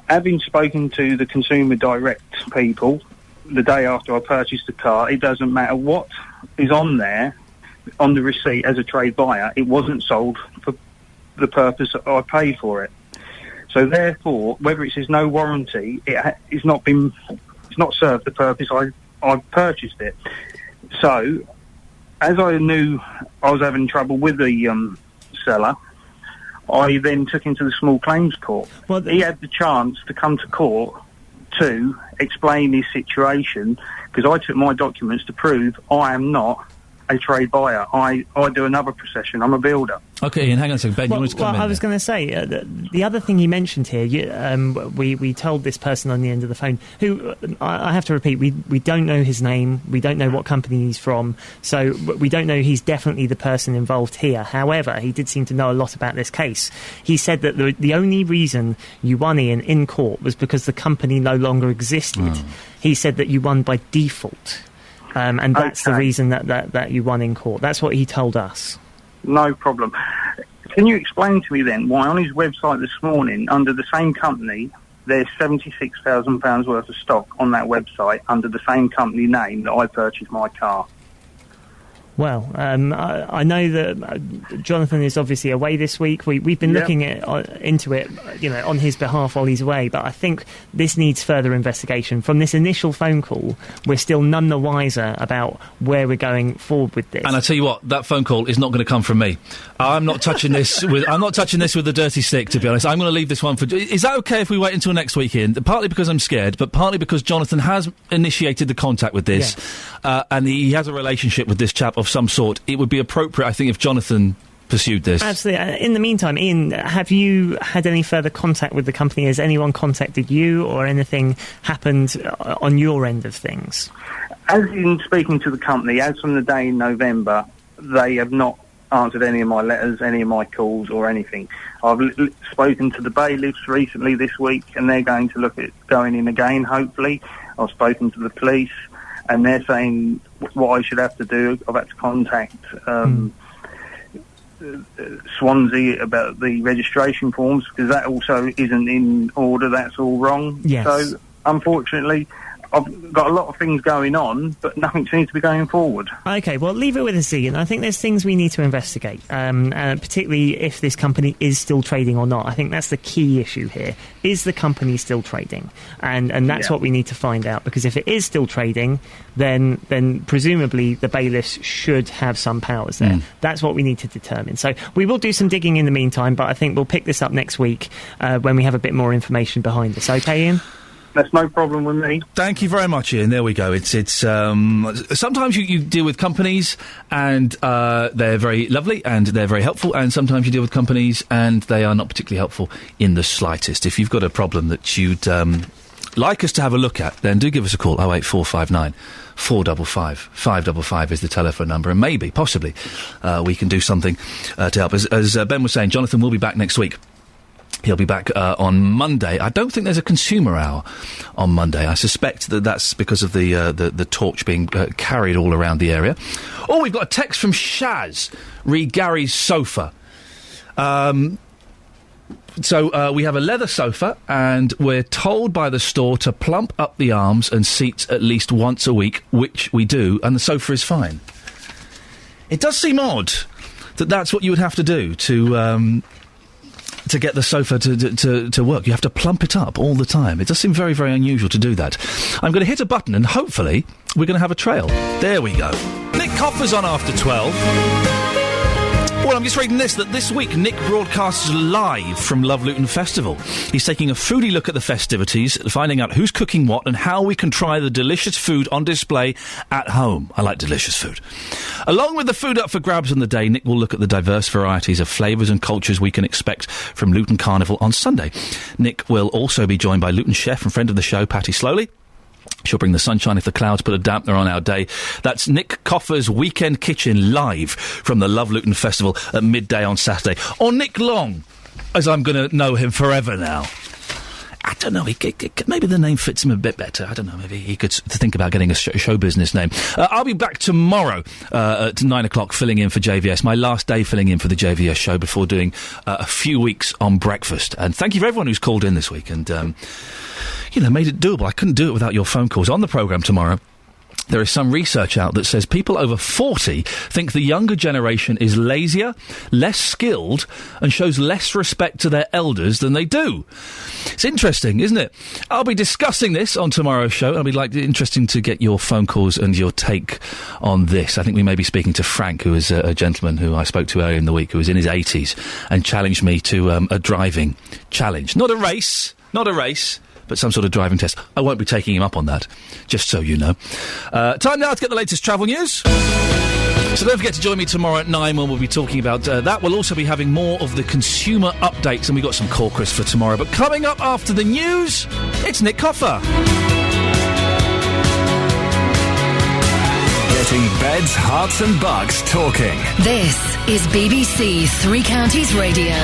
Having spoken to the Consumer Direct people the day after I purchased the car, it doesn't matter what is on there. On the receipt as a trade buyer, it wasn't sold for the purpose that I paid for it. So therefore, whether it says no warranty, it's not served the purpose I purchased it. So, as I knew I was having trouble with the seller, I then took him to the small claims court. Well, he had the chance to come to court to explain his situation, because I took my documents to prove I am not a trade buyer. I do another profession. I'm a builder. Okay, Iain, hang on a second. Ben, you wanted to come in? I was going to say, the other thing he mentioned here, we told this person on the end of the phone, who, I have to repeat, we don't know his name, we don't know what company he's from, so we don't know he's definitely the person involved here. However, he did seem to know a lot about this case. He said that the only reason you won, Iain, in court was because the company no longer existed. He said that you won by default. And that's the reason that you won in court. That's what he told us. No problem. Can you explain to me then why on his website this morning, under the same company, there's £76,000 worth of stock on that website under the same company name that I purchased my car? Well, I know that Jonathan is obviously away this week. We've been looking into it, on his behalf while he's away. But I think this needs further investigation. From this initial phone call, we're still none the wiser about where we're going forward with this. And I tell you what, that phone call is not going to come from me. I'm not touching this with a dirty stick. To be honest, I'm going to leave this one for. Is that okay if we wait until next week, Iain? Partly because I'm scared, but partly because Jonathan has initiated the contact with this, and he has a relationship with this chap of some sort. It would be appropriate, I think, if Jonathan pursued this. Absolutely. In the meantime, Iain, have you had any further contact with the company? Has anyone contacted you, or anything happened on your end of things? As in speaking to the company, as from the day in November, they have not answered any of my letters, any of my calls or anything. I've spoken to the bailiffs recently this week, and they're going to look at going in again, hopefully. I've spoken to the police, and they're saying what I should have to do. I've had to contact Swansea about the registration forms, because that also isn't in order. That's all wrong. Yes. So, unfortunately, I've got a lot of things going on, but nothing seems to be going forward. Okay, well, leave it with us, Iain. I think there's things we need to investigate, particularly if this company is still trading or not. I think that's the key issue here. Is the company still trading? And that's what we need to find out, because if it is still trading, then presumably the bailiffs should have some powers there. That's what we need to determine. So we will do some digging in the meantime, but I think we'll pick this up next week when we have a bit more information behind this. Okay, Iain? That's no problem with me. Thank you very much, Iain. There we go. It's sometimes you deal with companies and they're very lovely and they're very helpful, and sometimes you deal with companies and they are not particularly helpful in the slightest. If you've got a problem that you'd like us to have a look at, then do give us a call. 08459 455 555 is the telephone number, and maybe, possibly, we can do something to help. As Ben was saying, Jonathan will be back next week. He'll be back on Monday. I don't think there's a consumer hour on Monday. I suspect that's because of the torch being carried all around the area. Oh, we've got a text from Shaz, re Gary's sofa. So we have a leather sofa, and we're told by the store to plump up the arms and seats at least once a week, which we do, and the sofa is fine. It does seem odd that that's what you would have to do to get the sofa to work. You have to plump it up all the time. It does seem very, very unusual to do that. I'm going to hit a button and hopefully we're going to have a trail. There we go. Nick Coffer's on after 12. Well, I'm just reading that this week Nick broadcasts live from Love Luton Festival. He's taking a foodie look at the festivities, finding out who's cooking what and how we can try the delicious food on display at home. I like delicious food. Along with the food up for grabs on the day, Nick will look at the diverse varieties of flavours and cultures we can expect from Luton Carnival on Sunday. Nick will also be joined by Luton chef and friend of the show, Patty Slowly. She'll bring the sunshine if the clouds put a dampener on our day. That's Nick Coffer's Weekend Kitchen live from the Love Luton Festival at midday on Saturday. Or Nick Long, as I'm going to know him forever now. I don't know, maybe the name fits him a bit better. I don't know, maybe he could think about getting a show business name. I'll be back tomorrow at 9 o'clock filling in for JVS. My last day filling in for the JVS show before doing a few weeks on breakfast. And thank you for everyone who's called in this week and, made it doable. I couldn't do it without your phone calls. On the programme tomorrow, there is some research out that says people over 40 think the younger generation is lazier, less skilled, and shows less respect to their elders than they do. It's interesting, isn't it? I'll be discussing this on tomorrow's show. It'll be interesting to get your phone calls and your take on this. I think we may be speaking to Frank, who is a gentleman who I spoke to earlier in the week, who was in his 80s and challenged me to a driving challenge. Not a race, but some sort of driving test. I won't be taking him up on that, just so you know. Time now to get the latest travel news. So don't forget to join me tomorrow at 9 when we'll be talking about that. We'll also be having more of the consumer updates, and we've got some corkers for tomorrow. But coming up after the news, it's Nick Coffer. Getting beds, hearts and bucks talking. This is BBC Three Counties Radio.